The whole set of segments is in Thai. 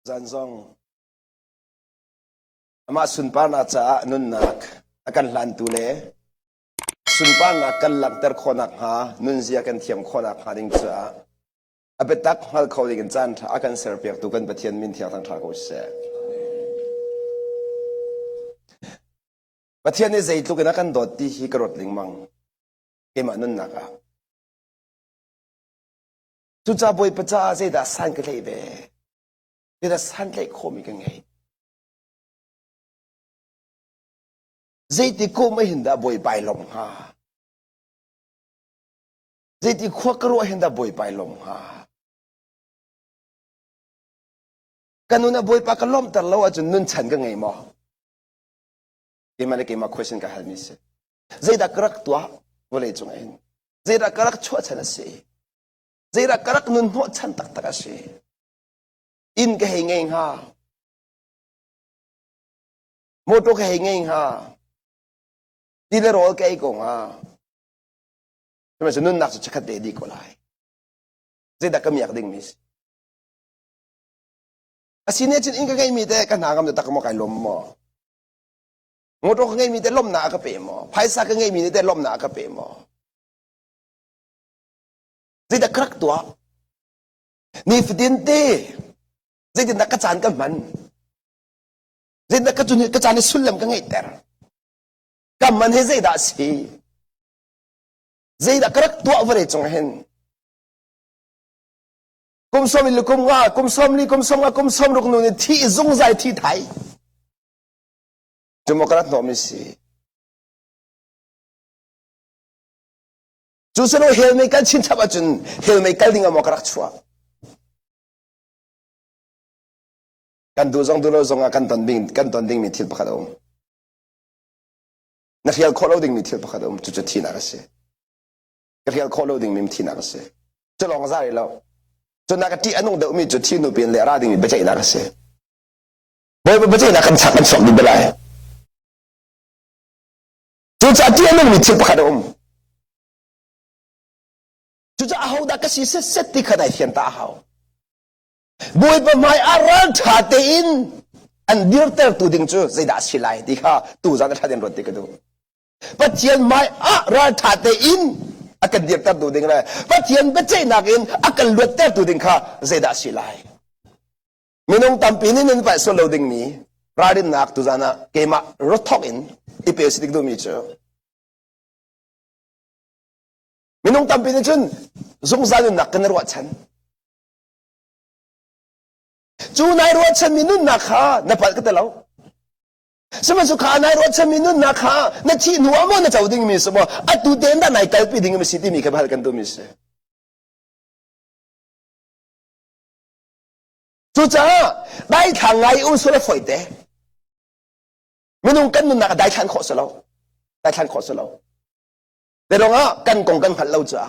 Zanzong ama sunpa na cha nun nak akan lan tu le sunpa na kan lang ter khonak ha nun zia kan thiam khonak ha ding cha abetak hal khau ding chan tha akan ser pek tu kan pathian min thiang thang tha ko se pathian ni zei tu kan akan dot ti hi karot ling mang kema nun naka tu cha boy pacha ze da san ka lei be thế là san lệ khô mi cái ngày dây thì cô mới hiện đã bồi bài lòng ha dây thì khoa cơ hiện đã bồi bài lòng ha cái nó bồi bài cái lom tao lâu ở chỗ nun chân cái ngày mà cái mà question cái hal mi se dây đã crack tua vô lệ chung anh dây đã crack chua chân se dây đã crack nun hot chân tak tak se in cái hình ảnh ha mô tô cái hình ảnh ha đi lên rồi cái cũng ha nhưng mà sẽ nun nạc sẽ chắc để đi qua lại dễ đã cầm nhạc đinh mis à xin nhớ trên in cái mi thế cái nào cầm được ta có cái lom mò mô tô cái mi thế lom nạc cái bể mò phải sa cái mi thế lom nạc cái bể mò dễ đã crack tua ni phải tiền tê dây tin đã cắt chán cái mặn dây đã cắt chun cắt chán sul làm cái ngày ter cái mặn hay dây đã xì dây đã cắt tua về trong hen kum som li kum nga kum som li kum som nga kum som ruk nu ni thi zung zai thi thai chúng ta nói mình xì chú sẽ nói hell mấy cái chín tháp à chun hell mấy cái đinh ở một cái chua kan du zong du lo zong a kan ton ding mi thil pakhat om na khial kholo ding mi thil pakhat om chu chu thi na ka se ka khial kholo ding mi thi na ka se chu long za ri lo chu na ka ti anong de mi chu thi nu pin le ra ding mi bechai na ka se boy bechai na kan chak kan som di belai chu cha ti anong mi thil pakhat om chu cha hau da ka si set ti khadai thian ta hau bùi bà mai aral thả tê in an điêu tèr tu ding chu dây đã xì lại đi ha tu ra thả điện rồi tê cái đó bắt chiên mai aral thả tê in akan điêu tèr tu ding này bắt chiên bắt chơi nạc in akan luật tèr tu ding ha dây đã xì lại minong tampin in phải số lâu ding ni ra din nạc tu ra na cái mà rót thóc in ipe sĩ đô mi chu minong tampin in chun zung ra din nạc kan ruat chan chú nai ruột chân minun na kha na pal cái lâu, sao mà chú kha nai ruột chân minun na kha na chi nuông mo na cháu ding mi sao mà at tu den da nai kalpi ding mi city mi cái bahal kan tu mi se chú cha dai thang ngai u so la phoi te minung kan nun na dai thang kho so lo de rong a kan kong kan phal lo cha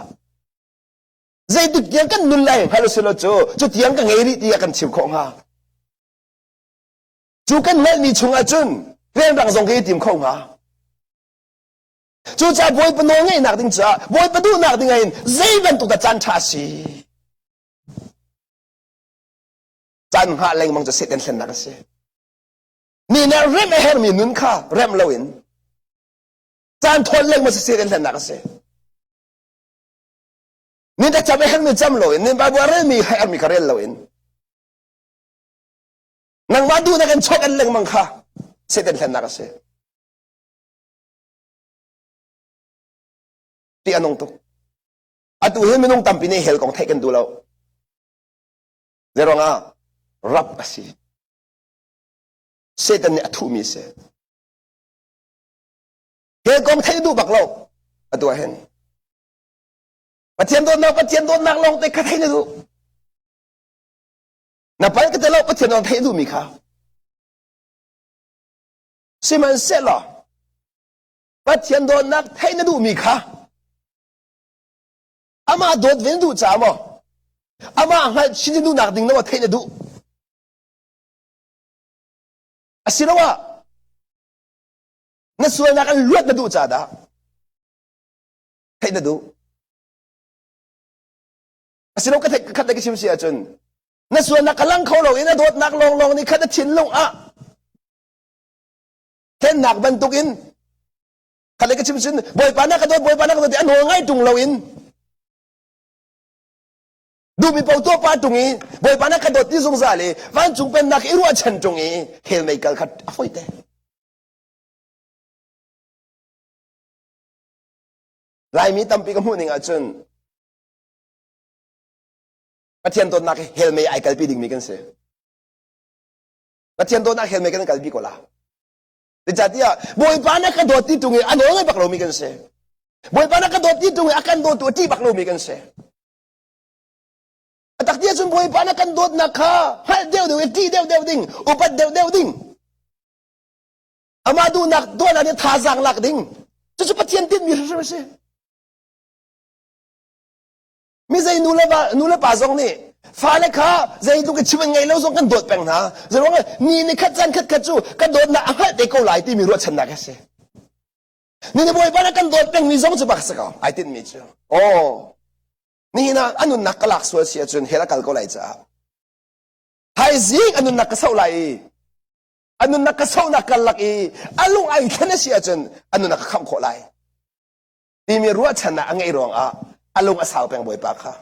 dây được tiếng cái nun lại hay là sửa cho tiếng cái nghề đi thì cần chịu khó ha chú cái nghề mi chung à chun riêng rằng dòng cái tìm không ha chú cha bôi bên nông ngay nạc tiếng cha bôi bên du nạc tiếng ngay dây bên tụt chân cha si chân hạ lên mong cho sẽ đến sen nạc se ni na rem her mi nun kha rem lawin chân thôn lên mong sẽ đến sen nạc se nên ta chăm em mình chăm lỗi nên bà bữa mi hay mi karel lỗi nang madu na kan chok an lang mang kha se den than na ka se ti anong to atu he minong tampi ne hel kong thai kan du lo zero nga rap asi se den ne athu mi se hel kong thai du bak lo atu hen bắt chiên đôn nạc long tay cắt thấy nữa nạp phải cái tay lâu bắt chiên đôn thấy đủ mi khá xem anh sẽ lo bắt chiên đôn nạc thấy nữa đủ mi khá ama đốt vẫn đủ chả mà ama ngay xin đủ nạc đinh nó thấy nữa đủ à xin đâu à nó xuôi nạc ăn luộc nó đủ chả đã thấy nữa đủ Asino ka sim siya chun นั่นส่วนนักกำลังเขาเราอินนะโดดนักลองนี่ขัดชินลงเท่นนักบรรทุกอินขัดเลยก็ชิมชินบ่อยปานักกระโดดบ่อยปานักกระโดดอันหัวง่ายจุงเราอินดูมีเป้าตัวปาจุงอีบ่อยปานักกระโดดที่สงสารเลยวันจุงเป็นนักอิรัวชันจุงอีเฮลไม่กัลขัดafoiเตลายมีตั้มปีกมุ่งหนึ่งอาจารย์ประเทศตัวนักเฮลไม่ไอกัลปีดิ่งมีกันเสียประเทศตัวนักเฮลไม่กันกัลปีก็ละแต่จัดที่บ่อยปานักกระโดดที่จุงอีอันหัวง่ายบักเรามีกันเสียบ่อยปานักกระโดดที่จุงอีอาการโดดตัวที่บักเรามีกันเสียตักเดียจนบ่อยปานักกันโดดนักข้าให้เดียวที่เดียวดิ่งอุปเดียวดิ่งอามาดูนักตัวนั้นท่าสังหลักดิ่งจะประเทศที่มีใช่ไหมมีใจนูเลป่าซองนี่ฟ้าเล็กข้าใจดูกันชีวิตไงแล้วซองกันโดดแปลงนะจะร้องนี่ขัดจันขัดจูกันโดดนักให้เด็กเขาไหลที่มีรถชนะกันเสียนี่บ่อยปานักกันโดดแปลงมีซองจะบักสักเอาไอ้ที่มีเจ้าโอ้นี่นะอันนู้นนักกลักสวยเสียจนเฮลักกัลก็ไหลจ้าไฮซิงอันนู้นนักกระเซาไหลอันนู้นนักกระเซานักกลักอีอันลุงไอ้แค่นั้นเสียจนอันนู้นนักคำขอไหลที่มีรัวชนะอันไงรองอันลุงอาสาวแปลงบ่อยปากค่ะ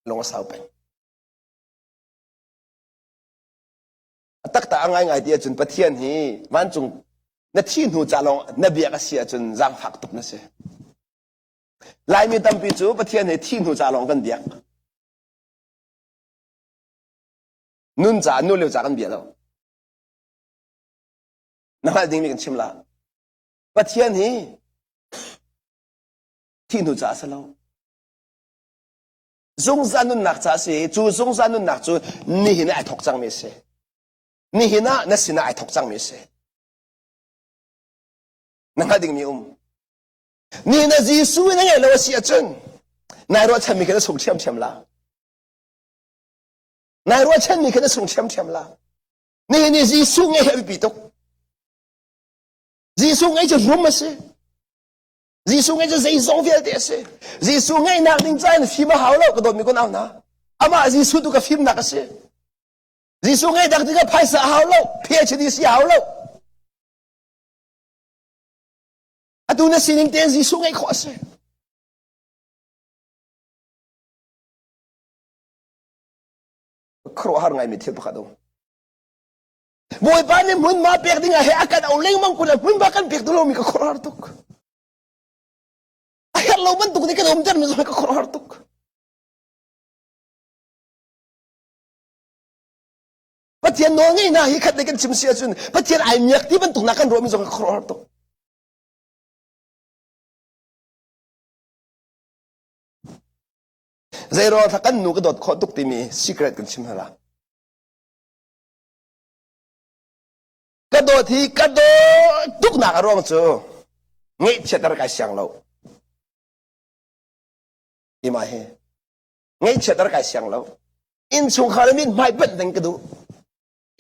ลุงอาสาวแปลงตักตาอันไงเดียจนประเทศนี้มันจงนัดที่หนูจะลองนับเบียกเสียจนร่างหักตุกนั่นเสียลายมีตั้มปีจูประเทศในที่หนูจะลองกันเบียกนุ่นจ่านุ่นเลี้ยวจ่ากันเบียกแล้วนั่นแหละดิ้งมีกันชิมละประเทศนี้ที่หนูจ่าซะแล้วสงสารนุ่นหนักจ่าสิจูสงสารนุ่นหนักจูนี่เห็นไอ้ทอกจังไม่เสียนี่เห็นนั่นสินะไอ้ทอกจังไม่เสียนั่นแหละดิ้งมีนี่นะจีสุนั่นไงเราเสียจนนายรู้ฉันมีแค่ส่งเชื่อมละนายรู้ฉันมีแค่ส่งเชื่อมละนี่จีสุไงให้ปีตกจีสุไงจะรู้มั้ยสิจีสุไงจะใจส่งเฟียเดสิจีสุไงนักดิ้งใจนะฟิล์มหาวแล้วก็โดนมีคนเอานะอามาจีสุตุกับฟิล์มนักสิจีสุไงดักดิ้งกับไพ่สหาวแล้วPhDสิหาวแล้วดูนะสิ่งที่จีสุไงขอสิครัวหาไงมีเทียบกันดูบ่อยป่านนี้มันมาเปียกดิ้งไงอาการเอาเลี้ยงมังคุดมันบ้ากันเปียกตัวเรามีกับครัวหาตุกไอ้เราบันตุกนี่ก็โดนจันมีกับครัวหาตุกประเทศน้องไงนะฮิคัดได้กันชิมเสียจนประเทศไอ้เมียที่บันตุกนักกันรวมมีกับครัวหาตุกใจรอถ้ากันหนูก็โดดขอตุกที่มี secret กันชิมฮะละกระโดดที่กระโดดตุกหนักร้องเจอเงี้ยเชื่อตระการเสียงเราอีมาเฮเงี้ยเชื่อตระการเสียงเราอินชงคาร์มินไม่เป็นดังกระดู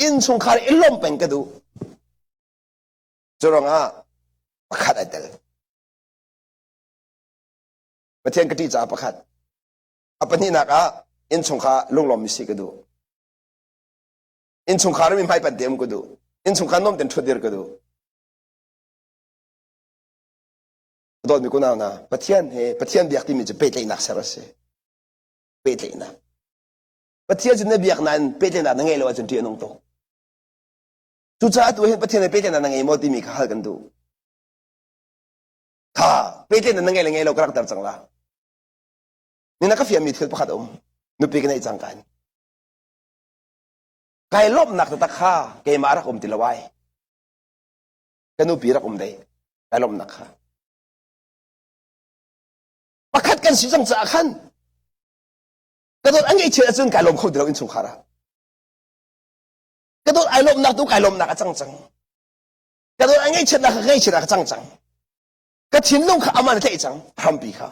อินชงคาร์อิลลมเป็นกระดูจะร้องประคัดไอเดลประเทศกติจ่าประคัดapa ni nak in chungkha lunglom mi si kadu in chungkha mi mai pan dem kadu in chungkha nom den thodir kadu dot mi kuna na pathian biak ti mi je petlei nak sarase petlei na pathian je ne biak nan petlei na ngai lo chen ti nong to tu cha tu he pathian petlei na ngai mo ti mi khal kan du tha petlei na ngai lo krak tar changlaนี่นักฟิล์มมีเถื่อนประคัดนุปีกันในจังกันไก่ลบหนักตะข้าเกมารักติละไว้กันนุปีรักได้ไก่ลบหนักข้าประคัดกันสิจังจะขันกระโดดอันนี้เชื่อจนไก่ลบเขาติละอินสุขาระกระโดดไอ้ลบหนักตัวไก่ลบหนักจังกระโดดอันนี้เชื่อหนักไงเชื่อหนักจังกระถิ่นลงข้ามันเท่จังพรำปีข้า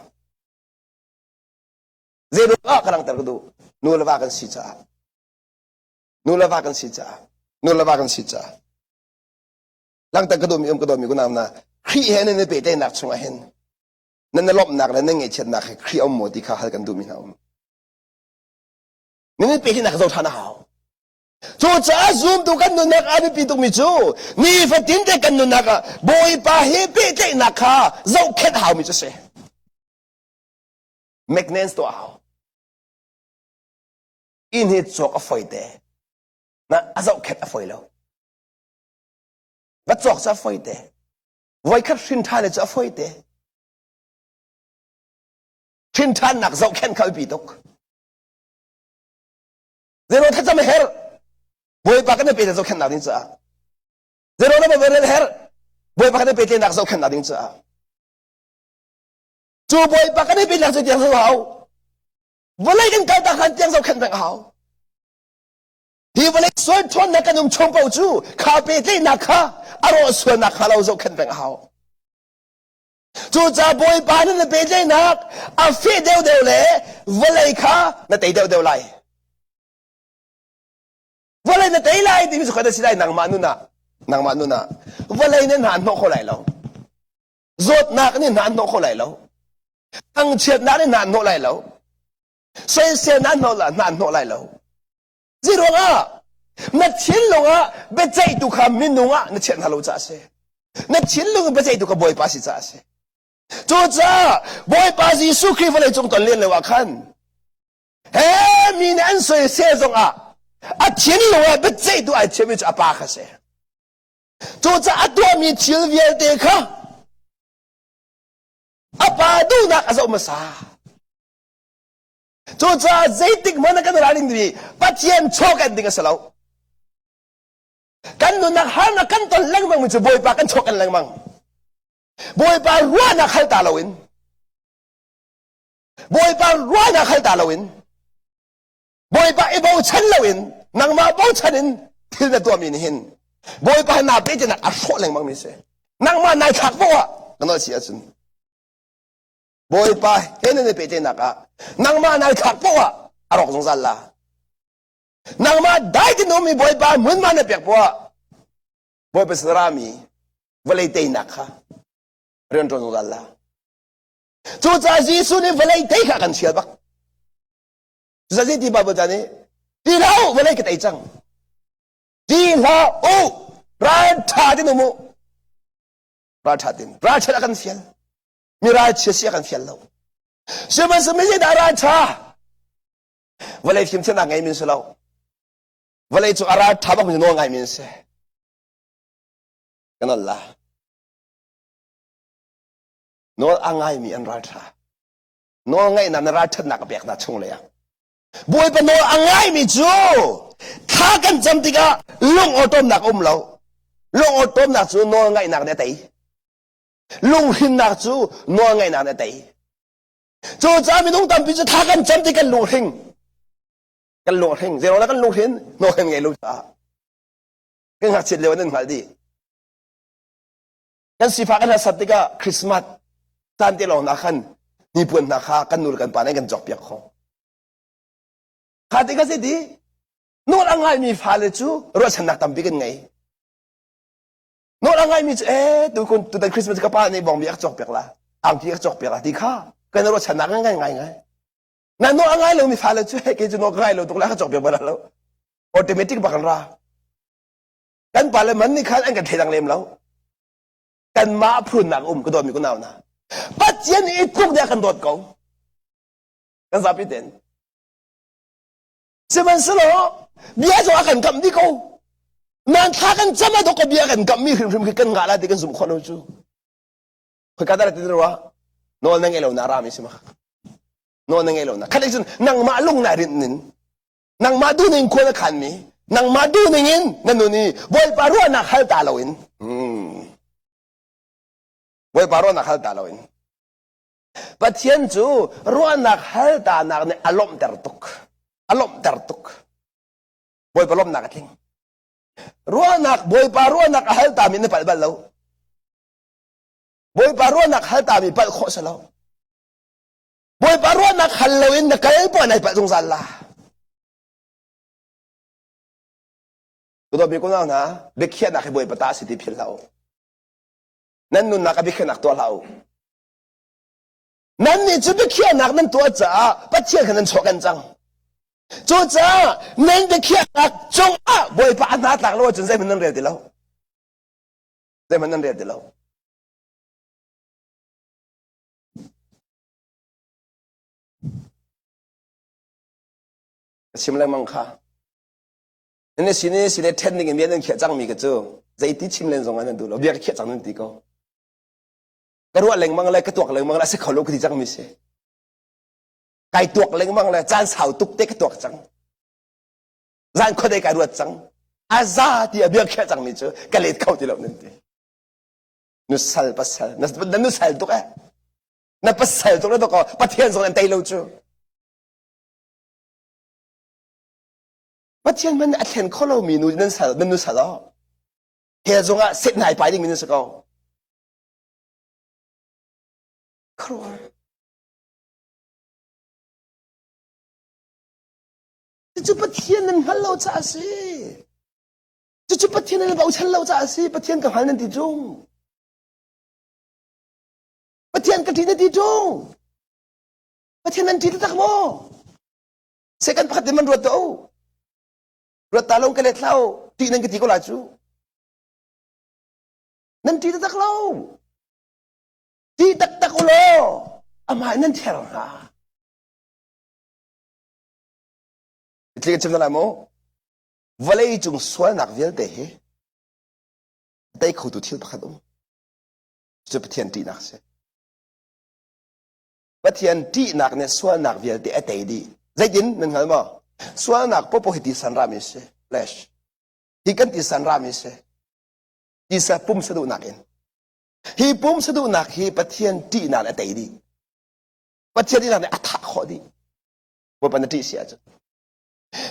เจรุกกำลังตระกูนูเลวากันสิจ้านูเลวากันสิจ้านูเลวากันสิจ้าหลังตระกูมีกระดูมีกุนามนะครีเห็นในเปเตนักชงเห็นนั่นลบนักแล้วนั่งเงียบนักครีเอาหมดที่ข้าหันกันดูมีน้ำ你别听那个走他那好，做这 zoom 都跟那个阿米比都没做，你发顶的跟那个不会把黑别的那个走看好没这些 ，make sense 多好，因为做个废的，那阿走看阿废了，那做这废的，为看心态的这废的，心态那个走看考比都。Zero他怎么 her boy pakai na pede zo khen na ding cha zero na ba ver her boy pakai na pede na zo khen na ding cha chu boy pakai na pede na zo tiang zo hao volai kan ka ta khan tiang zo khen bang hao hi volai soi thon na kan um chong pau chu kha pede na kha aro so na kha lo zo khen bang hao chu cha boy pa na pede na a fe deu deu le volai kha na tei deu deu lai Walay na tayo lai, di miso kada sila nang mano na. Walay na naan mo ko lai law. Zot na kanin naan mo ko lai law. Ang chet na rin naan mo lai law. Soy siya naan mo lai law. Zero nga. Na chinlo nga, betay tu ka minu nga, na chen halo cha se. Na chinlo nga betay tu ka boy pa si cha se. Chucha, boy pa si sukri walay chung ton lien lewa kan. He, minan soy siya zong a前路啊，不再都爱前面就阿巴克些，就在阿多米前面的看，阿巴都那个是我们啥？就在这顶么那个哪里的，把钱错干那个时候，干那哈那干到冷门就不会把干错干冷门，不会把软那开大了win不会把软那开大了winboy pa ibaw chan lawin nang mabaw chanin til na tua min hin boy pa na pe na asho lang mang mise nang ma nai khak bo ano siya sun boy pa hen ne pe na ka nang ma nai khak bo arok song sal la nang ma dai ti no mi boy pa mun ma na pek bo boy pa sarami valay tay na ka ren song sal la chu cha ji su ni valay tay ka kan siya ba Jadi di bawah jani, di lau boleh kita icang, di lau rachatin umu, rachat akan fiel, miraj sesi akan fiel lau. Semasa dah racha, boleh kim cina ngai min selau, boleh itu arat tabak min ngai min se, kenallah, nol angai mi an racha, nol ngai na rachat nak biak na chung leang. Boy pa no angay mi chu thakan jam tiga lung otom nak law lung otom nak chu no ngai nak ne tai lung hin nak chu no ngai nak ne tai chu cha mi nong tam pi chu thakan jam tiga lung hing zero la kan lung hin no hen ngai lu cha kan ngak chit lewan ngal di kan sifa kan sat tiga Christmas tan ti lo na khan ni pun na kha kan nur kan pa nai kan jok piak kho Kati kasi di, nol angay mi fale chu, rosan nak tambikin ngay. Nol angay mi chu, tu dan Christmas ka pa ni bong biak chok piak la, ang biak chok piak la, di ka, kaya rosan nak ngay. Na nol angay lo mi fale chu, kaya chu nol angay lo, tukla ka chok piak ba lo, automatic ba kan ra. Kan pala man ni kan ang katitang lem lo, kan ma-prune nak kudo mi kunaw na. Pat yan ituk dia kan dot ko. Kan sabi din. Sebenarnya biasa akan kam di kau, nanti akan sama dok biasa akan kami kan ngalah di kan semua kono tu. Kata rati terwa, nol nang elaw na rami sih mak, nol nang elaw na. Kalau nang malung na rin nin, nang maduning ko na kami, nang maduningin nanuni, boy paro na hal talawin, boy paro na hal talawin. Patiyan tu, ruan na hal ta na alom tertuk. Alom tertuk. Boy palom nakating. Ruanak, boy pa ruanak ahal tami na palbalaw. Boy pa ruanak ahal tami palko sa law. Boy pa ruanak halawin na kayo po na ipatong sala. Tutobi ko na, bikyan na kay boy pataas iti pilaw. Nanun nakabikyan na tuwa law. Nanni, bikyan na nan tuwa sa, patyan ka nan chokan jang. จูจ้าเน้นจะเขียนหนักจงบอยปานาตักแล้วจนใจมันนั่นเรียนติแล้วใจมันนั่นเรียนติแล้วชิมอะไรมั่งค่ะนี่สิเนี่ยสิเนี่ยเทนนิงเมียนเขียนจังมีกระจูใจที่ชิมเล่นสองอันนั้นดูแล้วเบียร์เขียนจังนั่นตีก็กระรัวเล็งมั่งอะไรกระตัวเล็งมั่งอะไรสักเขาลูกที่จังมีเสไก่ตัวเล็งมั่งอะไรจานสาวตุกเต็กตัวจังจานคนใดไก่รัวจังอาซาที่เบียร์เขียนจังมีเจอกะเล็ดเข้าที่เรานั่นตีนุสัลปัสสัลนั่นนุสัลตุกนั่นปัสสัลตุกแล้วตัวก็ปะเทียนสองอันเตยเราจูปะเทียนมันอัดเห็นข้อเรามีนูนั่นสัลนั่นนุสัลเฮียจงเสร็จไหนไปดิ้งมีนุสกอครัวจะปะเทียนนั้นฮัลโหลจ้าสิจะปะเทียนนั้นเราฉันเราจ้าสิปะเทียนกับฮันนั่นที่จงปะเทียนกับที่นั่นที่จงปะเทียนนั้นที่ตักโมเสกันพัดมันรวดตัวรวดตาลงกระเล็ดเล่าที่นั่นกับที่ก็ลาจูนั่นที่ตักเล่าที่ตักโลอามานั่นเท่าไหร่ที่กันจำได้ไหมวันนี้จงสวนนักเวลเดย์ได้ขุดที่ตะขัดจะไปเทียนตีนักเสียไปเทียนตีนักเนี่ยสวนนักเวลเดย์ได้ดีใจยินนั่นเหรอมั้งสวนนักพอหิติสันรามิเสเลชฮิกันติสันรามิเสที่สะปุ่มสะดุนักเองฮิปุ่มสะดุนักฮิไปเทียนตีนักได้ดีไปเทียนตีนักเนี่ยอัฐขอดีว่าเป็นที่เสียจ้ะ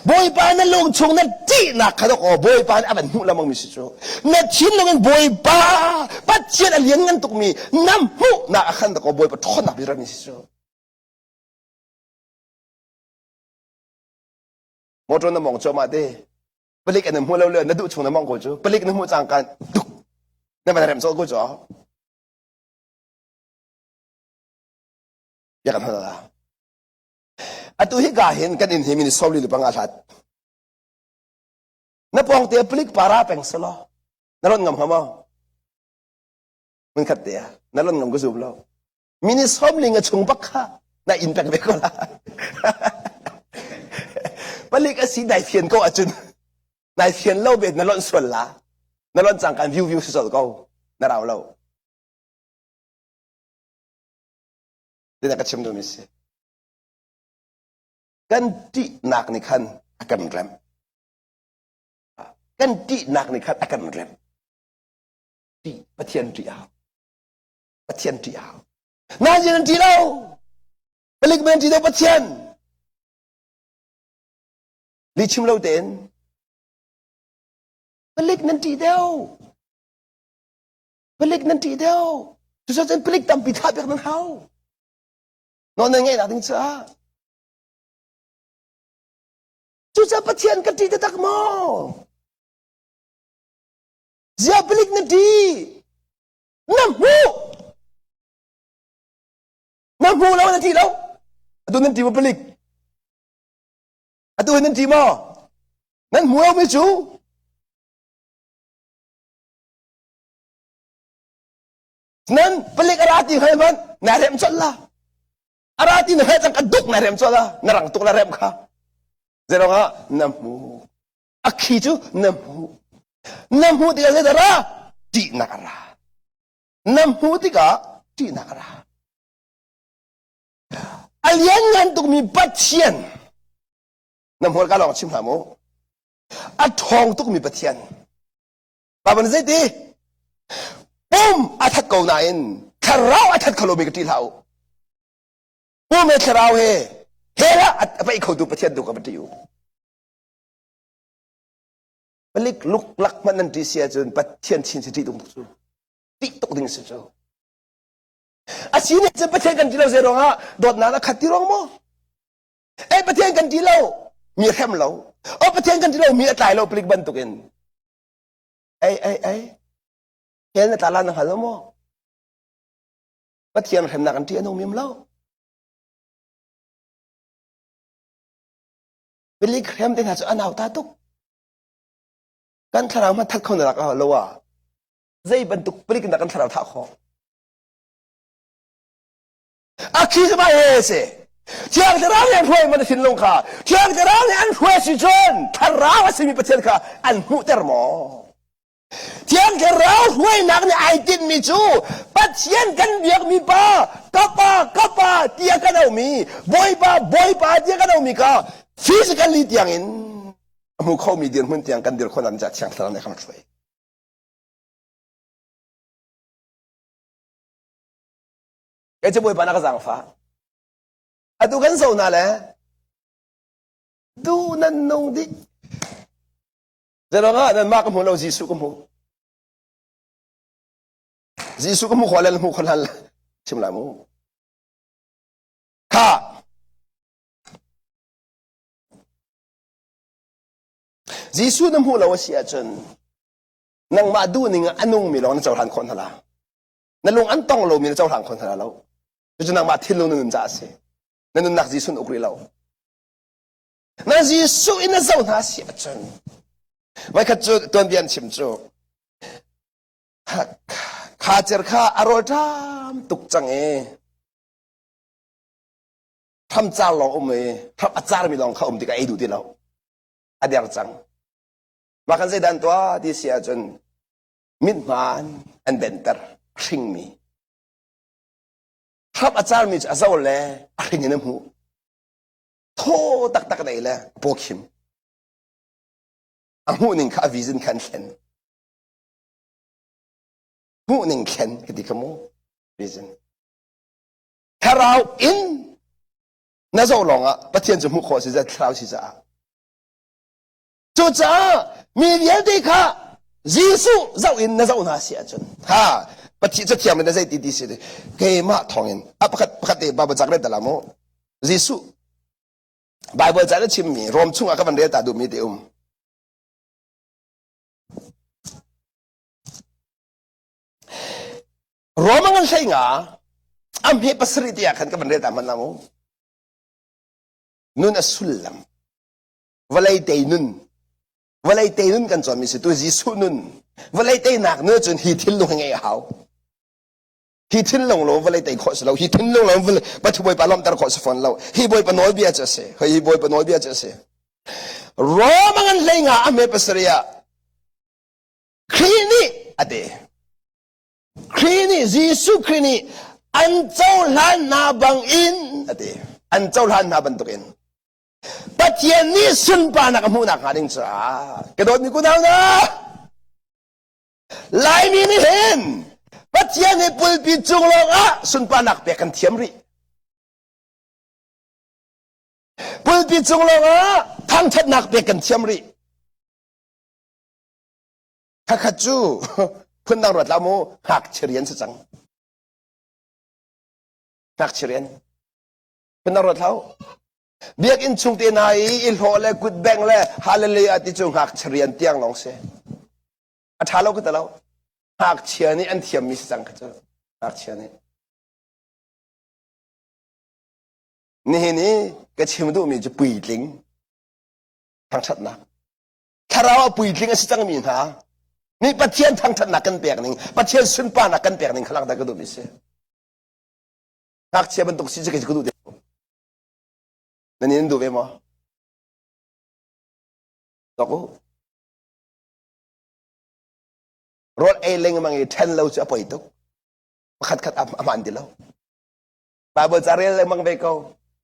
บอยปานั่นลงชงนั่นจีนักขดกบอยปานอันหูละมังมิสิโจนั่นชิ้นลงบอยปาปัจเจนเลี้ยงเงินตุกมีน้ำหูนักขันตะกบอยปาทอนนักบิรามิสิโจมอจนน้ำมองโจมาเดปลิกอันน้ำหูเลื่อนนั่นดูชงน้ำมองกูโจปลิกน้ำหูจางกันดุนั่นมันเริ่มโจกูโจอยากกันเท่าไหร่อะตุฮิกาเห็นกันอินเฮมินิสอลิลปังอาลัดนับปองเตียปลิกปาราเป็งสลอนรอนงำหามมันขัดเตียนรอนงำกุซุบลอมินิสอมลิงชงปักข้าน่าอินแปกเบกละปลิกอสีได้เพียนก็อาจุนได้เพียนเล่าเบ็ดนรอนส่วนละนรอนจังการวิวสุดก็นาราวเล่าเดี๋ยวก็ชิมดูมิสกันที่นักในขันอาการเริ่มกันที่นักในขันอาการเริ่มที่ปะเทียนที่เอาปะเทียนที่เอาน่าจะนั่นที่เราปลิกเป็นที่เราปะเทียนลิชิมเราเด่นปลิกนั่นที่เดียวปลิกนั่นที่เดียวทุกสิ่งปลิกตามพิธาแบบนั้นเขานอนยังไงล่ะถึงจะSusah petian keti tak mau. Dia belik nanti. Namu lawan nanti lau. Atau nanti belik. Atau nanti mau. Nan muau meju. Nan belik arati hai man. Narem solah. Arati na hai tang kaduk narem solah. Narang tuk narem ka. Zero nga, namu. Akiju, namu. Namu tiga zedara, di nakara. Namu tiga, di nakara. Alian ngantuk mi patian. Namu kalau ngacim namu. Atong tuk mi patian. Baban zedi. Bum atat kau nain. Karau atat kalau mi ketilhau. Bum karau he. Hera at apa ikaw do patian do ka patiyo. Balik luklak man nanti siya dyan patian sin si titong tukso. Tiktok din siya dyan. Asini dyan patian kan dilaw zero nga dot na nakatirong mo. Patian kan dilaw mi hem law. Patian kan dilaw mi atay law pelik bantukin. Kaya natala ng halo mo. Patian hem na kan tiyan umim law. ลีเครมที่หาจะอันเอาตาตุกกันทาราวมาทัดคนรักเอาละว่าใจบรรทุกปลีกนักกันทาราวทักเขาอาคีสบายเอเซ่เชื่อจะร้องยังรวยมันจะสินลงค่ะเชื่อจะร้องยังรวยสิจนทาราวสิมีประเทศค่ะอันมุเตอร์มอเชื่อจะร้องรวยนักในไอตินมีจูปัจเจียนกันเบียกมีป้ากะป้าเตียกันเอามีบอยป้าเตียกันเอามีค่ะฟิสิกอลลี่เตียงอินมุเขามีเดียนหุ่นเตียงกันเดียร์คนนั้นจะเชียงทาราวในคำช่วยไอ้เจ้าบอยป้านักสังฟ้าอะดูกันโซน่าแหละดูนั่นน้องดิแต่เราก็นั่นมากกับหัวเราจีสุกับหัวจีสุกับหัวขวาเล่นหัวคนนั้นชิมละมูค่ะจีสุน้ำหัวเราเสียจนนั่งมาดูนี่อันนุ่งมีเรานั่นเจ้าทางคนทละนั่นลุงอันต้องเรามีเจ้าทางคนทละเราจะนั่งมาทิ้งลงนึงจ้าสินั่นนักจีสุนอุกฤษเรานั่นจีสุอินเจ้าหน้าเสียจนไว้ขัดจุดตัวเบียนชิมจูข้าเจอข้าอารมณ์ทำตุกจังทำจ้าเราทำอาจารย์มีลองเขาที่ก็ไอ้ดูที่เราอดีตจังมาคันเสดันตัวที่เสียจนมิดมันอันเบนเตอร์ชิงมีทำอาจารย์มีจะเอาเลยอะไรเงี้ยนะหูโทตักได้เลยพวกหิมหูหนึ่งข้าวิจินขันเข็นหูหนึ่งเข็นก็ดีขโมวิจินถ้าเราอินน่าจะลองอ่ะประเทศจะมุขสิจะเท้าสิจะ就这มีเดียดีค่ะยิสุเราอินน่าจะน่าเสียจนฮะปฏิจะเทียมเลยได้ดีสิเลยเกมาทองอินอ่ะประคัตบาบจากเรื่องแต่ละโมยิสุไบเบิลจากเรื่องชิมมีรวมชุ่งอ่ะก็มันเรียกแต่ดูมีเดียมรวมกันใช่ไงอันนี้ภาษาที่อยากกันก็มันเรียกแต่มันละโมนุนสุลลัมวลัยเตนุนวลัยเตนุนกันจอมมีสิตัวยิสุนุนวลัยเตนักเนื้อจนฮิทิลลงยังไงเขาฮิทิลลงเราวลัยเตขอสเราฮิทิลลงเราวลัยปัจจุบันปลอมตระขอสฟันเราฮิบอยปนอยเบียจะเสฮิบอยปนอยเบียจะเสรอมันเลยงาอเมริกาสเรียครีนี่อะเดครีนี่ยิสุครีนี่อันเจ้าหลานนาบังอินอะเดอันเจ้าหลานนาบันตุกินปัจเจียนนี้สุนปานักมูนักหาดิงจ้ากระโดดมีกูดาวนะลายมีนี่เห็นปัจเจียนนี้ปุลปีจุงลงอ่ะสุนปานักเปียกันเทียมรีปุลปีจุงลงอ่ะทั้งชัดนักเปียกันเทียมรีข้าขจูพุ่นดังรถลามูหักเฉลียนสัจังหักเฉลียนพุ่นดังรถเท้าเบียกอินชุงตีนายอิลโฮเลกุดแบงเลฮาเลลีอาติจุงหักเฉลียนเตียงลงเสอัฐาโลกุตะเราหักเชียนี่อันเทียมมิสจังขจูหักเชียนี่ก็ชิมดูมีจะปุยลิงทางชัดนะถ้าเราปุยลิงสิจังมีนะนี่ประเทศทางชัดนักกันเปียกหนึ่งประเทศสุนปานักกันเปียกหนึ่งขลังได้ก็ดูมิเสหักเชียบรรทุกสิจะก็ดูเดียวนั่นนี่ดูเวมอตกรถเอลิงมังอีเทนเราจะไปตุกขัดอามันดิเราบาบจารีเลยมังเบกเอา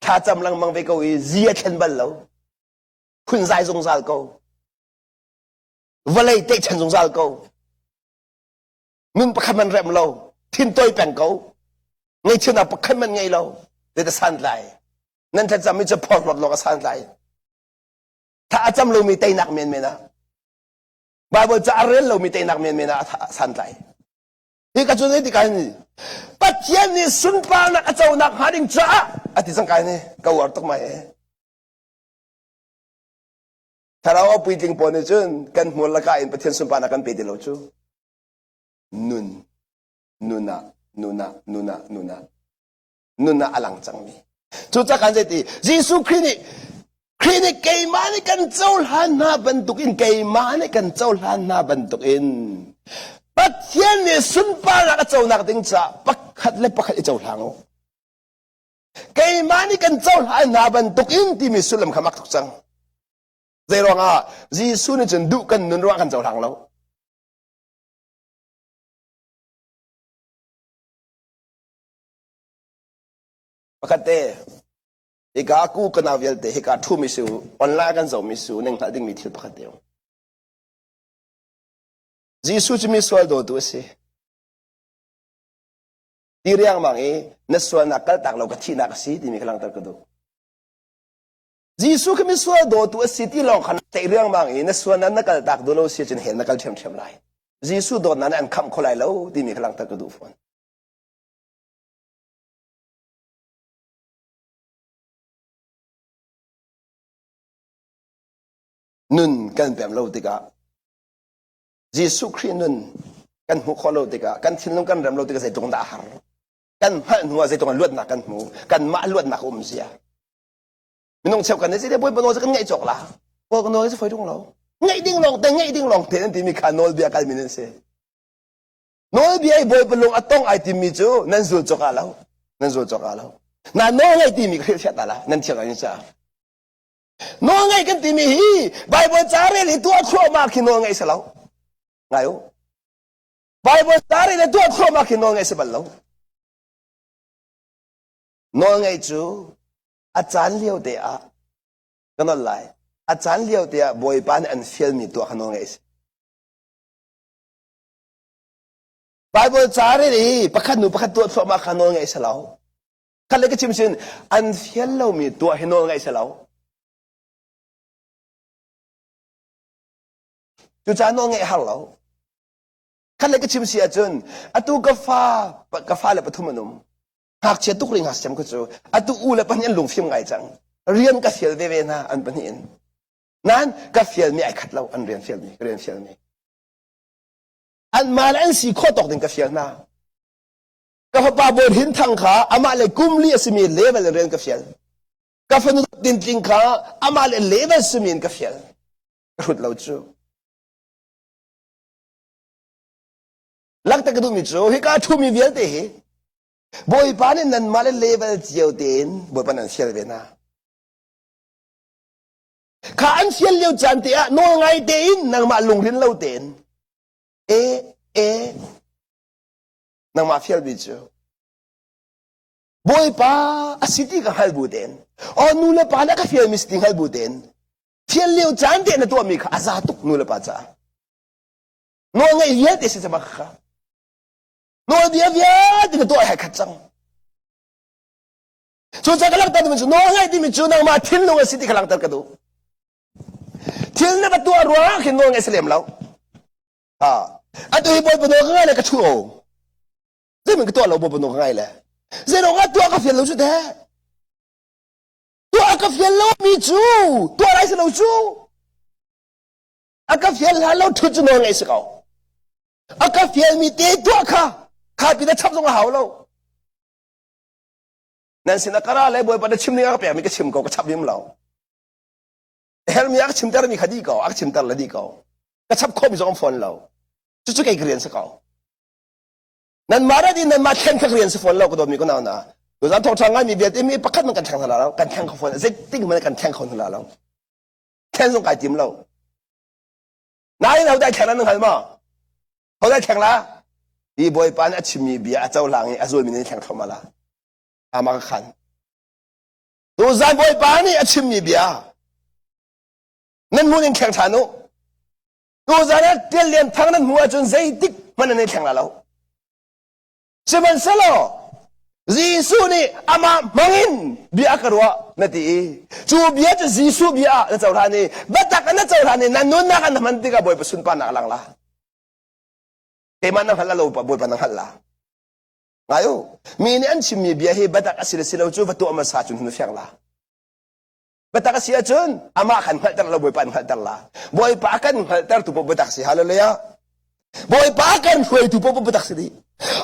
ถ้าจำลังมังเบกเอาอีเจียเทนบัลเราคุณใจสงสารเขาวันเลยเตะฉันสงสารเขามึงประคับมันแรมเราทิ้งตัวแปลงเขาไงเชื่อหน้าประคับมันไงเราเดี๋ยวจะสั่นไหลนั่นถ้าจำไม่จะพอดหลอดเราก็สั่นไหลถ้าจำเรามีเตะหนักเมียนนะบาบจารีเรามีเตะหนักเมียนนะสั่นไหลนี่ก็จุดนี้ที่กันปัจเจียนนี่สุนปานักเจ้านักหาดิงจ้าอธิสังกัยนี่ก็วัดตกมาถ้าเราเอาไปจริงปนจนกันมูลค่าอินประเทศสุนปานักกันไปเดียวจูนุนอลังจังมีจุดจากการเจตียิสุคริ นี่เกยมานี่กันเจ้าหลานหน้าบรรทุกอินเกยมานี่กันเจ้าหลานหน้าบรรทุกอินปัจเจียนนี่สุนปานักเจ้านักติงจ้าปักขัดเล็บปักขัดเจ้าหลางเกยมานี่กันเจ้าหลานหน้าบรรทุกอินที่มีสุลมขมักทุกสังใจร้องจีสุนี่จนดุกันนุนร้องกันเจ้าหลางแล้วปกติฮิกากูกันเอาเวลเตฮิกาทูมิสูออนไลน์กันจะมิสูหนึ่งหาดิ้งมีทิลปกติจีสุจะมีส่วนโดดตัวสิที่เรื่องบางเอเนส่วนนักตักเราก็ที่นักสิที่มีกำลังตักกระดูจีสุก็มีส่วนโดดตัวสิที่เราขันแต่เรื่องบางเอเนส่วนนั้นนักตักดูเราเสียจนเห็นนักเทียมไรจีสุโดดนั้นอันคำคนไรเราที่มีกำลังตักกระดูฟันนุนกันแบบเราติกาเยซูคริสต์นุนกันหัวข้อเราติกากันทิ้งลงกันรำเราติกาใส่ตรงดาหารกันหัวใส่ตรงลวดหนักกันหูกันมาลวดหนักอุ้มเสียไม่ต้องเชื่อกันนี่สิเดี๋ยวบ่อยปนโอจะกันไงจอกละบ่อยปนโอจะไฟตรงเราไงดิ้งลงแต่ไงดิ้งลงเท่นั้นที่มีคานอลเบียกันมีนั่นสินอลเบียบ่อยปนลงอัตต้องไอที่มีจูนั่นสุดจอกอะไรนั่นสุดจอกอะไรนั่นน้องไอที่มีเครียดเสียตาละนั่นเชื่อกันนี่จ้าน้องไงกันที่มีฮีไบเบิลจารีเลยตัวครัวมาคิดน้องไงสลาวไงโอไบเบิลจารีเลยตัวครัวมาคิดน้องไงสบัลลาวน้องไงจูอาจารย์เลี้ยวเดียกันนั่นแหละอาจารย์เลี้ยวเดียบอยปานอันฟิลมีตัวขน้องไงสิไบเบิลจารีเลยประคันหนูประคันตัวครัวมาขน้องไงสลาวคันเลยก็ชิมชินอันฟิลเรามีตัวขน้องไงสลาวจูจานองเงยฮัลโหลขันเลยก็ชิมเสียจนอตุกฟ้าเลยปฐุมนุมหากเชื่อตุกริงหาเสียมก็จูอตุอูเลยปัญญาหลงฟิมไงจังเรียนกับเฟียลเวนะอันปัญญานั้นกับเฟียลมีไอ้ขัดเราอันเรียนเฟียลมีอันมาแล้วอันสี่ข้อตกดึงกับเฟียลนะกับป้าบนหินทางขาอามาเลยกุมลีสมีเลเวลเรียนกับเฟียลกับฝนุดินจริงขาอามาเลยเลเวลสมีนกับเฟียลรุดเราจูลักตะกระดูมิโจฮิกาทูมีเวียลเตะบอยปานี่นันมาเลเลเวลเจียวเตนบอยปานันเชียลเวนะข้าอันเชียลเลี้ยวจันเตะโนไงเตนนังมาลงรินเล่าเตนนังมาเฟียลบิโจบอยปาอสิติกับฮัลบูเตนอ๋อนูเลปานักเฟียลมิสติงฮัลบูเตนเฟียลเลี้ยวจันเตนตัวมีข้าอาซาตุกนูเลปาจ้าโนไงเวียเตสิจะมาข้าโนเดียเวียที่ก็ตัวให้ขัดจังส่วนจากกำลังตัดมันจูโนไงที่มันจูนางมาทิ้งลงสิที่กำลังตัดกระดูทิ้งนั่นเป็นตัวรัวขึ้นโนไงเสลียมแล้วอันตัวที่บอยปนโนง่ายเลยกระชูซึ่งมันก็ตัวเราบอยปนโนง่ายเลยเจ้าเราตัวกับเฟียนเราจุดแท้ตัวกับเฟียนเรามีจูตัวอะไรสิเราจูกับเฟียนเราทุจโนไงสิเขากับเฟียนมีเตะตัวข้าปีนั้นชับตรงหัวเรานั่นสินักการะเลยบอยปนชิมนี่ก็เปียมีก็ชิมก็ชับยิ้มเราเฮลมีก็ชิมแต่ละมีคดีก็ชิมแต่ละดีก็ชับข้อมีสองฟอนเราจุดๆไอ้เกรียนสักเขานั่นมาได้ดีนั่นมาแข่งกับเกรียนสักฟอนเราก็โดนมีก็น่าหนาดูจากทองทางง่ายมีเบียดมีประคับมันกันแข่งกันแล้วกันแข่งกับฟอนเซ็ตติ้งมันกันแข่งคนแล้วแข่งตรงไก่จิ้มเรานายเราได้แข่งนั้นหนึ่งใครมาเขาได้แข่งละดีบอยปานชิมีเบียเจ้าหลังนี่อาซูมินี่แข่งเข้ามาละอามาขันดูจานบอยปานนี่ชิมีเบียนั่นมูนินแข่งฐานุดูจานนั้นเตียนเลียนทางนั้นมัวจนใจติกมันนั่นแข่งละเราใช่ไหมสโลจีซูนี่อามามังอินเบียกรัวนั่นทีจูเบียจะจีซูเบียนั่นเจ้าท่านี่บัดตักนั่นเจ้าท่านี่นั่นนู่นนักนั่นมันติกาบอยไปสุนปานักลังละเทมันนั่งหันละเราปะบอยปานังหันละไงโอ้มีเนี่ยอันชิมมีเบียให้บัดตักสิเลสิเราจูบัดตัวมาสาจุนหุ่นเฟียงละบัดตักสิอาจุนอามาขันหันตระเราบอยปานหันตระละบอยปากันหันตระตุปบัดตักสิฮัลโหลเลยอะบอยปากันช่วยตุปบัดตักสิดี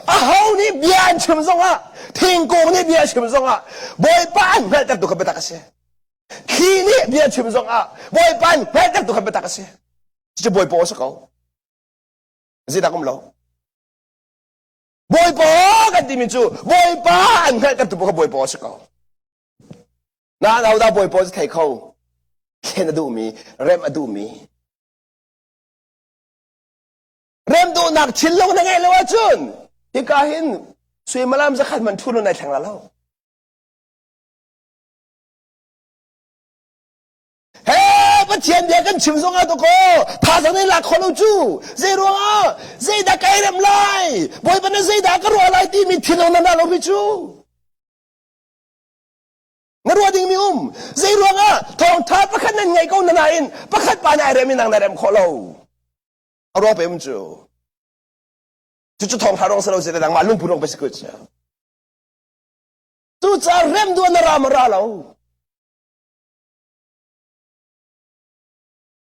อาเฮานี่เบียนชิมซงอ่ะทิ้งโกงนี่เบียนชิมซงอ่ะบอยปานหันตระตุกับบัดตักสิ khi ni bia chim zong boy pan hết tất tụ khắp tất cả xe chỉ boy bỏ sao cậu gì ta cũng lâu boy bỏ cái gì mình chú boy bỏ anh hết tất tụ boy bỏ sao cậu na nào đã boy bỏ thì khâu khen adu mi rem adu mi rem do nak chin lâu na ngay lâu chun thì cả hin suy mà làm ra khát mình thun này thằng là lâu bất thiện địaกันชิมซงตัวก็ท่าสังในหลักคนเราจูเจรัวเจดาไกรำไลบอยปันเจดากรัวไลที่มีที่เรานั่นเราพิจูงรัวดิ่งมีเจรัวทองทัดประคันนั่นไงก็นั่นอินประคันปานไอเรมินังในเรมคนเราเอารัวไปมจูจู่ทองทัดรองเสลาเจดังมาลุ่มพูนองไปสกุลเจ้าจู่จะเรมดวนรามราเรา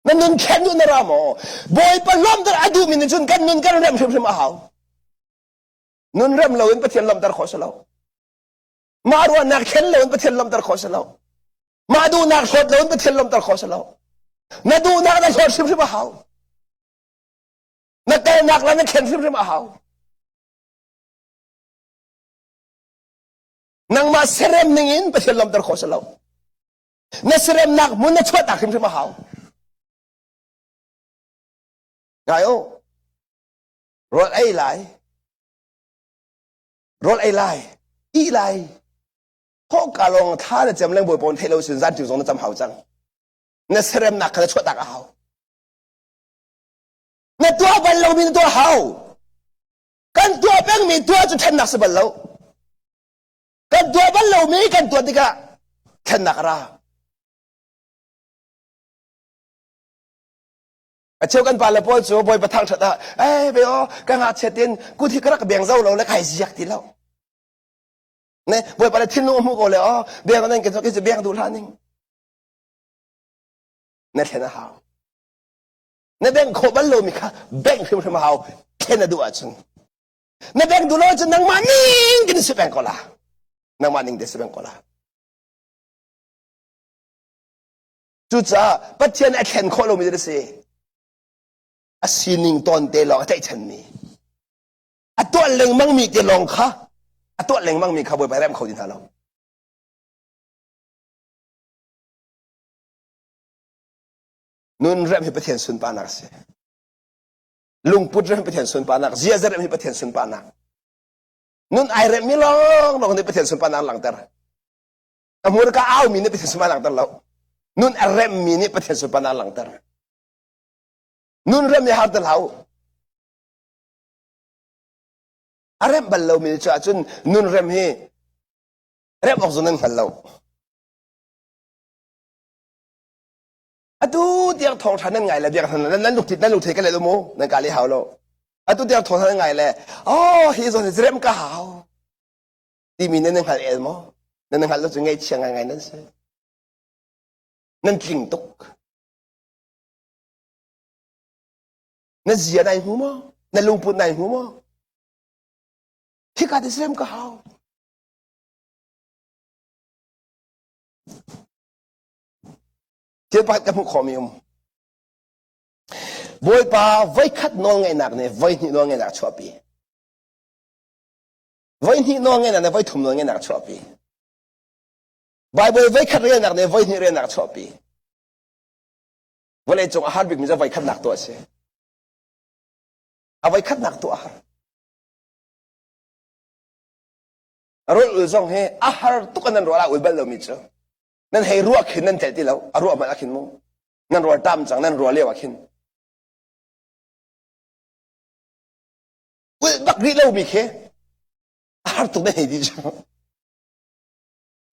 นั่นนุนแค่นุนรามอบอยปล้อมตระอดูมินจุนกันนุนกันเริ่มชิมมาหาวนุนเริ่มเราอินประเทศล้อมตระขอสลาวมาดูนักเข็นเราอินประเทศล้อมตระขอสลาวมาดูนักสดเราอินประเทศล้อมตระขอสลาวนาดูนักสดชิมมาหาวนักเตะนักแล้วนักเข็นชิมมาหาวนังมาเสร็จนิ่งประเทศล้อมตระขอสลาวนักเสร็จนักมุนนักชดตักชิมมาหาวไงโอ้รถไอ้ไหลรถไอ้ไหลอีไหลพวกกาลงท่าจะจำเรื่องบอยปนเทเลสินจันจุดสองจำหาวจังเนี่ยเสร็จนักเขาชดตักหาวเนี่ยตัวบัลเรามีตัวหาวกันตัวแป้งมีตัวจะเทนนักสบัลเรากันตัวบัลเรามีกันตัวที่กะเทนนักราเชื่อกันไปแล้วพอจูบอยประทังชัดเอ้ยไปอ๋อกันหาเช็ดดินกูที่กระเบียงเจ้าเราแล้วใครเสียกทีแล้วเนี่ยบอยไปแล้วที่นู้นมุกเลยอ๋อเบียงนั่นก็จะเบียงดูท่านิ่งเนี่ยเท่านั้นหาวเนี่ยเบียงโคบัลโลมิค่ะเบียงพิมพ์พิมพ์หาวแค่นั้นดูอ่ะจังเนี่ยเบียงดูแล้วจะนั่งมานิ่งกินสิบแบงก็ละนั่งมานิ่งเดสิบแบงก็ละจู่จ้าปัจเจียนไอ้แขนโคโลมิเดสิอาศินิงตอนเตลองได้ฉันมีตัวเล็งมั่งมีเตลองค่ะตัวเล็งมั่งมีขบวนไปแรมเขาดินทาเรานุนเริ่มให้ประเทศสุนปานักเสียลุงพุทธเริ่มประเทศสุนปานักเจียจะเริ่มให้ประเทศสุนปานักนุนไอเริ่มมีลองลองในประเทศสุนปานักหลังเตอร์อมูรก็เอามีในประเทศสุนปานักเตอร์เรานุนไอเริ่มมีในประเทศสุนปานักหลังเตอร์นุนเริ่มในฮาร์ดเหลาเริ่มบัลลังก์มีจ้าจุนนุนเริ่มให้เริ่มออกจากนั้นบัลลังก์ดูเดียร์ทองทันนั่นไงเลยเดียร์ทองนั่นลูกทิศนั่นลูกทิศกันเลยลูกโม่นั่นการเลี้ยงเขาโลดูเดียร์ทองทันนั่นไงเลยอ๋อฮีโซนเริ่มก็เขาที่มีนั่นหันเอลโม่นั่นหันเราจะไงเชียงไงนั่นสินั่นจริงตุกนั่นเสียในหัวมั้งนั่นลุงพูดในหัวมั้งที่การที่เสร็จก็เขาเจ้าปัดกับมุขมีบอยป้าไว้ขัดน้องไงนักเนี่ยไว้นี่น้องไงนักชอบปีไว้นี่น้องไงนักเนี่ยไว้ทุ่มน้องไงนักชอบปีบอยไว้ขัดเรียนนักเนี่ยไว้นี่เรียนนักชอบปีวันนี้จงอาหารบิ๊กมันจะไว้ขัดนักตัวเสียเอาไว้ขัดนักตัวอาหารรู้อุจงให้อาหารทุกคนนั้นรู้ละอุบัติเรามิจ้ะนั่นให้รู้ขึ้นนั่นเจ็ดที่เรารู้มาขึ้นมั้งนั่นรู้ตามจังนั่นรู้เลี้ยวขึ้นอุบักรีเรามีแค่อาหารทุกนั้นให้ดีจ้ะ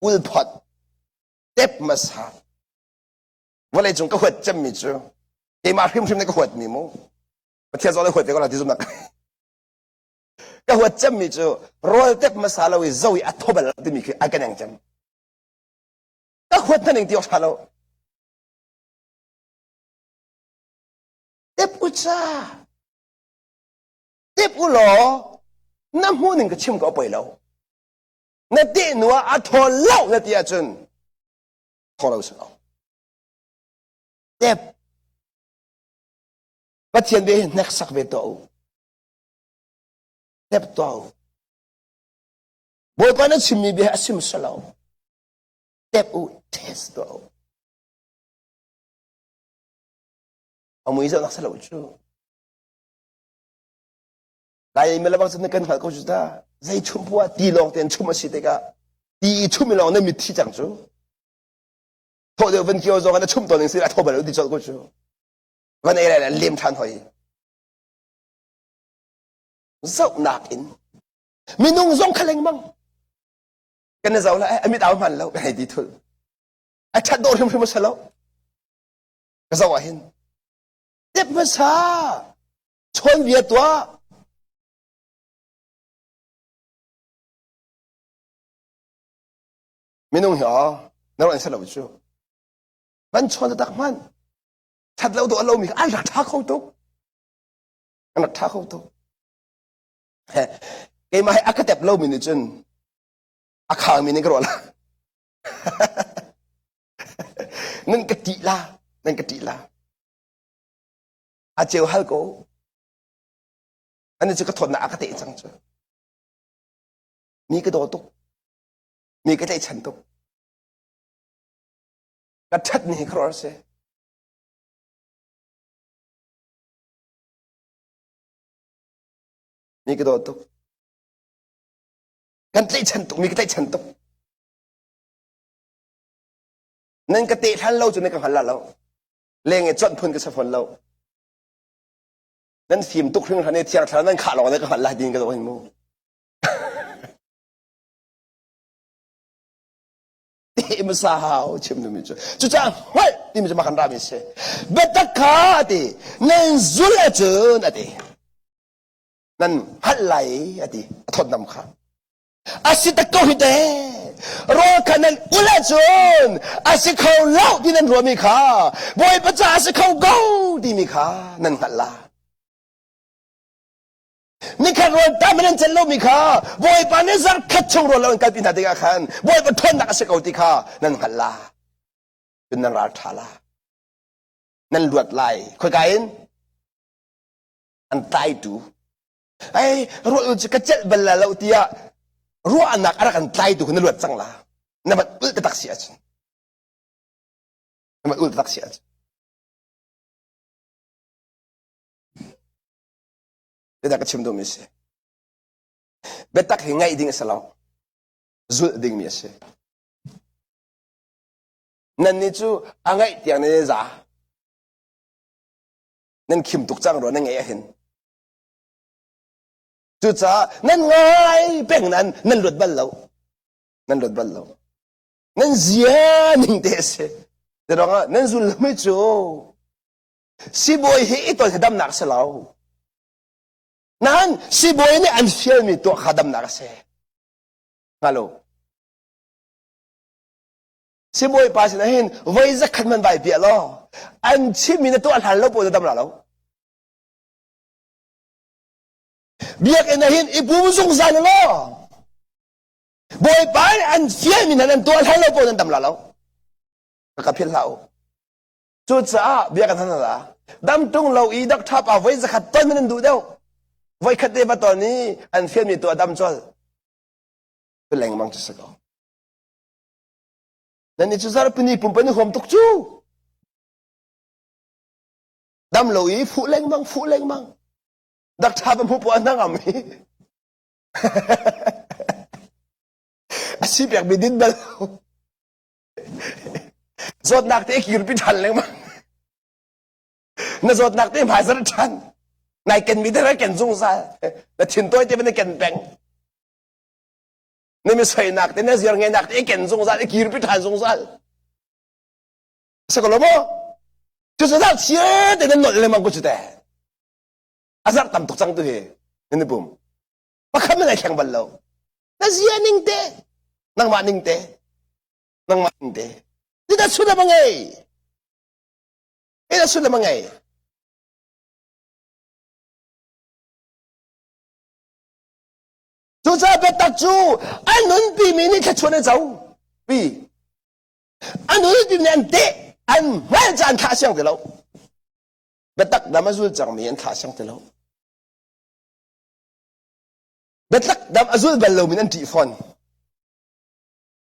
อุลพัดเต็บมาสาวันนี้จงก็หัวจำมิจ้ะที่มาพิมพ์ในก็หัวมีมั้งประเทศเราเลยหัวเด็กก็เราที่สุดนักก็หัวจำมิจ้ะรอยเต็บมาสาเราจะวิอัตบลที่มีคืออาการยังจำก็หัวท่านเองที่ออกมาเราเต็บอุจาเต็บอุหล่อน้ำหูหนึ่งก็ชิมก็ไปแล้วนั่นที่หนูอัทโลนั่นที่อาจารย์ ทอเราสิเราเจ็บปัจเจียนเบนักสักเวตัวเจ็บตัวบอยปานั้นชิมมีเบอสิมสลาวเจ็บอุเทสตัวเอามือจะนักสลาวจูไล่เมื่อวันนั้นกันหาเขาจุดาใจชุ่มพัวตีลองเตียนชุ่มมาสิเด็กะตีชุ่มไม่ลองนั่นมิที่จังจูโทษเดี๋ยววันเกี่ยวกับนั้นชุ่มตัวหนึ่งสิละโทษไปแล้วดีจังกูจูวันนี้อะไรเลี้ยมทันหอยเจ้าหนักอินมีนุ่งทรงขลังมั้งกันนะเจ้าละไอ้ไม่เอามันแล้วไอ้ดีทุลไอ้ชัดโดนทำไมมาสลาวก็เจ้าว่าเห็นเจ็บมาซาชนเบียดตัวไม่นุ่งเหรอนั่นวันสลาวจูมันชนตะตักมันชัดแล้วตัวเรามีอันรักท้าเขาตุกอันรักท้าเขาตุกเฮ้ไอ้มาให้อักเต็บเรามีนิจนอักขางมีนี่ก็รอละนั่นกติละนั่นกติละอาเจียวฮัลโกอันนี้จะกระทนนะอักเตะจังจ้ะมีกระโดดตุกมีกระใจฉันตุกกระชัดนี่ครอสเซมีกระโดดตุกกันใจฉันตุกมีกระใจฉันตุกนั่นกระเตะท่านเราจนในกังหันละเราเลี้ยงไอ้จนพ้นกระสฟนเรานั่นฟิล์มตุกครึ่งท่านเนี่ยเทียร์ท่านนั่นขาดลงในกังหันละดินกระโดดหินมูที่มันสาวชิมดูมิจูจุจ้าเฮ้ยที่มันจะมาขันรามิเซ่เบตักขาดินั่นซุลเจนอดีนั่นฮัลไลอดีทนนำข้าอาศิตะกูฮิเดรอคันนั้นอุลเจนอาศิเขาเล่าที่นั่นรวมีข้าบอยประจ่าอาศิเขาเก้าที่มีข้านั่นฮัลลานี่แค่รอนตามันนั่นจะเล่ามีข้าบอยปานนี้สักขัดชงรอนแล้วกันปินาติกาขันบอยประทนนักอาศิเขาที่ข้านั่นฮัลลาเป็นนั่นราชาลานั่นลวดลายคุยกันอันตายดูไอ้รู้จะกระเจ็ดเบลล์เราที่อะรู้อันนักอะไรกันตายดูคนนั้นลวดจังละนั่นมันอุลตะตักเสียจนั่นมันอุลตะตักเสียจเบตักชิมดูมิเสเบตักเฮงไงดิ่งสลาวจุดดิ่งมิเสนั่นนี่จูอ่างไงที่อันนี้จ้านั่นขิมตุกจังรอนั่นไงเห็นจุดจ้านั่นไงเป็นนั่นรถบัลเรานั่นรถบัลเรานั่นเสียนิ่งเตะเสแต่เราก็นั่นจุลไม่จูสิบอยเฮตัวขดมนักสลาวนั่นสิบอยนี่อันเฟียมีตัวขดมนักเสฮัลโหลสิบอยภาษาเห็นไว้จะขัดมันไปเปียล้ออันชิมีนตัวอันหันเราปวดดำเราเบียกเอ็นเห็นอีปูมุสงสารล้อบอยไปอันเฟียมีนั่นตัวอันหันเราปวดดำเรากับเพี้ยนเราจุดจ้าเบียกกันท่านละดำตรงเราอีดักทับเอาไว้จะขัดต้นมันดูเดียวไว้ขัดเดบัตตอนนี้อันเฟียมีตัวดำจอลเป็นแรงมังจะสกอนั่นนี่จุดจ้าเป็นนี่ปุ่มเป็นหัวตุกจูดำเราอีฟูแรงมังดักทับเป็นผู้ปวดนั่งอ่ะมีอาชีพอยากบิดินเบลสดนักเตะกินพิทันเลยมั้งน่าสดนักเตะหายสารชันนายเก่งมีแต่ละเก่งสงสารแต่ถิ่นตัวจะเป็นเก่งแปงนี่ไม่ใช่นักเตะเนี่ยเสียงเงินนักเตะเก่งสงสารกินพิทันสงสารสักคนละมั้ง就是让钱的人弄来嘛过去的，阿是当独掌的嘿，你不？我看没来强不喽？那是也宁的，能嘛宁的，能嘛宁的，你得出来嘛哎，你得出来嘛哎。就在别打住，俺能避免你开出来走，比。อันนู้นดินเตะอันไม่จานท่าเสียงเดียวเบ็ดตักดำมาจุลจังมีอันท่าเสียงเดียวเบ็ดตักดำมาจุลเบลล์มีนันตีฟอน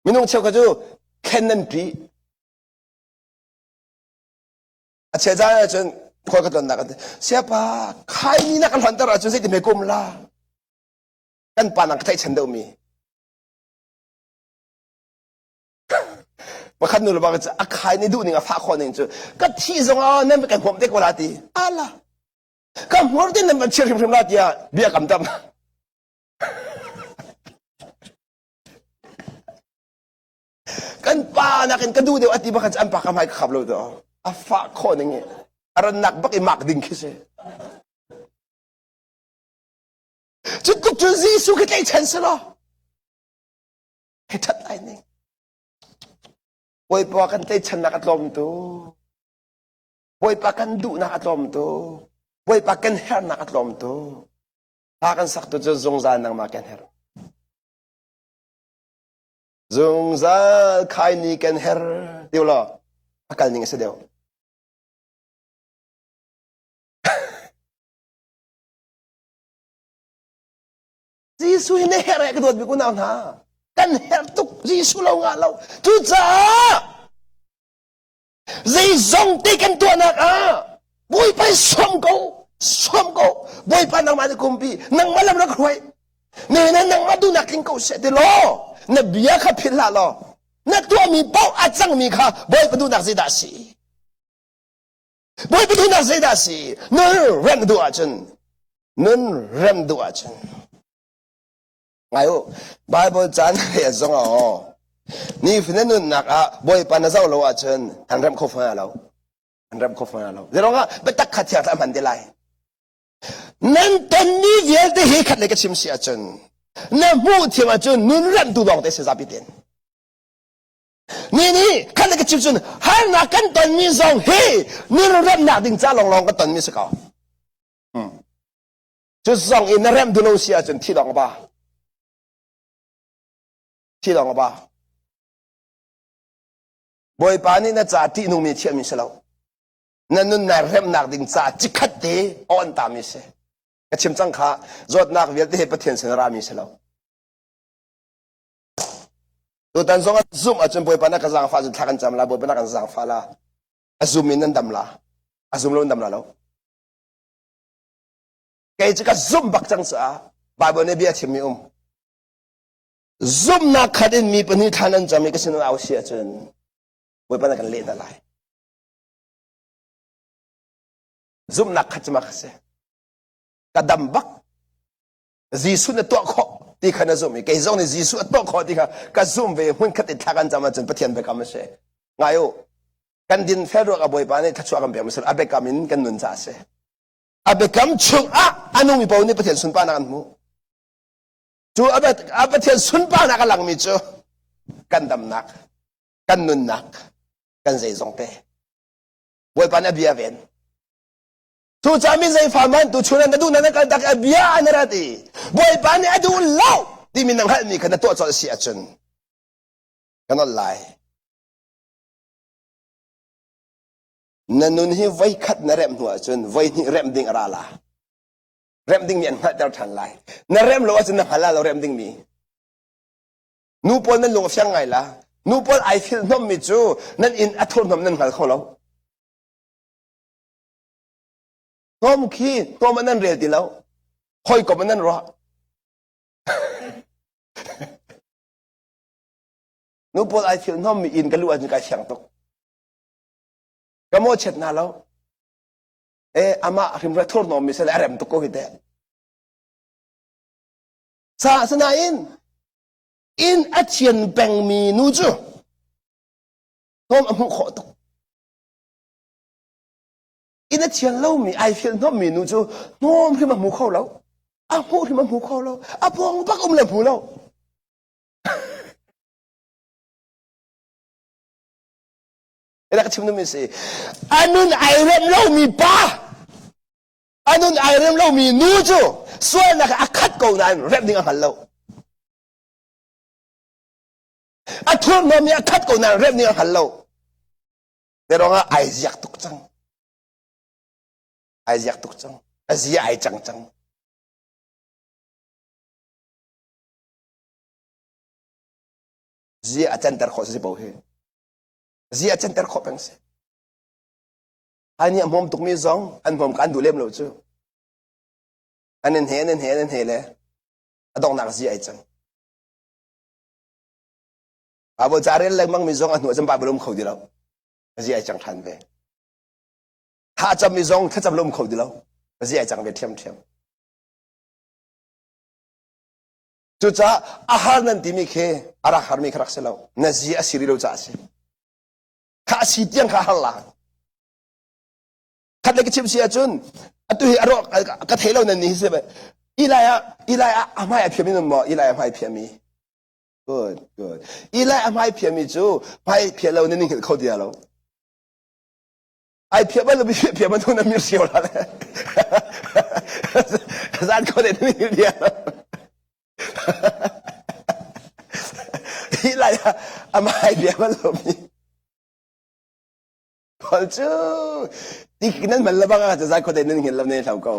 มีน้องเชี่ยวก็จูแค่นั้นปีอาเชจ้าจนคอยกระตุ้นนักเสียป่ะใครนี่นักหลันตระจนสิที่ไม่กุมละกันปานักไทยฉันเดียวมีว่าขันนูรู้บ้างจะใครนี่ดูนี่กับฟ้าคนนึงจูก็ที่ตรงนั้นเป็นการความเด็กกว่าละทีอะไรก็หัวที่นั่นมันเชื่อมๆละทีอ่ะเบี้ยกำจับกันปานักกันก็ดูเดี๋ยวอธิบายกันจะอันปากคำให้ขับรถตัวฟ้าคนนึงอะไรนักบักไอ้มักดิ้งคิดเสียจุดตุกจุดซีสุขิตไอ้ฉันสิล่ะให้ทัดไอ้นี่ไว้ปากันไอ้ฉันนักลมตัวไว้ปากันดูนักลมตัวไว้ปากันเฮร์นักลมตัวถ้ากันสักตัวจะจงใจนักมากันเฮร์จงใจใครนี่กันเฮร์เดี๋ยวล่ะอาการนี่เสียเดียวJesus ini hera kedua biku naon ha kan her tuk Jesus lo nga lo tu za zai zong te kan tu anak a boy pa som ko boy pa nang mali kumpi nang malam na kruai ne nang madu na king ko se de lo na biya ka phila lo na tu mi pau achang mi kha boy pa du nak zai da si boy pa du nak zai da si nun rem du a chen ngayo Bible chan he zong a ni finen nun nak a boy pa na zaw lo a chen han ram kho fa lo zeronga betak khathia ta man de lai nan ton ni viel de he khat le ka chim si a chen na mu thi ma chen nun ram du dong de se za bi den ni khat le ka chim chen har na kan ton mi zong he ni ram na ding cha long ka ton mi se ka chu zong in ram du lo si a chen thi dong baที่ลองบ้าบอยปานี่น่าจะที่นุ่มมีเชื่อมิสลาวนั่นนุ่นน่าเริ่มนักดิ่งจ่าจิกัดเตะอ่อนตามิเสกชิมจังข้าจดนักเวลาที่ประเทศเซนรามิสลาวตัวตันซงซูมอาจจะบอยปานักจังฟ้าจะทักันจำละบอยปานักจังฟ้าละซูมินนั่นดำละซูมล้นดำละแล้วแกจะก็ซูมบักจังสะบาบเนบีอาชิมิzoom na kadin mi pani thanan jami ka sinu aw sia chen boi pa na kan le da lai zoom na khachma khase kadam bak jisu na to kho ti khana zoom ke zong ni jisu to kho ti ka zoom ve hun khat ti thagan jama chen pathian be kam se ngayo kan din fero ka boi pa ne thachu kam be masal abe kamin kan nun cha se abe kam chu a anu mi pau ni pathian sun pa na kan muจูอาประเทศสุนป้านักหลังมิจูกันดำนักกันนุนนักกันใจจงเตะบอยปานอเบียเวนทูจามิใจฟามันตูชุนันดูนั่นกันตักอเบียอันนั้นดีบอยปานอดูเล่าที่มีนังหันมีกันตัวจอดเสียจนกันนั่นไล่นั่นนุนที่ไว้ขัดนเรมหัวจนไว้นี่เรมดิ่งอะไรล่ะเริ่มดิ้งมีอันมาเดาทันไลนั่นเริ่มรู้ว่าจะนักฮาลาเราเริ่มดิ้งมีนูปอนนั่นลงเสียงไงล่ะนูปอนไอฟิลน้ำมิจูนั่นอินอัทโลน้ำนั่นหัลของเราน้อมขี้ตัวมันนั่นเรียดีแล้วคอยกับมันนั่นรอนูปอนไอฟิลน้ำมีอินกันรู้ว่าจะการเสียงตกก็โมเช็ดน่าแล้วอามาริมรัทโลน้ำมีเสลอเริ่มตกก็ฮิตศาสนาอินอัจฉริยแบ่งมีนูจูน้อมอมุขอตกอินอัจฉริยเล่ามีไอฟิลน้อมมีนูจูน้อมที่มันหมูเข้าแล้วอาหูที่มันหมูเข้าแล้วอาพวงปักเล็บหูแล้วแล้วก็ชิมน้ำมีสิอันนู้นไอเริ่มเล่ามีป้าอันนู้นไอเริ่มเล่ามีนูจูส่วนนักอักขัดกูนั้นเริ่มดิ้งอันเล่า อัทุนมีคัดกูนั่นเริ่มเนี่ยฮัลโหลเดี๋ยวเราไอเสียกตุกจังไอเสียกตุกจังไอเสียไอจังจังเสียอาจารย์แต่ขอสิบอกให้เสียอาจารย์แต่ขอเป็นสิอันนี้ผมตุกมีสองอันผมการดูเล่มเราจูอันนั้นเห็นเลยต้องนักเสียไอจังอาบุจารีเล็กมั่งมีสองอันหัวจำปาบลุมเขาดีแล้วเสียไอจังทันเวถ้าจำมีสองถ้าจำลุมเขาดีแล้วเสียไอจังเวเทียมจุดจ้าอาหารนั้นที่มีแค่อาหารมีครักเสลานั่นเสียสิริโลจ้าสิข้าสิเตียงข้าหันหลังขัดเล็กชิมเสียจุนตัวเฮอารกระเทลนั่นนี่ใช่ไหมอีไลอะอาไม่เพียมีนั่นบ่อีไลอาไม่เพียมี good อีไลอาไม่เพียมีจูไม่เพียเรานั่นนี่เขาเดียวเราไอเพียมันเราเพียมันทุนน้ำมีเสียวแล้วร้านเขาเด็ดนี่เดียวอีไลอาไม่เพียมันเรามีคนจูที่นั่นมันละบ้างอาจจะร้านเขาเด็ดนี่เห็นเราเนี่ยชาวเขา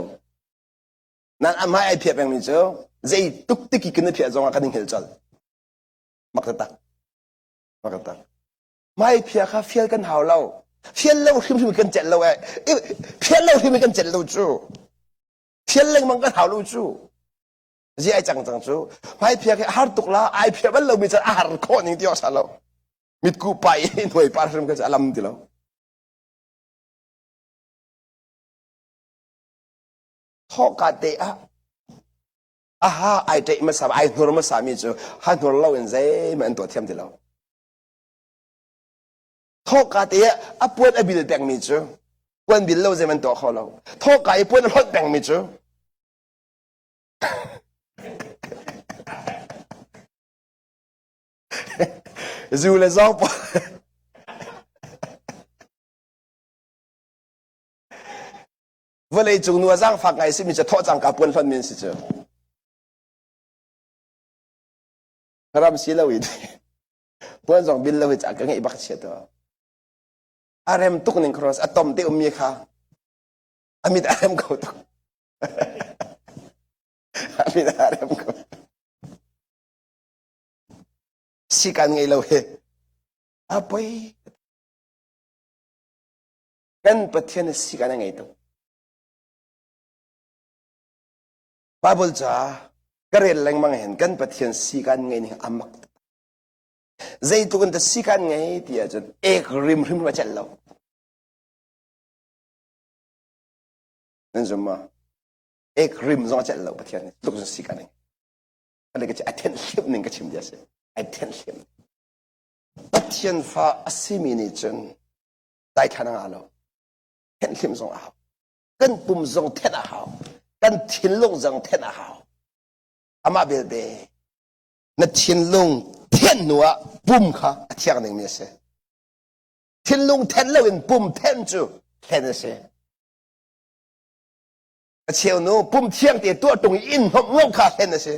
นั่นอาไม่ไอเพียเป็นมิจูใจตุกติกินเพียจงอาการเห็นจัลมักตักไม่เพียข้าเฟียกันหาวเราเฟียเราที่มันกันเจ็ดเราเฟียเราที่มันกันเจ็ดเราจูเฟียเรามันกันหาวเราจูยี่ไอจังจูไม่เพียแค่หาตุกละไอเพียมันเรามีจะอาหารคนอย่างเดียวซะเรามิดกูไปหน่วยปาร์ตี้มันก็จะลำดีแล้วทอกาเตะฮะไอเตะมาสามไอหนูมาสามีจูฮันหนูเราเองใจมันตัวเทียมดีแล้วทอกาเตะปวดบิลแบงมีจูปวดบิลเราใจมันตัวเขาเราทอกาปวดรถแบงมีจูจูเลยซ้อปวันเลยจูนัวจังฟังไงสิมีจะทอจังกับปวดรถมีสิจูรำสิเราอีกปวดจังบิลเราอีกจากกันไงบักเสียตัวอารมณ์ตุกหนึ่งครอสอะตอมเตอมีค่ะอามิดอารมณ์เขาตุกอามิดอารมณ์เขาสิกันไงเราเฮapa kan pathian si kan ngai to babul cha karel leng mang hen kan pathian si kan ngai ni amak zai tu kan ta si kan ngai ti a jan ek rim ma chal lo nen zuma ek rim zo chal lo pathian tu kan si kan ngai ale ka cha attention ning ka chim dia se attentionปัจจัยฟ้าสิมีนิจังได้ขนาดเราเห็นทิมทรงเอากันปุ่มทรงเทนเอากันทิ้งลงทรงเทนเอาอามาเบลเดนัดทิ้งลงเทนนัวปุ่มค่ะเที่ยงหนึ่งมีเสทิ้งลงเทนแล้วเป็นปุ่มเทนจูเทนเสเชียวนู้ปุ่มเที่ยงตีตัวตรงอินหงงค่ะเทนเส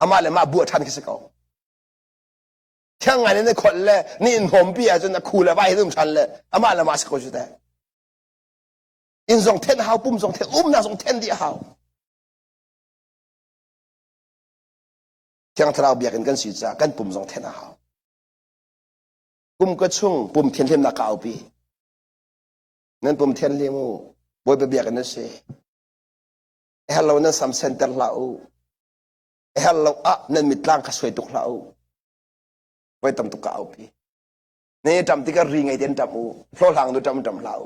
อามาเลยมาบวชทันกิสกาช่างไงเนี่ยคนเลยนี่อินหอมปีจนนักคูเลยไปรุ่มชันเลยอามาละมาสกุลจุดแต่อินส่งเทนหาวปุ่มส่งเทนน่าส่งเทนดีหาวช่างทราวเบียกันกันสิจ้ากันปุ่มส่งเทนหาวปุ่มก็ชุ่งปุ่มเทียนเทียมนักเอาปีนั่นปุ่มเทียนเลี้ยมูบอยไปเบียกันนั่นสิฮัลโหลนั่นซัมเซ็นเตอร์ลาวฮัลโหลนั่นมิตรล่างข้าสวยตุกลาวไว้ทำตุกเอาปีนี่ทำที่ก็รีไงเดินทำอูโผล่หลังดูทำลาว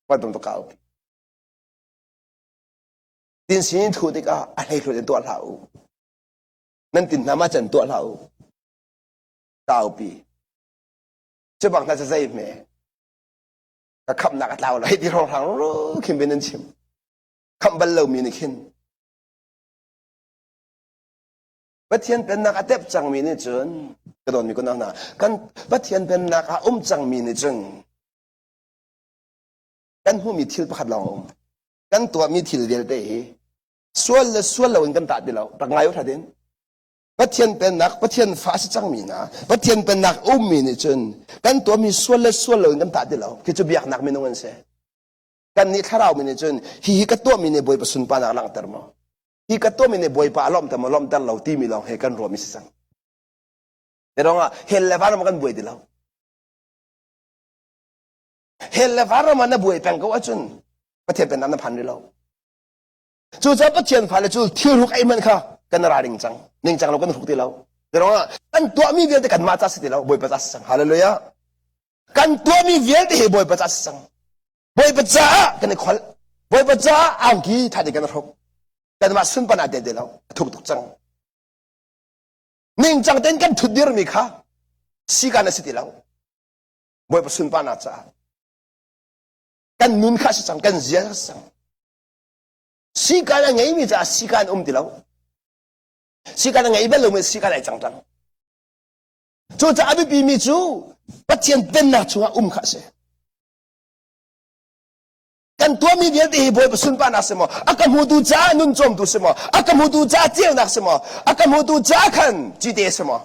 ไว้ทำตุกเอาปีดินสินถูที่ก็อะไรถูกตัวลาวนั่นติดน้ำมาจันตัวลาวเอาปีจะบอกน่าจะใจไหมก็คำนักลาวเลยที่โผล่หลังรู้ขึ้นเป็นนั่นชิมคำบรรลุมีนี่ขึ้นบัดเทียนเป็นนักเทพจังมีนี่จนกระโดดมีคนนั้นนะกันบัดเทียนเป็นนักจังมีนี่จนกันหูมีทิลพัดลองกันตัวมีทิลเดียวได้ส่วนเรากันตัดไปแล้วตั้งไงวะท่าน ปะเทียนเป็นนักปะเทียนฟ้าสิจังมีนะปะเทียนเป็นนักมีนี่จนกันตัวมีส่วนเลยกันตัดเดียวคือจะเบียกนักมีนงเงินเสกันนี่ถ้าเรามีนี่จนฮีกัตัวมีนี่บอยประสุนปานักลังเตอร์มฮีกัตัวมีนี่บอยปาล้อมแต่มาล้อมแต่เราตีมีลองเฮกันรวมมิสังแต่เราเฮลเลฟาร์มันกันบอยเดียวเฮลเลฟาร์มันน่ะบอยเป็นก็ว่าจนปะเทียนเป็นนักพันเดียวจู่จะปะเทียนฟ้าเลยจู่ที่รุกไอ้มันค่ะกันราดิงจังนิ่งจังเรากันรุกเดียวแต่เรากันตัวมีเวียนแต่กันมาจัสเดียวบอยประจัสสังฮาเลลูยากันตัวมีเวียนแต่บอยประจัสสังบอยประจ้ากันขวัญบอยประจ้าอ่างกี้ท่าเด็กกันรุกกันมาสุนปนาเดียวทุกจังนิ่งจังเต้นกันทุดเดียร์มีค่ะสีกันสิเดียวบอยประสุนปนาจ้ากันนุนข้าสังกันเสียสังสีกันยังไงมีจ้าสีกันเดียวสีกันยังไงเป็นลมสีกันไหนจังจู่จะอภิปีมีจู่ปัจเจียนเป็นนักชัวข้าเสกันตัวมีเดียที่บอยประสุนปานักเสมออาการหูดูจ้านุนจอมดูเสมออาการหูดูจ้าเจียวนักเสมออาการหูดูจ้าขันจีเดเสมอ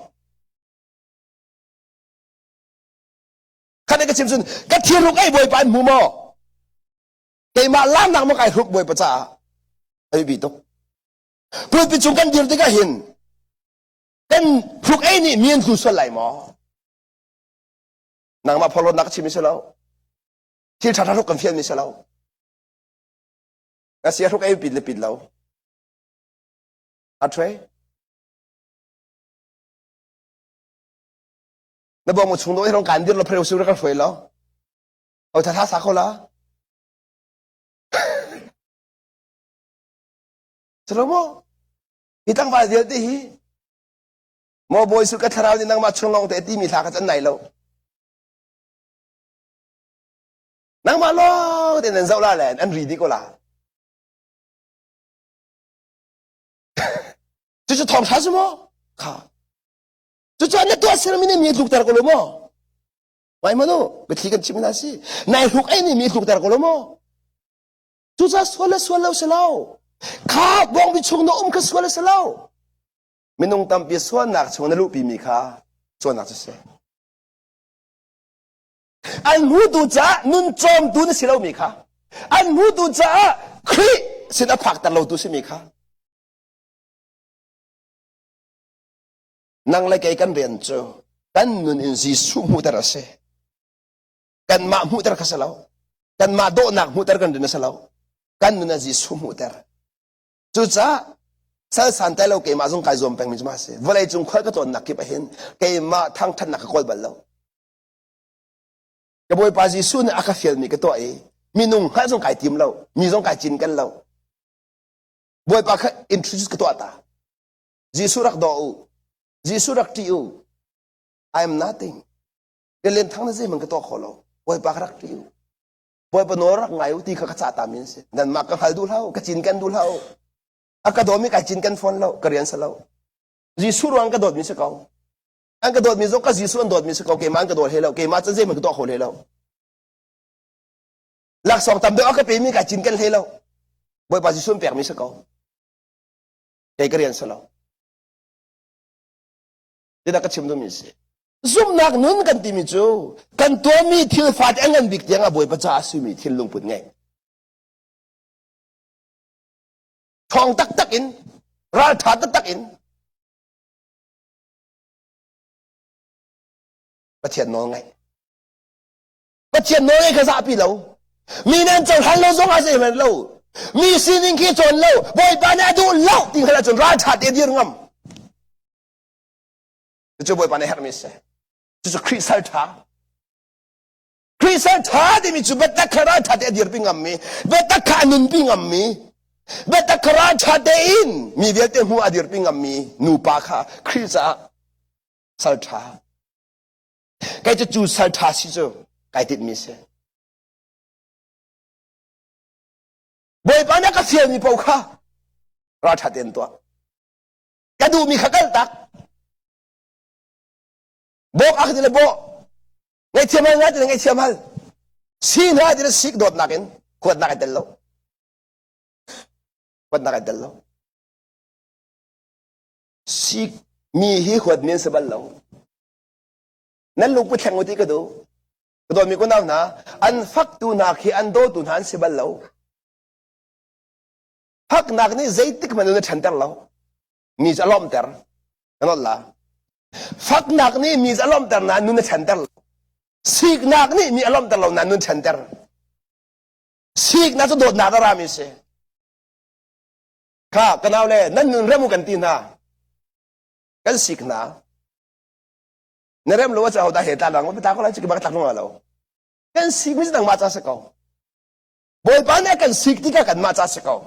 ขันเด็กชิมซุนกันที่รุกไอ้บอยปานหูมอเกมาล้านนักมาไอ้รุกบอยประจ้าไอ้บีตุกพูดไปจงกันเดียวที่ก็เห็นกันรุกไอ้นี่มีนคือส่วนไหลหมอนางมาพอลนักชิมิเสแล้วที่ชาทารุกกันเฟียนมิเสแล้วก็เสียทุกไอ้ปิดเลยปิดแล้วอัดไว้แล้วบอกมุชงโดยต้องการเดียวเราเพลวซิวแล้วก็ถอยแล้วเอาท่าสักเขาละจะรู้มั้ยที่ตั้งวันเดียวที่มอบอยสุกัทราวนี่นั่งมาชงลงแต่ที่มีทางกันไหนแล้วนั่งมาล้อแต่นั่นเจ้าละแหละอันรีดีก็ละจะทำท่าสมอค่ะจะอันนี้ตัวเสือมีเนี่ยมีลูกตาโกลมอไม่มาดูไปที่กันชิมนาสินายลูกไอ้นี่มีลูกตาโกลมอจะสวลแล้วเสลาข้าบองไปชงโน้ก็สวลเสลาไม่นุ่งตามปีสวนหนักชงนั่นลูกปีมีข้าสวนหนักจะเสียอันหูดูจ้านุนจอมดูนี่สิเรามีข้าอันหูดูจ้าครีสินะผักแต่เราดูสิมีข้านั่งเลยกันเรียนเจอกันนุนอินซีสูมุตระเสกันมามุตระกันสลาวกันมาโดนักมุตระกันเดินสลาวกันนุนอินซีสูมุตระจู่จ้าสันสันแต่เราเกี่ยมาจงกายจมเป็นมิจมาเสวลัยจงคอยก็ตัวนักกี่ไปเห็นเกี่ยมาทั้งทันนักกอลบัลเรากระบวยปาจีสูเนี่ยอาคาเฟียลมีก็ตัวมีนุ่งให้จงกายทีมเรามีจงกายจินกันเราบวยปาเขาอินทริสก็ตัวตาจีสูรักดอจีสุรักที่อยู่ I am nothing เรื่องทั้งนั้นสิมันก็ตัวขอเราบอยปากรักที่อยู่บอยปนรักไงที่เขากระจายตามมินสินั่นมากก็หายดูเล่ากระจินกันดูเล่าอากาศโดดมีกระจินกันฟอนเล่ากระเรียนสเล่าจีสุรังกระโดดมิสกาวอันกระโดดมิสก็จีสุรังโดดมิสกาวเกมันกระโดดเฮล่าเกมันจะสิมันก็ตัวขอเฮล่าหลักสองตามเดียวอากาศเป็นมีกระจินกันเฮล่าบอยปาจีสุรังเปียกมิสกาวเกเรียนสเล่าที่นักชิมดูมิสซุ่มนักนุ่นกันที่มิจูกันตัวมีที่ฟาดเงินบิกยังบอยประจาสุมีที่ลุงปุ่นไงทองตักอินราชาตักอินประเทศน้องไงประเทศน้องไงข้าสับปีเรามีนั่นจนฮัลโหลส่งอาเซียนเรามีสิ่งที่จนเราบอยปานาดูเราที่ขณะจนราชาเดียร์งำจะบอยปานในฮาร์มิสจะคริสตัลท่าที่มีจุดเบต้าคาราท่าเดียร์ปิงอัมมีเบต้าคานุนปิงอัมมีเบต้าคาราท่าเดียนมีเวลเตหัวเดียร์ปิงอัมมีนูปาคาคริสตัลท่าใครจะจูสัลท่าสิจูใครติดมิสบอยปานนักเสียมีปาวค่ะราชาเดียนตัวกระดูมีขกันตักบอกอักดิเลบอกไงเทียมอะไรไงเทียมอะไรสิ่งนั้นดิเลสิกโดดนักเองขวดนักเดลโลขวดนักเดลโลสิก มีฮีขวดเมียนสบัลเรานั่นลูกไปแข่งวันที่ก็ดูก็โดนมีคนเอานะอันฟักตูนักฮีอันโดตุนหันสบัลเราฟักนักนี่ใจติกมันนู่นฉันเตอร์เรามีจะล้อมเตอร์นั่นแหละฟักนักนี่มีจะล้อมเตอร์นั่นนู่นฉันเตอร์ซีกนักนี่มีอารมณ์ตลอดนั่นนู่นฉันเตอร์ซีกนักจะโดดนาดารามิเสข้ากันเอาเลยนั่นนู่นเรื่องกันตีน่ะกันซีกนะนั่นเรื่องรู้ว่าจะเอาได้เหตุการณ์หลังว่าไปตาเขาเลยจะกินบักตักนู่นแล้วกันซีกไม่ใช่ต่างมาจากสกาวบอยปานเนี่ยกันซีกที่กันมาจากสกาว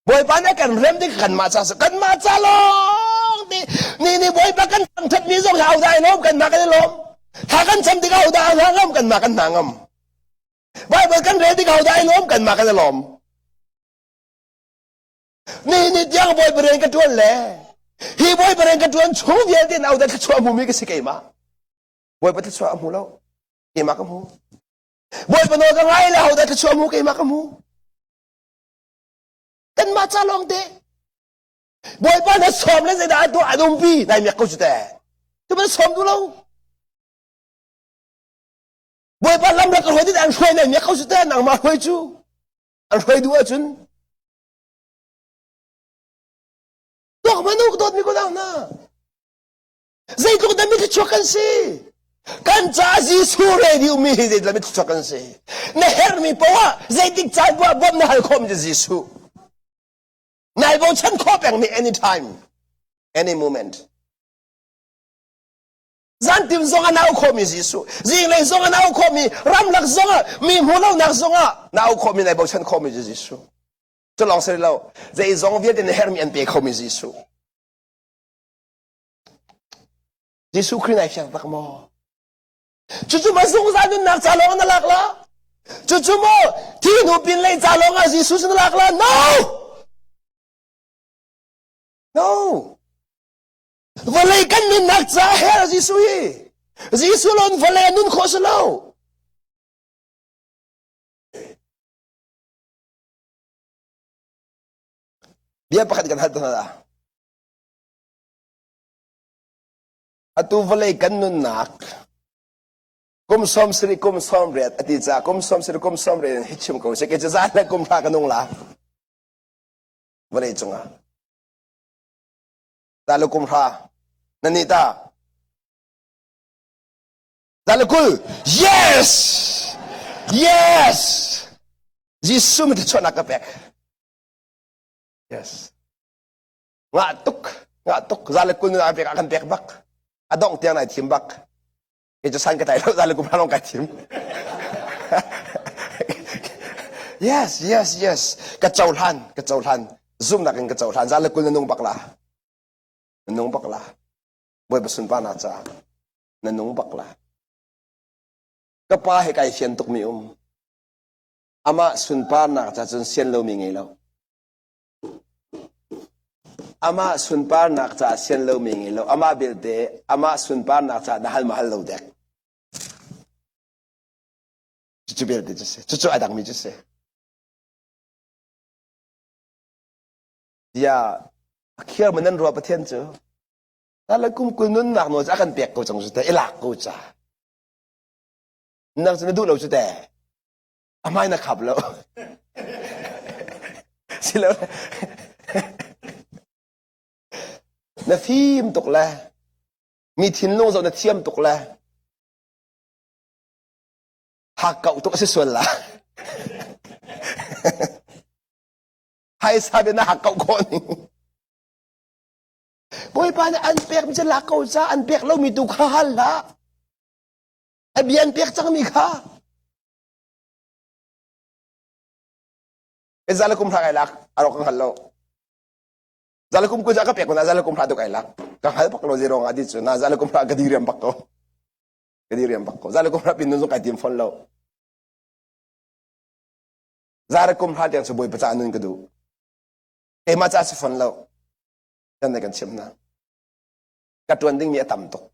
บอยปานเนี่ยกันเรื่องที่กันมาจากสกันมาจากลงนี่บอยปานกันทัดมีส่งเอาได้ล้มกันมากันล้มถ้ากันจำที่เขาได้ล้มกันมากันหนังบอยปานกันเรื่องที่เขาได้ล้มกันมากันล้มนี่ยังบอยปานเรื่องกันทวนเลยฮีบอยปานเรื่องกันทวนช่วงเดียวที่เอาแต่ช่วงมุมนี้ก็สิเกยมาบอยปานที่ช่วงมุมแล้วเกยมากับมุบอยปานโนกันไรแล้วเอาแต่ช่วงมุมเกยมากับมุกันมาจากลงเดบอยปานเนี่ยสอบเล่นได้ตัวอารมณ์พี่นายมีเขาจุดแต่ที่มันสอบดูแล้วบอยปานลำเลิกกันหัวที่แต่อันช่วยนายมีเขาจุดแต่หนังมาช่วยจูอันช่วยดูจุนตัวมันนู่นก็โดนมีคนเอาหน้าใจตัวนั้นไม่ได้ช่วยกันสิกันจ้าจีสูเรดิวมีให้ใจเราไม่ได้ช่วยกันสิเนี่ยเฮร์มีเพราะว่าใจติดใจว่าบ่มน่าให้คมจะจีสูนายบอกฉันขอแบ่งมี anytime any moment จันทิมส่งอันเอาคอมีสิสุจิงเลยส่งอันเอาคอมีรำลักส่งอ่ะมีหัวเราหนักส่งอ่ะน่าเอาคอมีนายบอกฉันคอมีสิสุจะลองเสร็จแล้วจะอีส่งเวียดในเฮร์มีอันเปียคอมีสิสุสิสุครีนายเชียงตักมอจู่ๆมาส่งสารนุนนักจ่าลงนั่นหลักละจู่ๆมาที่หนูเป็นเลยจ่าลงอ่ะสิสุนั่นหลักละ no Valay kan nun nagsaher Zisui. Zisulon valay nun khosalaw. Dia pakat kan hato na. Atu valay kan nun nak. Kum som sri kum som red atitsa kum som sri kum som red hichim ko se ke jazala kum pa kanung la. Valay chunga. Dalo kum ha. Nanita. Dalakul. Yes! Yes! Jisu mi tachon nakapek. Yes. Ngatuk. Dalakul na nakapek akan pek bak. Adong tiang na itim bak. Ito saan ka tayo? Dalakul pa nung katim. Yes. Kachaulan. Zoom na kang kachaulan. Dalakul na nung bakla. Nanung bakla. Boy basun pa na sa nanung bakla. Kapahe kay siyantok mi Ama sunpa na sa sun siyan lo mingilaw. Ama sunpa na sa siyan lo mingilaw. Ama bilte, ama sunpa na sa dahal mahal lo dek. Cucu bilte jese. Cucu adang mi jese. Dia akhir menan ruwa patien jo. Talagang kunun nak no akan pek ko jang sudah elak ko ja. Nang sana dulu sudah. Amai nak kablo. Sila. Na thim tok la. Mi thin lo zo na thiam tok la. Hakau tok si suan la. Hai sabi na hakau ko ni. Boy pa na anpek mi sa lakaw sa anpek law mi tukahal ha. Abi anpek sa kami ka. Zalakum ha kailak aro kang halo. Zalakum ko ja ka pek na zalakum ha do kailak. Kang hal pak lo zero nga ditso na zalakum ha kadiri ang bakko. Zalakum ha pinun so katim phone law. Zalakum ha tiang sa boy pa sa anun ka do. Eh ma sa phone law. Yan na kan siyam na. Katuan ding niya tamtok.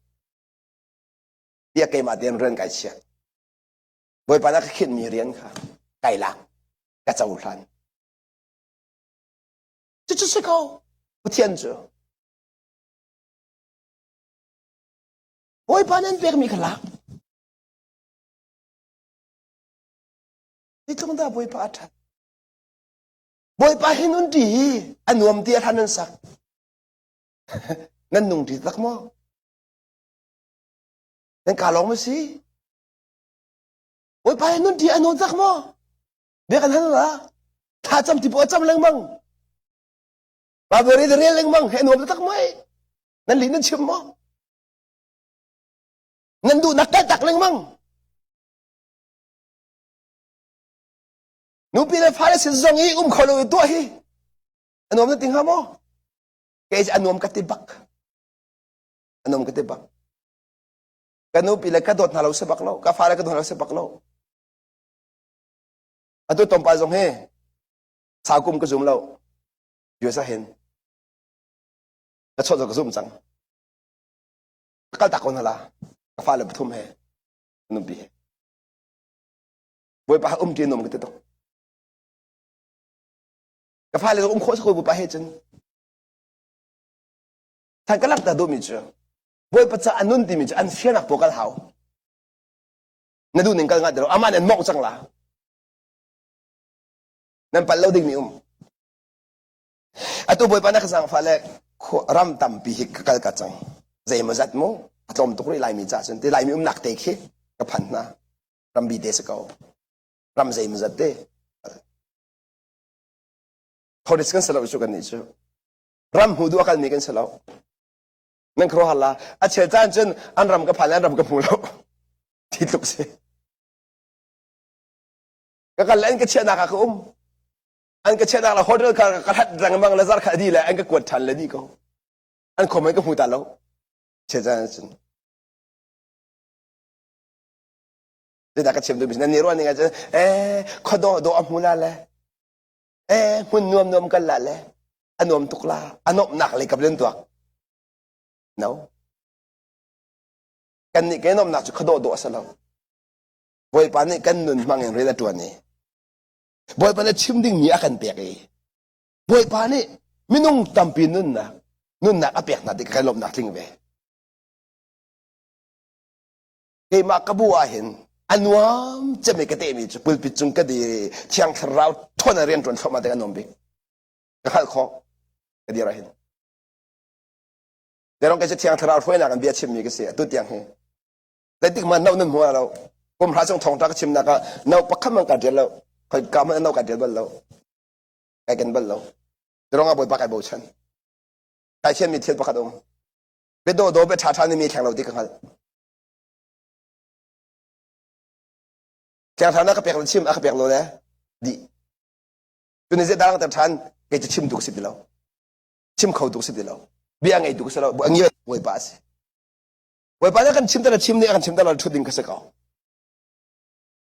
Dia kay matiyan rin kay siya. Boy pa nakakin mi riyan ka. Kailak. Katsaulan. Chuchu sikaw. Putiyan jo. โอยปานั้นเปียกมีขลักที่ต้องได้โอยปาทัดโอยปาเห็นนุ่นดีอันนวมเตียทันนั่นสักนั่นนุ่งที่ตักมอนั่นกาลองมาสิโอยปาเห็นนุ่นดีอันนวมตักมอเบียกันทันละถ้าจำที่ปวดจำเล็งมั่งบาเบอรีเรียนเล็งมั่งเห็นนวมตักไม่นั่นหลีนั่นชิมมอนั่นดูนักแก่ตักเล็งมั่งนูปีเลยฟ้าเลยสินซองอีขอเลยตัวฮีอันนวมนั่นติงหามอแกจะอันนวมกติบักอันนวมกติบักกันนูปีเลยกระโดดหาเราเสบักเรากาฟ้าเลยกระโดดหาเราเสบักเราอันตัวตอมปลาซองเฮสาวกุมกระซุ่มเราอยู่ซะเห็นกระชดกระซุ่มจังก็ตักคนละกาฟ้าเลยปฐุมเฮนูปีบวยปลาจีนนมกติตกกาฟ้าเลยโคสกุบปลาเฮจันท่านก็รักแต่ดูมิจูบวยปัจจัยอันนุ่นที่มิจูอันเสียนักปกติเขานั่นดูหนึ่งกันงัดเดียวอามันอันมองจังละนั่นปัลเลาดิ่งมีอัตัวบวยปันนักสังฟ้าเลยรำตำปีหิกกัลกัดจังใจมันจัดโมอัตลมตุกรีไลมีจ่าจนที่ไลมีนักเตะขี้กับพันนะรำบีเดสเการำใจมันจัดเตะพอดิสกันสลับชุกันนี่จูรำหูดูอาการมีกันสลับนั่นครัวฮัลละอาเชจานจนอันรำกับพันอันรำกับหูเราที่ตุกเสก็กันเล่นก็เชียร์นักกับอันก็เช่นนั้นเราฮอดเรื่องการกระทัดรังมังและซาร์คดีแหละอันก็กวดทันเลยดีก็อันคอมเมนต์ก็พูดตลอดเช่นนั้นจะได้ก็เชื่อมดูบิสนั่นนี่รู้ว่านี่ไงจะขอโดอัมฮูลาเลยหุ่นนวมกันละเลยอันนวมตุกลาอันนวมหนักเลยกับเรื่องตัว no กันนี่แกนวมหนักจะขอโดอัสลามบอยปานนี่กันนุนมังอย่างเรื่องตัวนี้บอยปานนี่ชิมดิ้งมีอาการเปียกบอยปานนี่ไม่นุ่งตำปีนุ่นนะอาเปียกนะที่ใครลบนักทิ้งไปเกมากบัวเห็นอันวามจะไม่กระเตมีจะปุ่นปิดจุงก็ดีเชียงทราวทนเรียนจนเข้ามาแต่กันนมบิก็ขัดคอก็ดีอะไรเห็นแต่เราก็จะเชียงทราวทนนักกันเบียดชิมมีก็เสียตัวเตียงเห็นแต่ติ๊กมันนั่นหัวเราผมพระทรงทองทักชิมนักก็นั่งปักขมันกันเดียวเราคอยกำมันนั่งกันเดียวบัลเราไอ้กันบัลเราจะร้องอะไรปักไอ้โบชันไอ้เช่นมีเทียนปักขดมไปโดไปชานี่มีแข่งเราติ๊กกันแข่งทางนั้นก็เปียกเราชิมก็เปียกเราเลยดีจนในเจ้าดังแต่ทันก็จะชิมดุกสิบเดียวชิมเขาดุกสิบเดียวเบี้ยไงดุกสิบเดียวอันนี้ไว้ปัสนี่กันชิมแต่ละชิมนี่กันชิมแต่ละชุดดิ้งก็สักเอา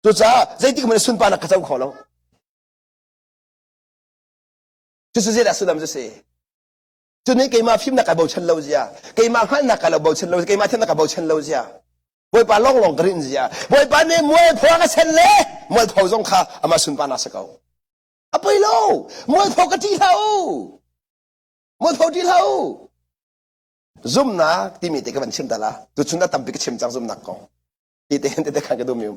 ตัวจ้าใจที่มันสุนปานักกระเจ้าขอเราจุดสุดท้ายสุดท้ายจะเสียจุดนี้เกี่ยมาฟิล์มนักการบูชันเราเสียเกี่ยมาขันนักการบูชันเราเกี่ยมาเที่ยวนักการบูชันเราเสียบอยปาล่องกระดิ่งเสียบอยปาเนี่ยมวยพวกกันเช่นเล่มวยพวกจงข้าอามาสุนปานักสักเอาอะไปโลมวยพวกกันที่เท้ามวยพวกที่เท้าซุ่มนักที่มีแต่กันชิมแต่ละตัวชุนนั้นตั้มไปก็ชิมจังซุ่มนักกองที่เห็นแต่ขันกระดุมอยู่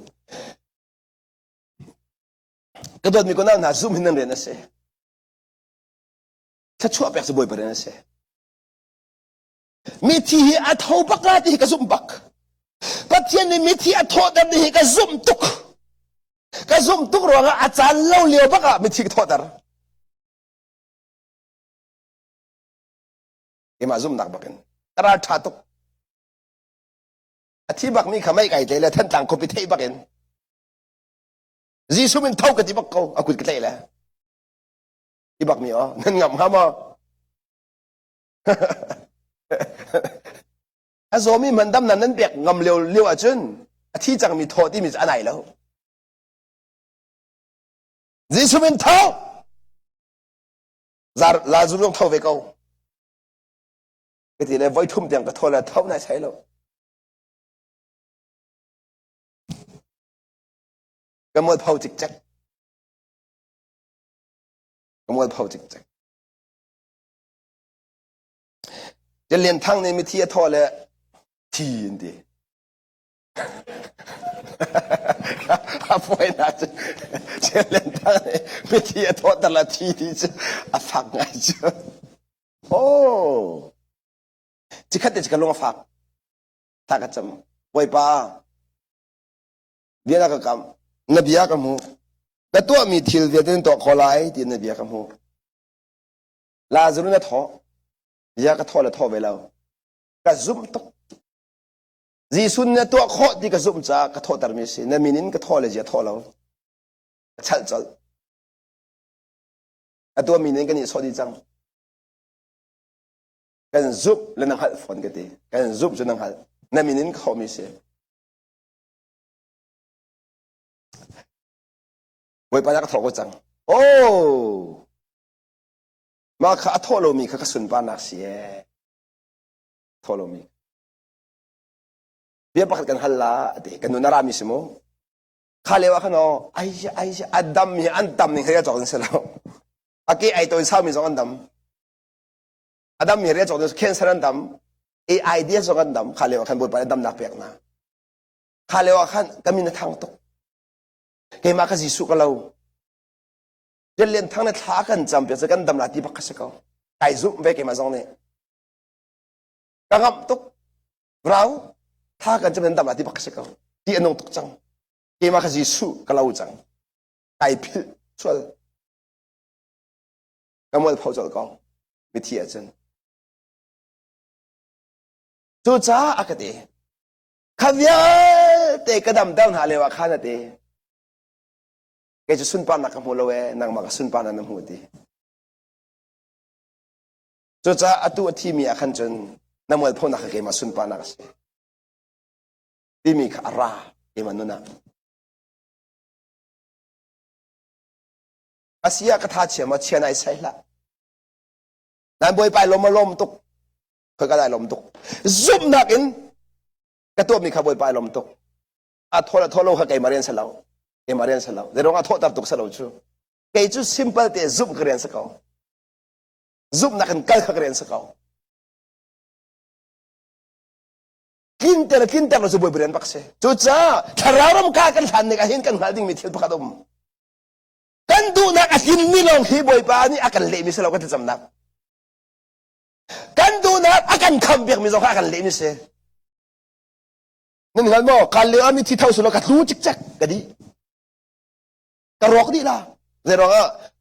กระโดดมีคนนั้นนะซุ่มหินนั่นเรียนนะเสียถ้าชั่วเปียกจะบ่อยไปเรียนนะเสียมีที่อัฐเอาปักลาที่กระซุ่มปักปัจเจียนในมีที่อัฐเอาแต่นี่กระซุ่มตุกรวงอาจารย์เล่าเลี้ยวปักอะมีที่กระทอดอะไรเอ็มาซุ่มนักปักกันราชาตุกอธิบักมีขมิ้นไก่เลยท่านต่างคบไปเที่ยวปักกันจีสุมินเท่ากับที่บักเขาอากุฎกันเลยที่บักมีอ๋อนั่นงำฮะมั้งอาโซมีมันดำนั้นเปียกงำเลี้ยวอาจุนที่จังมีโทษที่มีอะไรแล้วจีสุมินเท่าซาลาจุลงเท่าไปเขาก็ที่เลยไว้ทุ่มเตียงกระโทษแล้วเท่าไหนใช่แล้วก็มวยเผาจิกจักก็มวยเผาจิกจักจะเรียนทั้งในมิเทียทอและทีนดี ป่วยนะจ๊ะเชื่อเล่นตั้งไม่ที่จะโทษแต่ละทีที่จะฝักไงจ๊ะโอ้จิคัดแต่จิคัดลงฝักถ้าก็จำป่วยป้าเดี๋ยวเราก็กำนบียากำหูแต่ตัวมีทิลเดียดตัวขอไล่ที่นบียากำหูลาซารุนท้อยากท้อแล้วท้อไปแล้วก็ซุ่มตกจีซุนเนี่ยตัวข้อที่ก็ซุ่มจากก็ท้อตามมิสินมินินก็ท้อเลยจะท้อแล้วชัดจัลตัวมินินก็นี่สอดีจังกันซุบแล้วนั่งหัดฝนกันดีกันซุบจนนั่งหัดนมินินก็มิสิไว้ไปแล้วก็ท้อก็จังโอ้มาข้าท้อโลมีข้าก็สุนปานักเสียท้อโลมีเบียบักกันฮัลลาเด็กกันนูนารามิสโมข้าเลวะขนอไอ้อัดดำมีอันดำนี่เขาจะจอดกันเสร็จแล้วอากี้ไอ้ตัวสามีจอดกันดำอัดดำมีเขาจะจอดกันเขียนเสร็จแล้วดำไอ้เดียจอดกันดำข้าเลวะขันบุญไปดำนักเปียกนะข้าเลวะขันก็มีในทางตกเกี่ยมาข้าจิสุกันเราจะเรียนทางในท่ากันจำเป็นจะกันดำนักที่บักข้าเขาไอ้ซุปเวกี่มาจงเนี่ยกังคับตกเราถ้ากันจะเป็นดำนักที่บักข้าเขาที่อนงตกจังเกี่ยมาข้าจิสุกันเราจังไอ้พิลส่วนก็มันพอจะก็ไม่เที่ยจันจู่จ้าอากาศข้าเวียเตะกระดำดำหาเลวะข้านาเตะแกจะสุนปานักขโมยเลยนางมากสุนปานันน้ำหัวดีจู่จ้าอตัวที่มีอาคันจนน้ำมันพอนักเกมาสุนปานักสิที่มีขาราเกมานุนะอาศัยกระทาเชื่อมาเชื่อในใช่ละนั่นบ่อยไปลมมาลมตกเคยก็ได้ลมตกซุ่มนักอินกระตัวมีขบวนไปลมตกอาทอละทอโลกเกมาเรียนสลาวเกมาเรียนสลาวเดี๋ยวเราทอตับตกสลาวชูเกจู simple แต่ซุ่มเรียนสกาวซุ่มนักอินกัลเรียนสกาวกินแต่ละเราจะบ่อยเรียนปักเสจู่จ้าถ้าเรารำคาญกันทันเนี่ยก็เห็นกันหาดิ่งมีเที่ยวพักดมกันดูนักอินมีลองที่บ่อยไปนี่อาการเละมิสเราก็จะจำนักกันดูนักอาการคำเบียกมิสเราอาการเละมิสนั่นเหรอมั้งการเลี้ยงมีที่เท่าสุดแล้วก็รู้จิกจักก็ดีก็รอกดีละเดี๋ยวเรา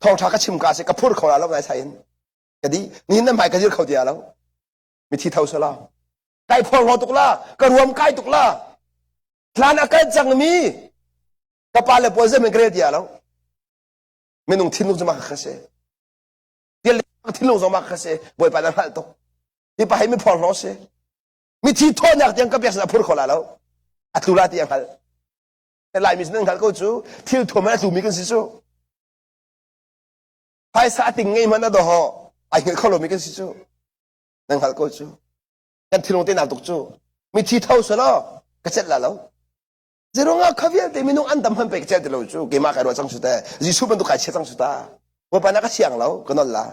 ทองทักก็ชิมกาเสก็พูดเขาแล้วไงใช่ไหมก็ดีนี่นั่นหมายก็ยืดเขาเดียวแล้วมีที่เท่าสุดแล้วไก่พอรอตุกละก็รวมไก่ตุกละทานอากาศจังมีก็ปาเลปอยเซมันเกลียดเดียวแล้วไม่นุ่งทิ้งลูกจะมาขัดเสเดี๋ยวทิ้งลูกจะมาขัดเสบ่อยไปนั่นหันตกที่ไปให้ไม่พอรอเสมีที่ทอนักยังก็เปียกสนับพูดเขาแล้วอัตุลาที่ยังหันแต่ลายมิสนึงหันก็จูที่ถั่วมันถูมีกันสิจูไปสาติงไงมันน่ะดอไอ้เงินเขาลงมีกันสิจูนั่งหันก็จูกันที่ลงเต้นน้ำตกจูมีที่เท่าสละก็เสร็จแล้วเจรงอ่ะข้าเวียนแต่มีน้องอันดำหันไปก็เสร็จแล้วจูเกี่ยมาใครรู้จังสุดแต่ยิสุบันตุกใครเชื่อจังสุดตาว่าปานักเสียงแล้วก็นั่นละ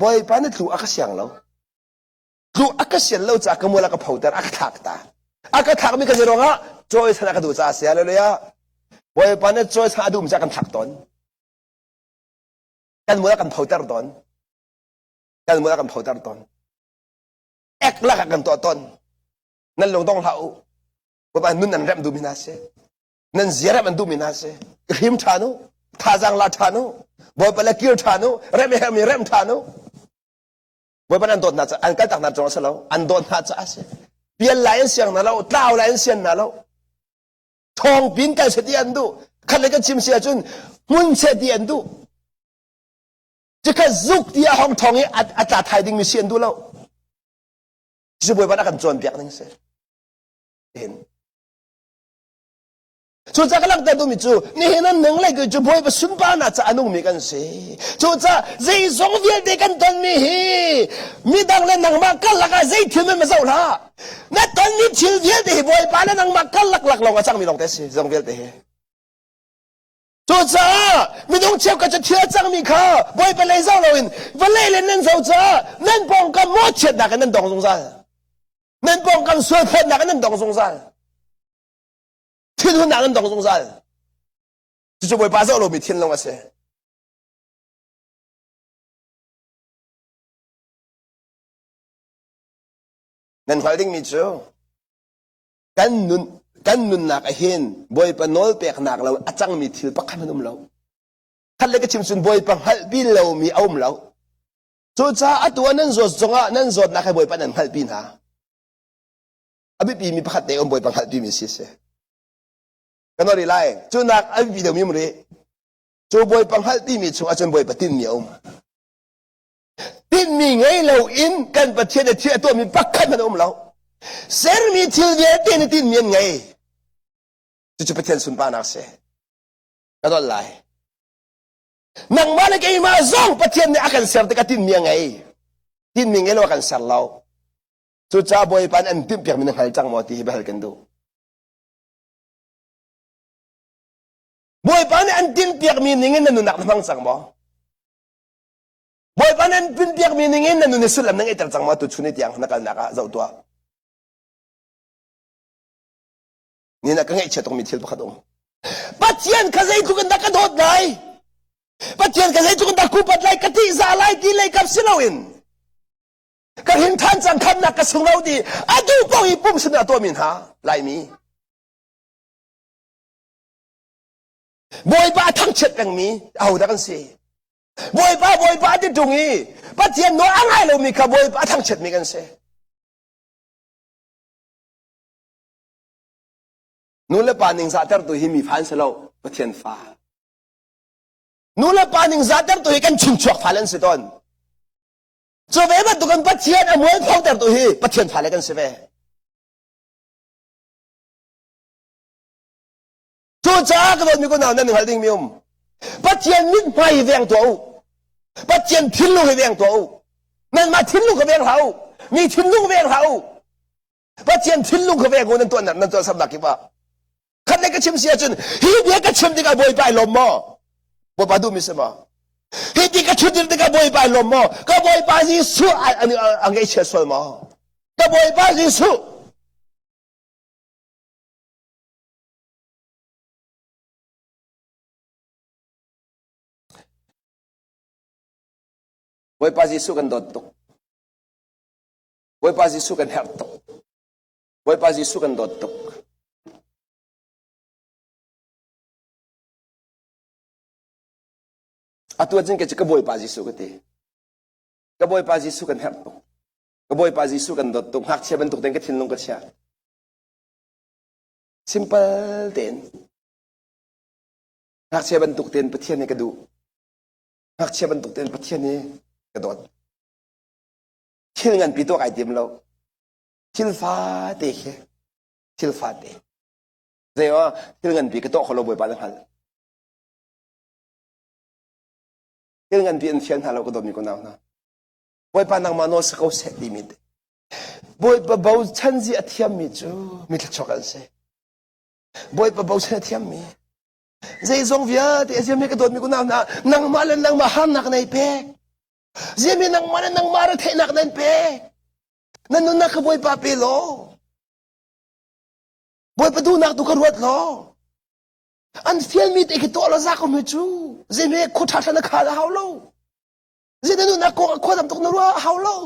บ่อยปานักถูกอักเสียงแล้วถูกอักเสียงแล้วจากกมัวแล้วก็เผาแต่อักถักตาอักถักมีกันเจรงอ่ะจอยสนักดูจ่าเสียเลยอ่ะบ่อยปานักจอยสนักดูมันจะกันถักตอนกันมัวแล้วกันเผาแต่ตอนกันมัวแล้วกันเผาแต่ตอนเอกลักษณ์กันตัวตนนั่นลงต้องเท่าว่ามันนั่นเริ่มดูมินาเซนั่นเสียเริ่มดูมินาเซหิมทานุท่าจังลาทานุบ่อยไปแล้วกิลทานุเริ่มมีเริ่มทานุบ่อยไปนั่นโดนน่าจะอันกันต่างน่าจะสลาวอันโดนน่าจะเสเปลี่ยนลายเสียงนั่นแล้วต้าวลายเสียงนั่นแล้วทองปีนกันเสียดีอันดูขันเลยก็ชิมเสียจนหุ่นเสียดีอันดูจะแค่ซุกที่ห้องทองนี้อาจารย์ไทยดิ้งมีเสียงดูแล้วจะบ่อยไปนั่นกันจวนเปียกนั่งเสียเห็นจู่จ้าก็ลังแต่ดูมิจูนี่เห็นนั่นหนึ่งเลยก็จะบ่อยไปสุนบ้านอาจจะอนุมีกันเสียจู่จ้าใจสองเวียนเด็กกันตอนนี้มีดังเล่นนังมากันหลักใจถึงมันไม่เศร้าละนั่นตอนนี้ชิลเวียนเด็กบ่อยไปแล้วนังมากันหลักลงมาจังมีลงแต่เสียสองเวียนเด็กจู่จ้ามีน้องเชี่ยวก็จะเชื่อจังมีข้าบ่อยไปเลยเศร้าเราอินวันเล่นนั่นเศร้าจ้านั่นป้องกันมดเช็ดหนักนั่นดองสงสารนั่นป้องกันสวยเพ็ดหนักนั่นดองสงสาร thiên hun nàng đồng dung gian chú bồi ba dạo lô mi thiên long ase nên phải đinh mi chú kan nun nak ahin bồi pa nol pek nak lâu achang mi thil pakhan num lâu khát lấy cái chim sun bồi pang hal bi lâu mi aum lâu chú cha atua nan zot zonga nan zot nak bồi pa nan hal bin ha abi pi mi pakhat te om bồi pang hal bi mi si se kan ori lai chú nak abi bi do mi mri chú bồi pang hal bi mi chu achon bồi pa tin mi om tin mi ngai lâu in kan pa thiet thiet atua mi pakhan man om lâu ser mi thil ye ten tin mien ngai chu pathian sun pa nak se kadol lai nang ma le kai ma zong pathian ne akan ser te ka tin mien ngai tin mi ngai lo akan ser law chu cha boy pan an tim piak min hal chang mo ti hal kan du boy pan an tin piak min ngin na nu nak mang chang mo boy pan an tin piak min ngin na nu ne sulam nang itar chang mo tu chuni tiang nakal naka zau tua ni na kangai che tong mi thil pakhat ong pathian khazai tu kan ka dot lai pathian khazai tu kan ku pat lai ka ti za lai ti lai kap silawin ka hin than chang kham na ka sunglau di adu po hi pum sina to min ha lai mi boy ba thang chet kang mi au da kan si boy ba di dungi pathian no angai lo mi ka boy ba thang chet mi kan se nula paning zatar tu hi mi phan selo pathian fa nula paning zatar tu hi kan chim chok phalan se ton cho ve ba tu kan pathian amoi phau tar tu hi pathian phale kan se ve chu cha ka don mi ko na nan hal ding mi pathian mit mai veng tu pathian thilu he veng tu nan ma thilu ka veng hau mi thilu veng hau pathian thilu ka veng ko nan to nan to sam nak ki ba khát lấy cái chim xia chân hi biết cái chim đi cái bồi bài lom mò bồi bài du mi xem mà hi đi cái chim đi cái bồi bài lom mò cái bồi bài gì su anh cái chết rồi mà cái bồi bài gì su bồi bài gì su cần đốt tục bồi bài gì su cần hẹp tục bồi bài gì su cần đốt tục atua jing ke chika boy pa jisu ke te ka boy pa jisu kan hap to ka boy pa jisu kan dot to hak che ban tuk ten ke thin long ka cha simple ten hak che ban tuk ten pathian ne ka du hak che ban tuk ten pathian ne ka dot thil ngan pi to kai tim lo thil fa te khe thil fa te zewa thil ngan pi ka to kholo boy pa hal cái ngân viên phiền hà lâu có đồ mi có nào na bồi pa nang mano sa kau set limit bồi pa bau chan gì athiam mi chu mi thak chok an se bồi pa bau chan athiam mi zai zong via te zia mi ka đồ mi có nào na nang ma len nang ma han nak nei pe zia mi nang ma len nang ma ra the nak nen pe nan nu nak bồi pa pe lo bồi pa du nak tu ka ruat lo an fiel mi te ki to la za ko mi chu ze me ko tha tha na kha la haw lo ze na nu na ko dam tok na ru haw lo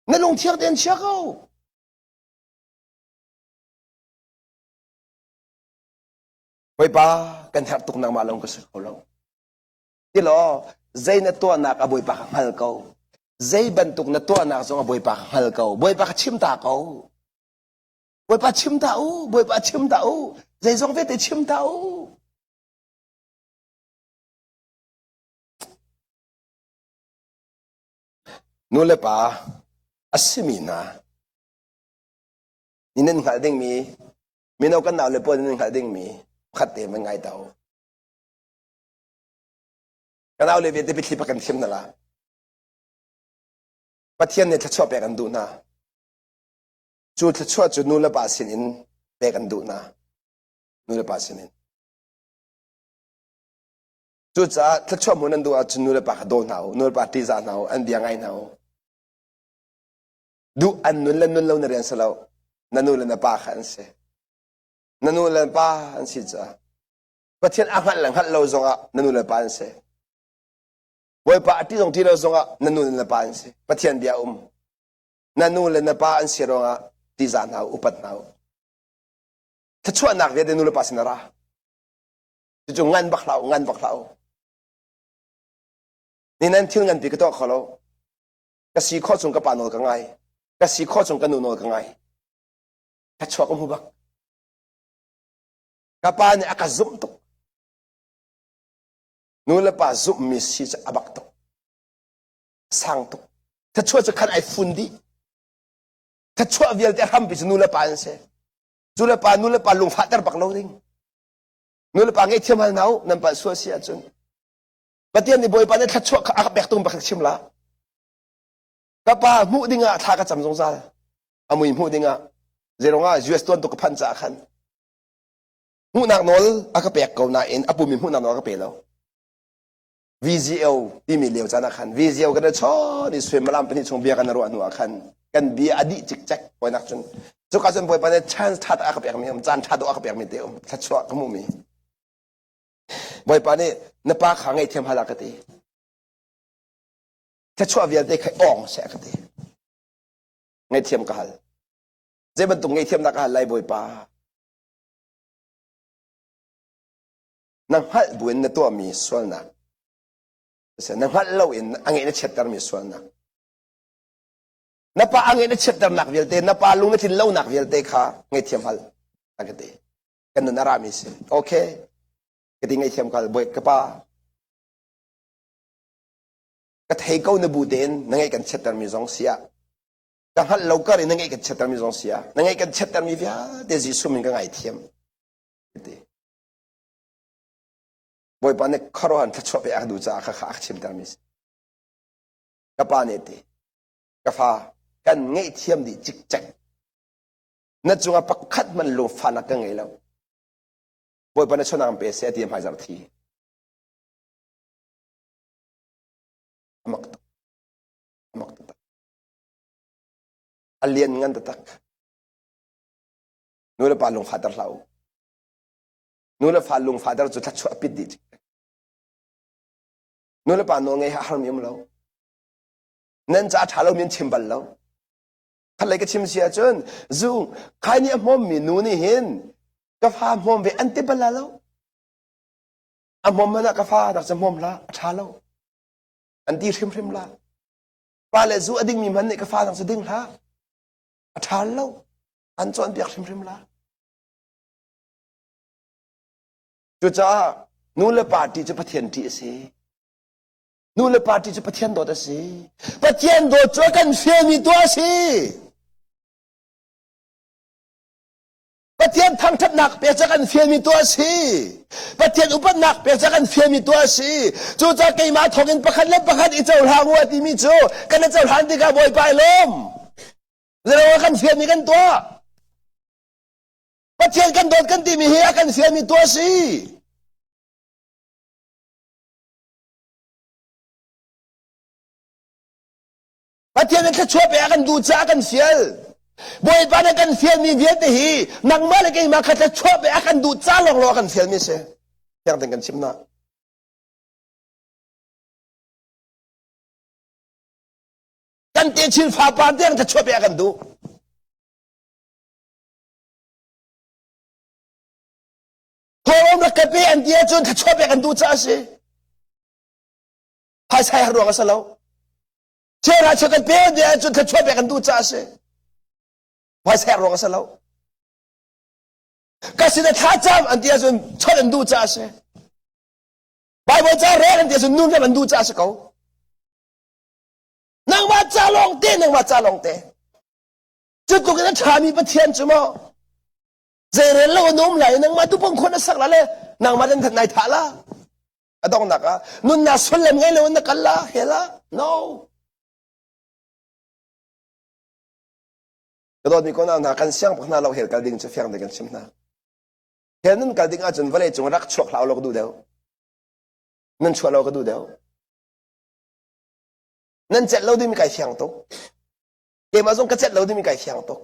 na long thiak den chia ko boi pa kan thak tok nang ma long ko se ko lo ti lo zai na to na ka boi pa hal ko zai ban tok na to na zo boi pa hal ko boi pa chim ta ko bồi pa chim tao dây dòng vết để chim tao nô lệ pa asimina nên khal ding mi nâu kan nào lệ po nên khal ding mi khát te man ngai tao kan nào lệ vết để pitli pa kan chim na la pathian ne thachop pe kan du na chu thachua chu nula pa sin in pe kan du na nula pa sin in chu cha thachua mo nan du a chu nula pa do nau nula pa ti za nau an dia ngai nau du an nun lan nun lo na ren salo nanula na pa kan se nanula pa an si cha pathian angat lang hat lo zonga nanula pa an se boy pa ati jong ti lo zonga nanula na pa an se pathian bia nanula na pa an si ronga ti za nau upat nau ta chua nak ve de nula pa sinara chu ngan baklau ni nan thil ngan pi ka to khalo ka si kho chung ka pa no ka ngai ka si kho chung ka nu no ka ngai ta chua ko mu bak ka pa ni aka zum to nula pa zum mi si cha abak to sang to ta chua cha khan ai fundi ta chua vial te ham pi nula pa an se nula pa lung fa ter bak lo ding nula pa ngai thiam hal nau nam pa so sia chun patian ni boy pa ne thachwa ka bek tum bak chimla ka pa mu dinga tha ka cham jong za amui mu dinga zeronga us ton to ka phan cha khan mu nak nol aka pek ko na in apu mi mu na no ka pe lo vgo ti mi leo cha na khan vgo ka na cho ni swim lam pani chung bia ka na ro anu khan kan bi adi chik chak boy nak chun so ka chen boy pa ne chance tha ta aka pek mi chan tha do aka pek mi te thachwa ka mu mi boy pa ne na pa khang ai them hala ka te thachwa vial te khai ong se ka te ngai them ka hal je ban tung ngai them na ka lai boy pa nang hal buin na to mi swal na se nang hal lo in angai na chetar mi swal na pa angai na chetar nak vial te na pa lung na tin lo nak vial te kha ngai them hal ka te kan na ra mi se okay cái ngay thêm cả bởi cái pa cái thầy câu nó bù đến nó ngay cần chết mi giống xia cái hát lâu cái nó ngay cần chết mi giống xia nó ngay cần chết mi vía để gì số mình cái ngày thêm bởi bạn này kharo han thắt chop ya du cha kha kha chim tar mi cái pa này thế cái pha cái ngay thêm đi chích chặt nó chung à bắt khát mình lùm pha nó cái ngay lâu boy pa na chona ang pese at yam hazar thi amak alien ngan tatak nula palung father lao nula falung father chu thachu apit di nula pa no ngai har miam lo nan cha thalo min chimbal lo khalai ka chim sia chun zu khai ni mom mi nu ni hin ka pha mom ve ante balalo a mom na ka pha dak sa mom la tha lo anti thrim la pa le zu ading mi man ne ka pha dak sa ding la a tha lo an chon biak thrim la chu cha nu le party chu pathian ti se nu le party chu pathian do da se pathian do chu kan fe mi to se pathian thang that nak pe cha kan fe mi to se pathian upat nak pe cha kan fe mi to se chu cha ke ma thogin pakhat le pakhat I chau hang wa ti mi chu kan chau han ti ka boy pai lom zero kan fe mi kan to pathian kan dot kan ti mi he kan fe mi to se pathian kan chua pe kan du cha kan fiel boy pa na kan fiel mi viet hi nang ma le ke ma khat chua pe kan du cha long lo kan fiel mi se yang teng kan chimna kan te chil fa pa teng ta chua pe kan du thom la ka pe an dia chun ta chua pe kan du cha se hai sai ro ga sa lo Chera chokat pe dia chun ka chua pe kan du cha se why sai ro sa lo ka si da tha cham an dia chun chot an du cha se bible cha re an dia chun nun an du cha se ko nang ma cha long te chu tu ka tha mi pa thian chu mo ze re lo nom lai nang ma tu pong khon sak la le nang ma den than nai tha la adong na ka nun na sul lem ngai lo na kala hela no Kalau ni kau nak kan siang pernah lau hel kalding cefiang dengan cemna. Hel nun kalding aja nvalai cuma rak cuak lau lau kedu dah. Nun cuak lau kedu dah. Nun cet lau di mi kai siang tu. Kemazong kecet lau di mi kai siang tu.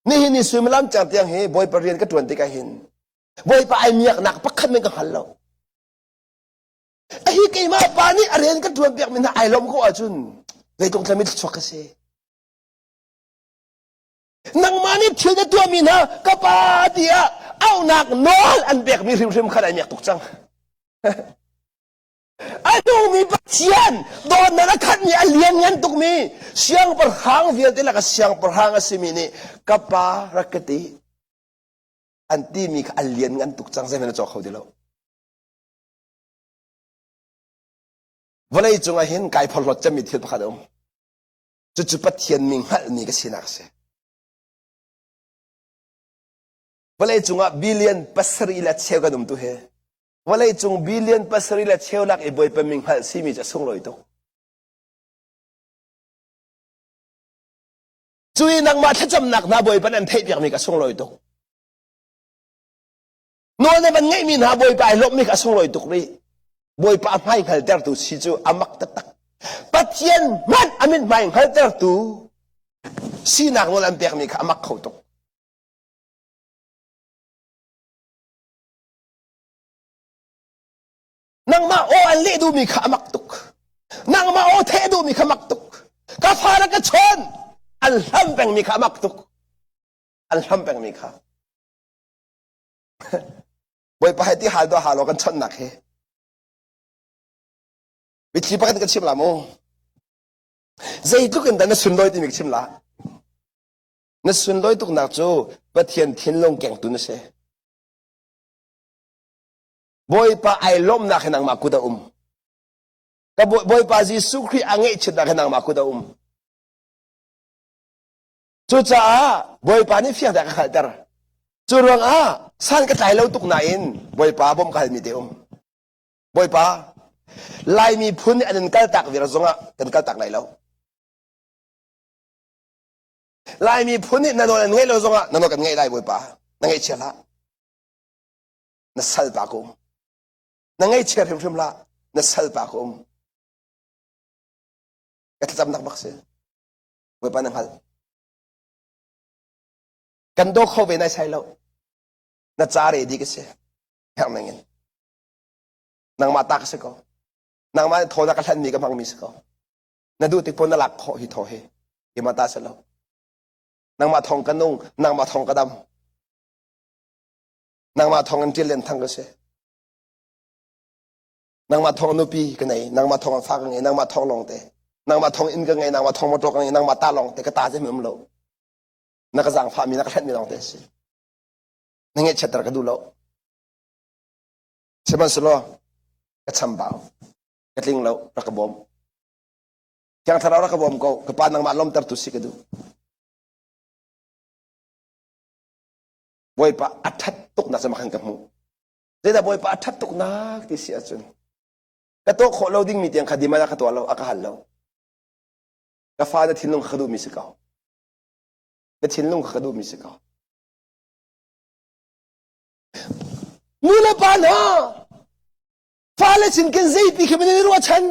นี่นี่สวยมาล้ำจังเตียงเฮบอยปรเรียนก็ตวนติกาหินบอยปไอเมียกหนักปักขันมันก็หันเราไอ้กี่มาปานี่เรียนก็ตวนเปียกมันไอลมก็อาจุนเลยตรงทำมิตรชกเสนังมานี่ชื่อตัวมีนะก็ปาเดียเอาหนักนอนอันเปียกมีริมขนาดเมียกตกจังอันดูมีปัจเจียนโดนนักขันมีอันเลียนเงินตุกมีเสียงประหังเวียนที่ละก็เสียงประหังสิมีนี่ก็ปารักติอันที่มีอันเลียนเงินตุกจังใช่ไหมนะจ๊อกเขาดีแล้ววันนี้จงเห็นกายพลรถจะมีเทียนประดมจุดปัจเจียนมิงหันมีก็สินักเสียวันนี้จงบิลเลียนปัสรีละเชี่ยวกันดุมตัวเฮวันนี้จงบิลเลียนปัสรีละเชี่ยวลักไอ้บอยเป็นมิงหันสิมีจะส่งลอยตัวจุยนังมาถ้าจำหนักนะบอยเป็นอันเทียบอย่างมีก็ส่งลอยตัวนอนในมันไงมีนะบอยไปลบมีก็ส่งลอยตัวนี่บอยป้าไม่หันเตอร์ตัวสิจูอามักตักปัจเจียนมันอามินไม่หันเตอร์ตัวสีนักนอนอันเปียกมีก็อามักเขาตัวนังมาโออันเลี้ยดูมีขามักตุกนังมาโอเทดูมีขามักตุกกาฟาระกชนอัลฮัมเป็งมีขามักตุกอัลฮัมเป็งมีขาบอยไปที่หาดูหาโลกันชนนักเฮวิธีปกันกันชิมละโมใจทุกคนแต่นั่นสุนลอยที่มีชิมละนั่นสุนลอยตุกนักจูปะเทียนทิ้งลงแกงตุนเสบอยป้าไอล้มนักขนังมาคุดาก็บอยป้าจีสุขรีอังเอชิดนักขนังมาคุดาจู่จ้าบอยป้านี่เฟียงแต่ก็ขัดเตอร์จู่รองสันก็ใจเราตุกนายนบอยป้าบ่มขัดมีเดียบอยป้าไล่มีพุ่นอันนั้นก็ตักวิรซงกันก็ตักไหนแล้วไล่มีพุ่นนั่นนนไงเราซงนั่นกันไงได้บอยป้านั่งไงเชื่อละนั่นสัลปากุมนั่งไงเชื่อริมละนั่นสัลปากุมก็จะจำนักบักเสียบอยป้านั่งหัดกันโดเข้าไปในใช่แล้วนั่นจารีดีก็เสียอย่างนั้นเองนั่งมาตักเสียก็นั่งมาโทนักขันมีกำลังมีสกอนั่นดูติดพนหลักขอหิโทเฮยมาตาเสลนั่งมาทองกันนุ่งนั่งมาทองกระดำนั่งมาทองกันเจริญทั้งกระเสนั่งมาทองนุปีกันไหนนั่งมาทองฟ้ากันไงนั่งมาทองลงเตนั่งมาทองอินกันไงนั่งมาทองมาตกกันไงนั่งมาตาลงเตก็ตาจะเหมือนเรานักสังฟ้ามีนักขันมีลงเตสินั่งเงี้ยเฉตรกันดูเราเชื่อมันสโลก็ช้ำเบากระทิงเรารักบอมยังถ้าเรารักบอมก็กระปานนังมาล้มตัดตุสิกันดูบอยปะอัดทัดตุกนักสมัครกับมูเดี๋ยวบอยปะอัดทัดตุกนักที่เสียจนกระโตขอเราดิ้งมีเตียงคดีมาแล้วกระตัวเราอากาศเรากระฟ้าจะทิ้งลงขดูมิสกาวจะทิ้งลงขดูมิสกาวมูลปานะฟ้าเลยสินกันใจปีกมันในรัวฉัน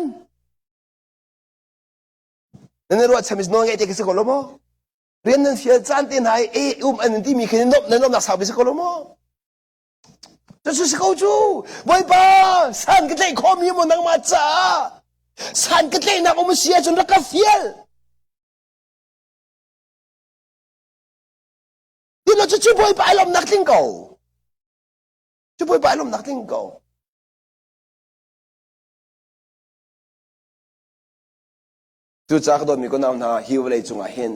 ในรัวฉันมิสโนไงเด็กสิกอลโมเรียนนั้นเสียจานเต็นหายอันที่มีคนนบนักสาวไปสิกอลโมจะสุดสิเขาจูบอยป้าสันก็ได้ข้อมีมันนังมาจ้าสันก็ได้นักอมเสียจนรักกับเฟียลที่เราจะช่วยบอยป้าลมนักทิ้งเขาช่วยบอยป้าลมนักทิ้งเขาจู่จ้าก็โดนมีคนเอาหน้าหิวเลยจงอาเห็น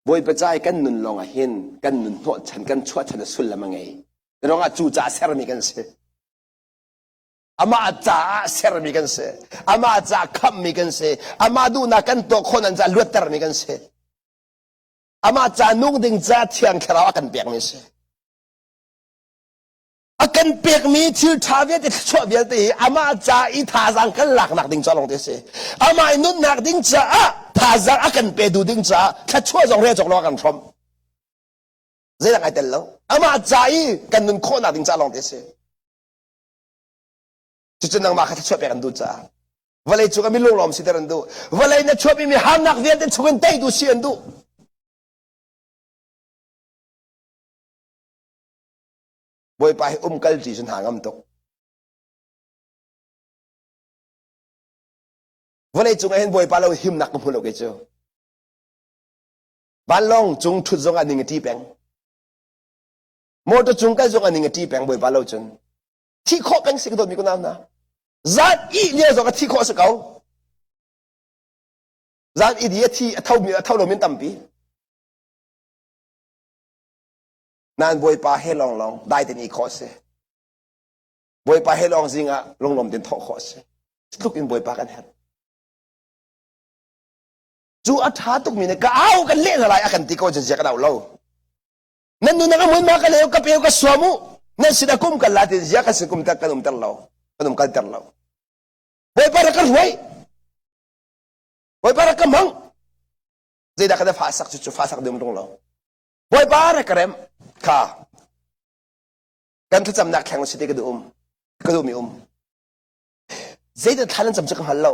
บอยไปใจกันนุนลงอาเห็นกันนุนหัวฉันกันชั่วฉันสุดละมังไงน้องจู่จ้าเสรมีกันเสอามาจ้าเสรมีกันเสอามาจ้าคำมีกันเสอามาดูนักกันตัวคนนั้นจะลวดเตอร์มีกันเสอามาจ้านุ่งดิ่งจ้าเทียงคราวกันเปียกมีเสอากันเปียกมีที่ชาวเวทชั่วเวทอามาจ้าอีท่าสังกันหลักนักดิ่งจ้าลงเตเสอามาอินุนนักดิ่งจ้าท่าสังอากันเปดูดิ่งจ้าถ้าชั่วจงเรียกจงรอกันชมเรื่องไงเตลล์อามาใจกันนุนโคนักดิ่งจ้าลงเตเสจุดนั้นมาขัดชั่วเปกันดูจ้าวันเลยจุกันมีลงลมสิเตรันดูวันเลยนัดชั่วมีหางนักเวียนเตจุกันเตยดูเสียนดู บอยไปกัลจีจนหางำตกวันนี้จุงเห็นบอยไปเราหิมหนักมุ่งเราเกจ้าบ้านลองจุงทุดจงอันหนึ่งที่แปงโมตัวจุงก็จงอันหนึ่งที่แปงบอยไปเราจนที่ข้อแปงสิกโดนมีคนนั้นนะจัดอีเลี้ยจงกับที่ข้อสกาวจัดอีเดียที่เท่าเราไม่ตั้มปีนั่นบอยไปให้ลองได้แต่นี่ข้อเสียบอยไปให้ลองจริงอะลงเดินท่อข้อเสียทุกอินบอยไปกันเห็นจูอัฐาตุกมีเนี่ยก็เอากันเล่นอะไรอากันติโกจะเจกันเอาเรานั่นนู่นนั่งมันมากันเลยกับเอวกับสวมุนั่นสิดาคุมกันลาติจะกันสิคุมตะกันอุมตะเรากันกันตะเราบอยparaกันหวยบอยparaกันมังจะได้กันฟาสักจุฟาสักเดิมตรงเราบอยparaกันค่ะกันทุกจำนักแข่งสิที่กระดูมีจะได้ท่านจำจักหันเรา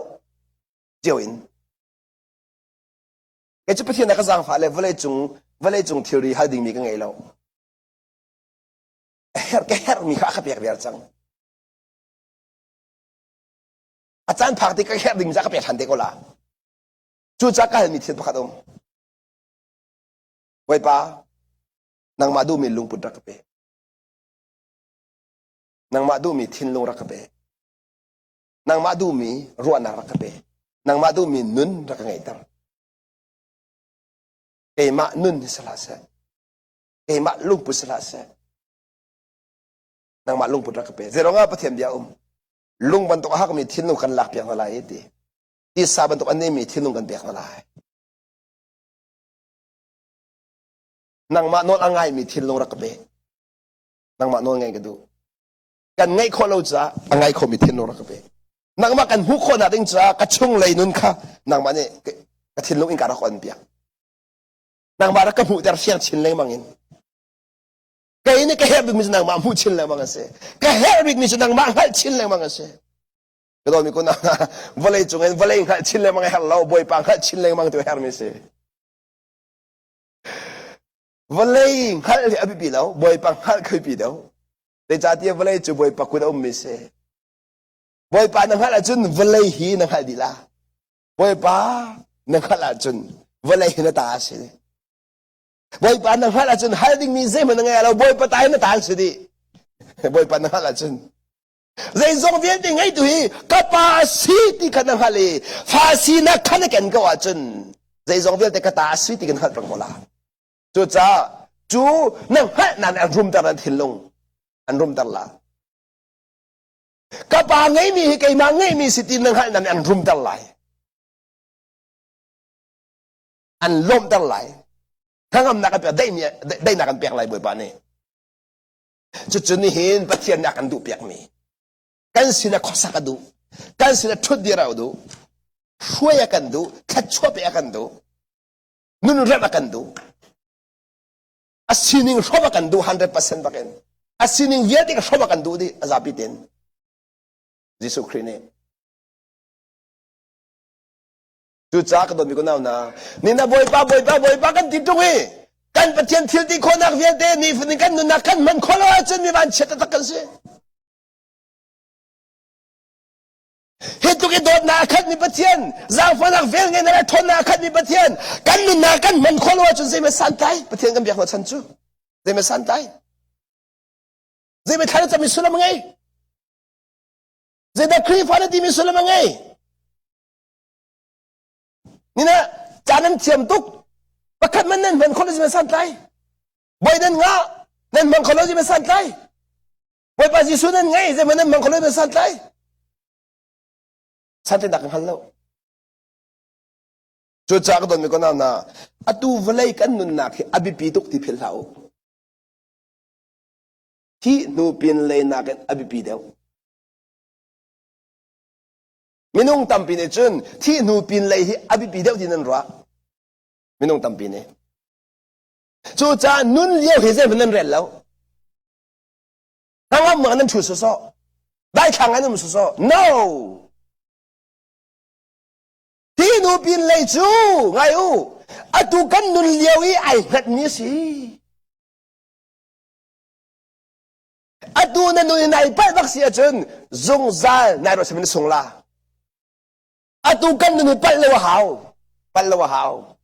เจียวอินไอ้เจ้าประเทศนักสังฟ้าเลยวันเลยจงทีรีหาดิ่งมีกันไงเราเฮร์มีข้าขับเปียกเบียร์จังอาจารย์พักที่ก็เฮร์ดิ่งจะขับเปียกทันเด็กก็ละจู่จักก็เห็นมีเทียนพักตรงไว้ป้านางมาดูมีลุงปุตรักเปนางมาดูมีทินลุงรักเปนางมาดูมีรัวนารักเปนางมาดูมีนุนรักไงตั้งเอมานุนสลาเสเอมาลุงปุสลาเสนางมาลุงปุตรักเปเจรองอาประเทศเดียวลุงบรรทุกหักมีทิ้งลุงกันหลักเปียกอะไรดีที่ซาบรรทุกอันนี้มีทิ้งลุงกันเปียกอะไรนางมาโนอังไงมีทิ้งลุงรักเปนางมาโนไงกันดูกันไงคนเราจะอังไงเขามีทิ้งลุงรักเปนางมากันหุกคนอะไรจะกระชุ่งเลยนุนค่ะนางมาเนี่ยกระทิ้งลุงอิงการะคนเปียกนางมารักกับหูแต่เสียงชินเลยมั้งอินก็อินนี่ก็เฮบิกมิจนางมาหูชินเลยมั้งเสก็เฮบิกมิจนางมาหัดชินเลยมั้งเสก็ตอนมีคนน่ะวลัยจงเงินวลัยหัดชินเลยมั้งเฮลเราบอยปังหัดชินเลยมั้งตัวเฮร์มิเสวลัยหัดเลยอภิปีแล้วบอยปังหัดเคยปีแล้วแต่จากที่วลัยจูบอยปักกุดอมมิเสบอยปังนางหัดจุนวลัยฮีนางหัดดีละบอยปังนางหัดจุนวลัยฮีนตาเสบอยปานนังฮัลอาจนฮัลดิ้งมีเซมันนังไงเราบอยปตายนั่นตายสุดดิบอยปานนังฮัลอาจนเรื่องส่งเวียนดิ้งไงตัวฮีกับภาษีที่ขันนังฮัลเลยภาษีนักขันกันก็อาจนเรื่องส่งเวียนแต่กับภาษีที่กันฮัลปังโมลาจู่จ้าจู่นังฮัลนั่นอันรุมตระทินลงอันรุมตระกับภาไงมีให้ไกมาไงมีสิทธินังฮัลนั่นอันรุมตระอันล้มตระทั้งอำนาจเปียได้นักกันเปียกอะไรบ่อยป่านนี้จุดนี้เห็นประเทศนักกันดูเปียกมีกันสินะข้อสักดูกันสินะชุดเดียวดูช่วยกันดูขัดช่วยเปียกันดูนุ่นเรื่องกันดูอาศินิงชอบกันดู100%บักเองอาศินิงเวียดิกชอบกันดูดิอาซาบิเตนยิสุครินีจู่จ้าก็โดนมีคนเอานะนี่นะบอยป้ากันติดตรงนี้กันประเทศที่ที่คนนักเวียนเดนี่ฟินิกันนุนักกันมันคนละจนมีบ้านเช็ดตะกันสิเหตุที่โดนนักกันมีประเทศจางฟังนักเวียนเงินอะไรทนนักกันมีประเทศกันนุนักกันมันคนละจนจะไม่สันใจประเทศกันเบียกหัวฉันจูจะไม่สันใจจะไม่ทันจะมีสุลมังไงจะได้ครีฟันที่มีสุลมังไงนี่นะจานั้นเทียมตุกประคันมันนั่นมันคนละจะเป็นสันใจบอยนั่นงะนั่นมันคนละจะเป็นสันใจบอยปาจิสุนั่นไงจะมันนั่นมันคนละเป็นสันใจสันใจดักหันแล้วจุดจากตอนมีคนเอานะอตูวลัยกันนุนนักอภิปีตุกที่เพลเขาที่นูเปลี่ยนเลยนักอภิปีเดียวมินุ่งตั้มปีเนจุนที่นูปินเลยที่อภิปีเดียวที่นั่นรักมินุ่งตั้มปีเนจู่จ้านุนเลี้ยวเห็นมันนั่นเร็วแล้วทั้งว่าเหมือนนั้นถูกสุดได้ขังไอ้นั่นสุด no ที่นูปินเลยจู่ไงอะตูกันนุนเลี้ยวไอ้แบบนี้สิ atu na nu nai pa bak sia chun zung zal nai ro semin sung la atu kan nu pal lo hao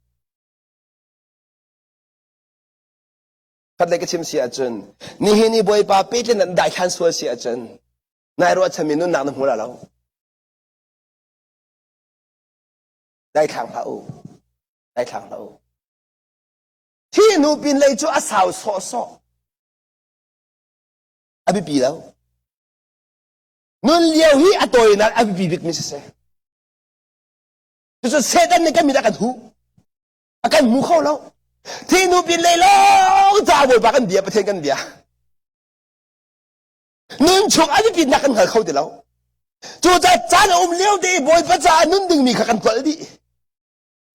kad le ka chim sia chun ni hi ni boy pa pe tle nan dai khan so sia chun nai ro chamin nu nang na hu la lo dai thang pa u dai thang loที่นูปินเลยจู่อาสาวโซโซอภิปีแล้วนุนเลี้ยวฮีอตัวนั้นอภิปีบิกมิสเซ่จู่เซดันนี่ก็มีแต่กันหูอาการมูเข้าแล้วที่นูปินเลยล้อจ่าบวยปากันเบียประเทศกันเบียนุนชุกอภิปีนักกันเหรอเขาเดี๋ยวแล้วจู่จะจานเลี้ยวดีบวยประจานุนดึงมีขันตัวดี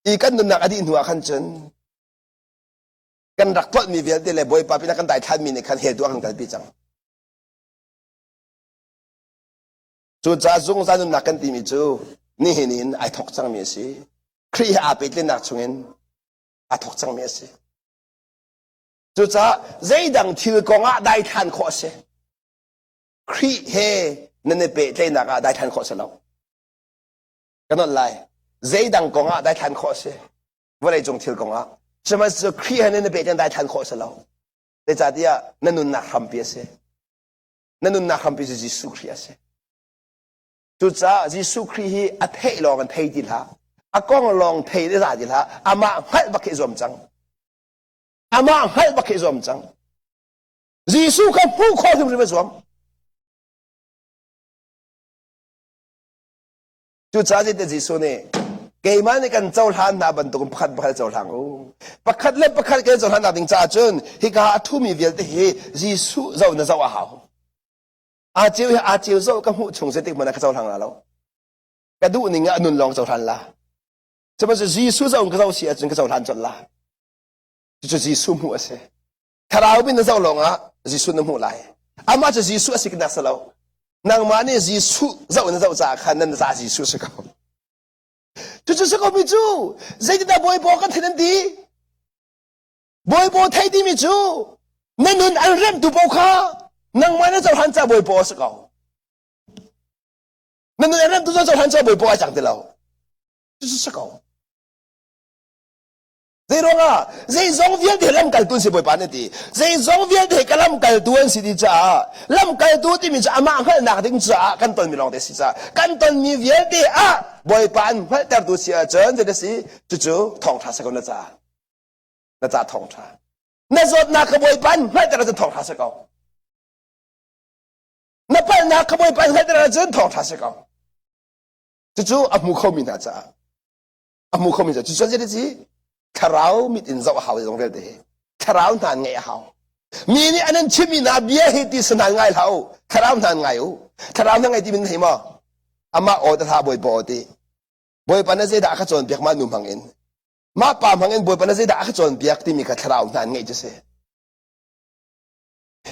อีกันนุนนักอดีตหัวขันจนกันรักทอดมีเวลเดลบอยป้าพี่นักกันได้ทันมีในคันเหตุตัวกันกันปีจังจูจ้าจงจานุนักกันตีมีจูนี่เห็นไอทอกจังมีสิครีอาเป็ดเล่นนักชงเงินไอทอกจังมีสิจูจ้าใจดังทิลกงอาได้ทันข้อเสครีเฮนั่นเป็ดเล่นนักได้ทันข้อเสแล้วกันนั่นไรใจดังกงอาได้ทันข้อเสว่าอะไรจงทิลกงอา什么是可以和那别人来谈口是喽？在咋的呀？那侬拿汉别些，那侬拿汉别是耶稣可以些，就咋耶稣可以啊推浪个推的他，啊讲浪推的咋的他，阿妈还不可以做唔正，阿妈还不可以做唔正，耶稣看不可是不是做？就咋的耶稣呢？kay man ikan zawlhan na bantukong pakad zawlhan o pakad kay zawlhan nating chachun hika atumi vial te he jisu zaw na zaw ahaw achiw zaw ka hu chung se tik man ka zawlhan la lo kadu ni nga anun long zawlhan la chama se jisu zaw ka zaw si achun ka zawlhan chon la chu jisu mu ase tharaw bin na zaw long a jisu na mu lai ama che jisu asik na salaw nang mani jisu zaw na zaw cha khan na za jisu se ka就是个民主，谁的不会包个天地，不会包天地民主，那侬按人都包卡，能买那早餐才不会包是个，那侬按人都早餐才不会包还讲的了，就是个。这种啊，这种việc thì làm cái tuần sẽ bồi bán đi,这种việc thì cái làm cái tuần sẽ đi trả, làm cái tuần thì mình trả mà phải nạp tiền trả, căn tuần mình làm để trả, căn tuần mình việc thì bồi bán phải trả tuần sẽ trả, thế là gì, chú thòng thả sẽ có nó trả thòng thả, nó rồi nạp cái bồi bán phải trả thòng thả sẽ có, nó bán nạp cái bồi bán phải trả thòng thả sẽ có, chú mua không mình trả, mua không mình trả, chú nói gì? Karau mit in zau hau dong de karau nan ngai hau mi ni anan chimi na bia hi ti sanan ngai hau karau nan ngai u karau nan ngai ti min hima ama o ta boy bo ti boy pa na se da kha chon biak ma num hangin ma pa hangin boy pa na se da kha chon biak ti mi ka karau nan ngai je se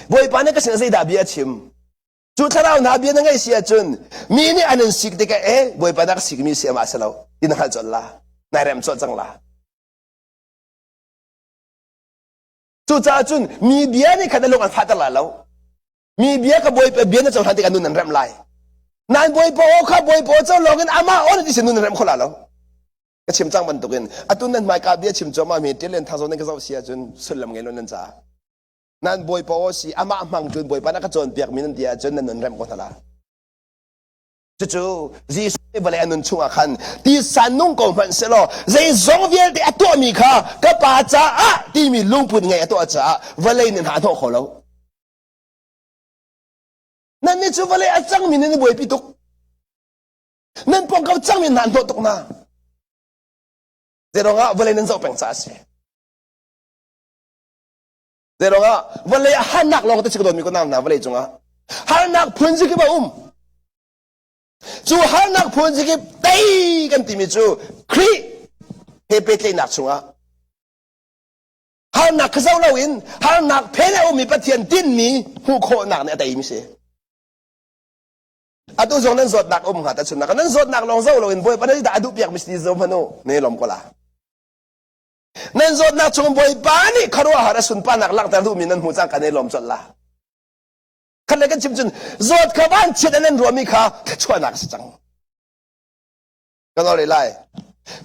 boy pa na ka se da bia chim chu karau na bia na ngai sia chun mi ni anan sik de ka boy pa na ka sik mi se ma salo tin ha chon la nai ram chon chang la chú cha chun mi bia ni khada long an phata la lo mi bia ka boy pe bia na chaw hanti kanun an ram lai nan boy po kha boy po chaw long an ama on ti sinun ram khola lo ka chim chang ban tukin atun nan mai ka bia chim choma mi telen thazo ne ka zaw sia chun sulam ngai lo nan cha nan boy po si ama mang chun boy pa na ka chon piak min dia chun nan ram ko thala chú gì vậy anh chung khăn đi san nông công phần sẽ lo dây giống việc thì atomi mi kha cái bà cha đi mi lung bùn ngày atoa cha vậy nên hạ thọ khó lâu nên như chú vậy trăng mi nên bồi bị tục nên bông câu trăng mi nạn thọ tục na rồi ngã vậy nên dậu bèn cha sẽ rồi ngã vậy hắn nặc lòng tới chỉ có đồ mi có nam na vậy chung hắn nặc phun gì cái bảo chú hắn nặc phun gì cái tay cái tìm chú kri he bê tay nặc chung hắn nặc cái sao lâu in hắn nặc phê này mi bắt tiền tin mi hu khó nặc này tay mi se tôi dùng nên giọt nặc hả ta chung nặc nên giọt nặc lòng sao lâu in boy bắt đấy đã đủ biếc mi si giống mà nó này làm quoi là nên giọt nặc chung boy bán đi kharo hara sun pa nặc lắc ta đủ mi nên hu chang cái này làm chọn là ขันเลยกันชิมจุนโจดขบ้านเชิดนั้นรวมมีค่ะช่วยนักสิจังก็ต้องเลย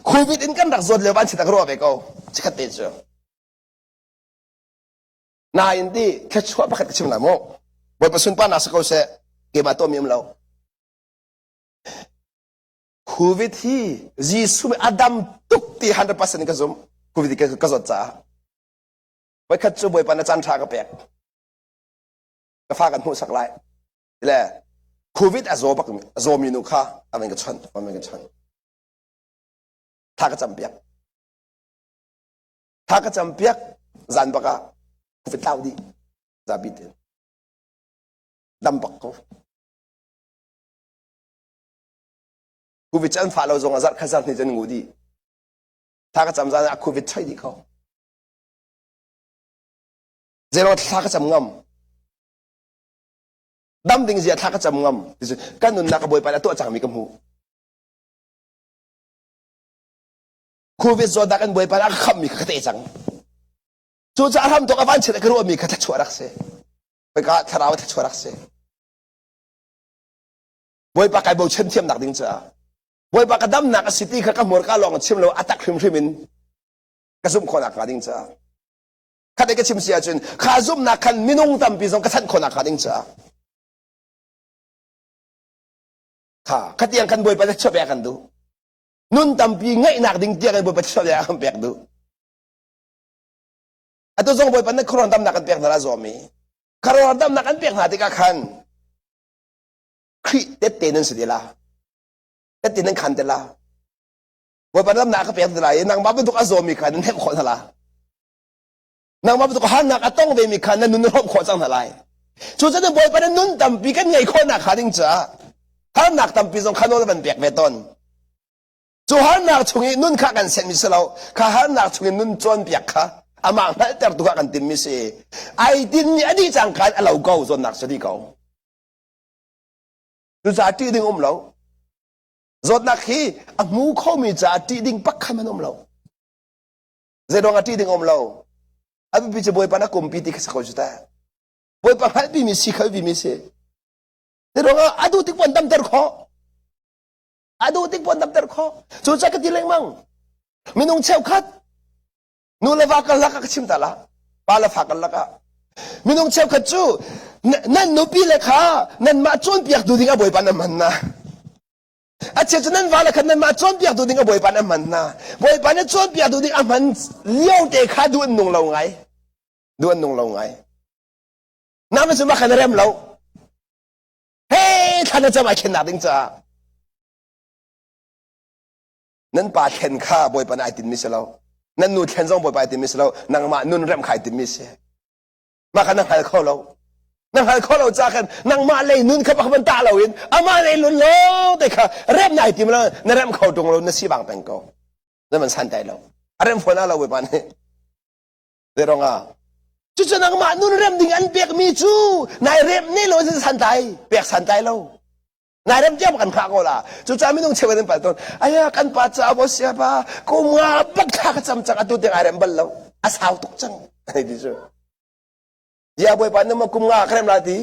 คุยวิดินกันรักโจดเลยบ้านเชิดรัวไปก็ชิคัดเตจนายอินดี้แค่ช่วยประคัดชิมละโมบอยประสุนป้านักสกุลเสเกี่ยมาตัวมีมเราคุยวิธียิสุอดัมตุกตี100%ก็ซุ่มคุยวิธีก็จดจ้าไว้คัดช่วยบอยปานจันทราก็เปียกก็ฟ้ากันหูสักไล่แหละโควิดอาโซบักอาโซมีนุค่าอะไรก็ชันอะไรก็ชันถ้าก็จำเปียกถ้าก็จำเปียกจันบักโควิดเล่าดีจะบิดดำบักเขาโควิดจันฟ้าเราจงอาจัดข้าจัดนี่จันงูดีถ้าก็จำจันโควิดใช่ดีเขาเจ้าถ้าก็จำงำดำดิ่งเสียทักก็จำงำดิฉันกันนุนนักบวยไปแล้วตัวจังมีกำหูคูวิดโซดักกันบวยไปแล้วขำมีกระเตจังจูจะทำตัวกับบ้านเฉลี่ยก็รู้ว่ามีกระเตชัวรักเสไปก็ทาราวชัวรักเสบวยปากไก่บวชเช่นเทียมหนักดิ่งจ้าบวยปากกระดำหนักสิตี้ข้าก็หมดก็ลองเชื่อมเราอัตตาคริมินกระซุ่มคนหนักดิ่งจ้าข้าได้ก็ชิมเสียจนข้าซุ่มหนักขันมินุ่งตำปีสองกระชันคนหนักดิ่งจ้าค่ะขัดยังกันบวยไปจะชอบแยกกันดูนุ่นตำปีง่ายหนักดิ่งเตี้ยกันบวยไปชอบแยกกันแยกดูอันตัวส่งบวยไปนั่นครอนตำหนักกันแยกนั่นละจอมีครอนตำหนักกันแยกหาที่กันขันครีเด็ดเตนันสิเดล่าเด็ดเตนันขันเดล่าบวยไปตำหนักกันแยกเดล่านางมาเป็นตัวอาจอมีขันนั่นแทบขอนละนางมาเป็นตัวหันหนักต้องเวมีขันนั่นนุ่นรบขอจังทลายจู่จะนั่นบวยไปนั่นนุ่นตำปีกันไงคนหนักขาดิ่งจ้าถ้าหนักตำปีสองขนมมันเปียกเวทนจู่หันหนักชงอินุ่นข้ากันเซนมิสเลาข้าหันหนักชงอินุ่นจวนเปียกข้าอามาไม่แต่ตัวกันติมมิเสไอตินนี่อดีตจังการเราเก่าจนหนักสุดที่เก่าจู่จ่าตีดิ่งเราจนหนักฮีอามูเขามีจ่าตีดิ่งปักขมันเราเจดองตีดิ่งเราอาบิจะบวยปานักกุมปีติกสักคนจุดแต่บวยปานักปีมิสิเขาปีมิเสแต่เราaduh tik pun dam terko aduh tik pun dam terko cuca ketilang mang minung cew khat nu leva kal laka kachim tala pala fakal laka minung cew khat chu nan nu pi lekha nan ma chon piak du dinga boy pan man na ache chu nan wala khan nan ma chon piak du dinga boy pan man na boy pan chon piak du dinga man liao te kha du nung lo ngai du nung lo ngai na ma chu ma khan rem loท่านจะมาเข็นหนักดิ้งจ้านั่นป่าเข็นข้าบอยปนไอติมมิสเลานั่นนูเข็นซองบอยปนไอติมมิสเลานั่งมานุ่นเริ่มขายติมมิสมาขันนั่งหายข้อเรานั่งหายข้อเราจ้ากันนั่งมาเลยนุ่นขับขับตาเราเห็นอามาเลยลุนโลแต่ข้าเริ่มไอติมเรานั่นเริ่มเข้าตรงเรานั่นสีบางเป็นก็นั่นมันสันใจเราเริ่มฝนเราบอยปนเนี่ยเดี๋ยวเราจู่จะนั่งมานุ่นเริ่มดิ่งอันเปียกมีจู่นายเริ่มนี่เราจะสันใจเปียกสันใจเรานายเริ่มเจ็บกันข้าก็ล่ะจู่จะไม่ต้องเชื่อกันไปต้นไอ้กันป้าจ้าบอสยาป้ากูมาบักข้าก็จำจังตัวเด็กไอ้เริ่มบัลเราอาสาวตุกจังไอ้ดิฉันยาบอยปานนั้นมากุมงาเคลมลาดี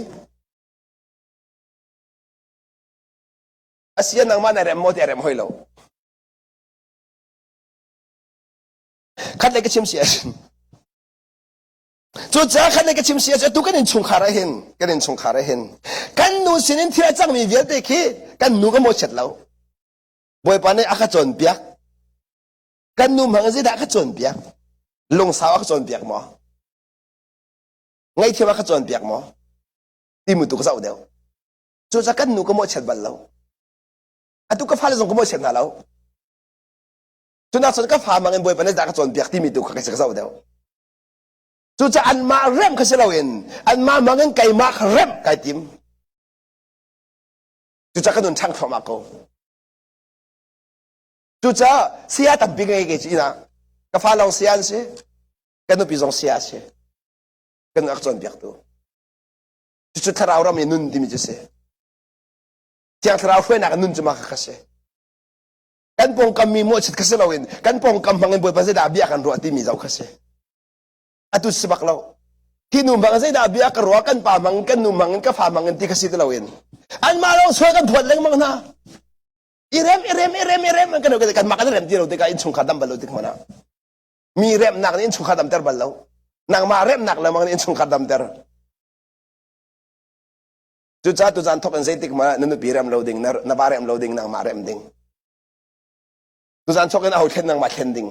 อาเซียนนั่งมานายเริ่มโมที่เริ่มหอยเราขัดเลยก็ชิมเสียจู่จะขันในกระชิมเสียจะตุกันในชงขาระเห็นกันในชงขาระเห็นกันนูสินินที่จังมีเวียดเด็กกันนูก็หมดเสร็จแล้วบอยปานในอาคาจนเปียกกันนูมังสิดาอาคาจนเปียกลงสาวอาคาจนเปียกหมอไงที่ว่าอาคาจนเปียกหมอที่มุตุก็เศร้าเดียวจู่จะกันนูก็หมดเสร็จบัลแล้วอะตุก็ฟ้าเลยส่งก็หมดเสร็จน่ะแล้วจู่นักสนก็ฟ้ามังเงินบอยปานในดาอาคาจนเปียกที่มุตุก็เศร้าเดียวจู่จะอันมาเริ่มเขาเสียเราเองอันมามังเงินไก่มาเริ่มไก่ติมจู่จะกันนุนช่างฟ้ามาโกจู่จะเสียตับปีไงเกจีนะก็ฟ้าลองเสียนสิกันนุนปีจงเสียสิกันนุนอักษรเบียกตัวจู่ทาราวเราไม่นุนดิมิจเสที่อังทาราวเพื่อนนักนุนจะมาข้าเสกันปงกำมีมั่วชิดข้าเสียเราเองกันปงกำมังเงินบวยภาษาดาเบียกันรัวที่มีเจ้าข้าเสอตุสบักเรา ที่นุ่มบางใจดาเบียกรัวกันป่ามังกันนุ่มมังกันก็ฝ่ามังกันที่กสิตลาวินอันมาเราช่วยกันผลเล็งมังนะอีเรมมันกันกันมากันเรมที่เราติกาอินชุงขัดดำบอลลูติกมันนะมีเรมหนักนี่อินชุงขัดดำเตอร์บอลลูนางมาเรมหนักแล้วมังอินชุงขัดดำเตอร์จุดจ้าตุจันทกันใจติกมันนั่นปีเรมโลดิ้งนาบาเรมโลดิ้งนางมาเรมดิ้งตุจันทกันเอาเข็นนางมาเข็นดิ้ง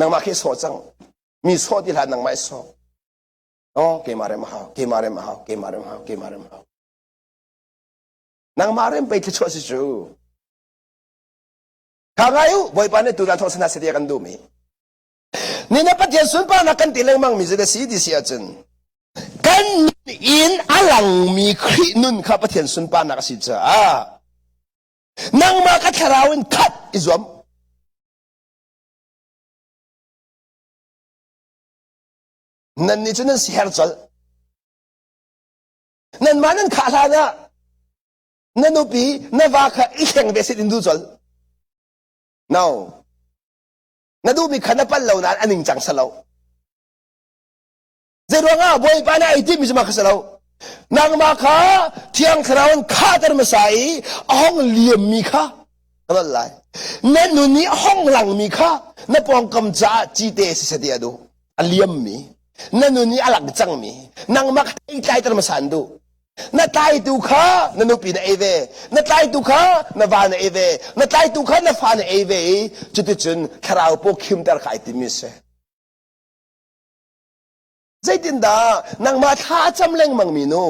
นางมาคิดโซ่จังมีโซ่ที่หลานนางไม่โซ่โอ้เกมาเรมหาวนางมาเรมไปที่ช่วยสิจูข้าไงอยู่บ่อยปานนี้ตุจันทสนาเสียกันดูมีนี่นับประเทศสุนปานักกันตีเลงมังมีจะได้สีดีเสียจนกันอินอลังมีครีนุนข้าประเทศสุนปานักสิจ้านางมาคัดราวินคัดอิจวมนั่นนี่จนนั่นเสียร์จลนั่นมานั่นขาลานะนั่นอุปีนั่นว่าข้าอีกแห่งเบสิดินดูจล now นั่นดูมีขนาดปัลเลวนั้นอันนี้จังสลาวเจ้าว่าบ่อยปานไอ้ที่มีสมาคสลาวนางมาข้าเที่ยงคราวน์ข้าตรมาใส่ห้องเลี้ยมมีข้าอะไรนั่นนู่นนี่ห้องหลังมีข้านั่นปองกำจัดจีเตสิเสียดูเลี้ยมมีนั่นนู่นนี่อลังจังมีนางมาข้าไอ้ใจตรมาสันดูนั่นตายตุข้านั่นนุปีนเอเวนั่นตายตุข้านั่นวานเอเวนั่นตายตุข้านั่นฟานเอเวจุดจุนคราวพวกคิมเตอร์ขายติมิเสใจดินดานางมาท่าจำเล่งมังมีนู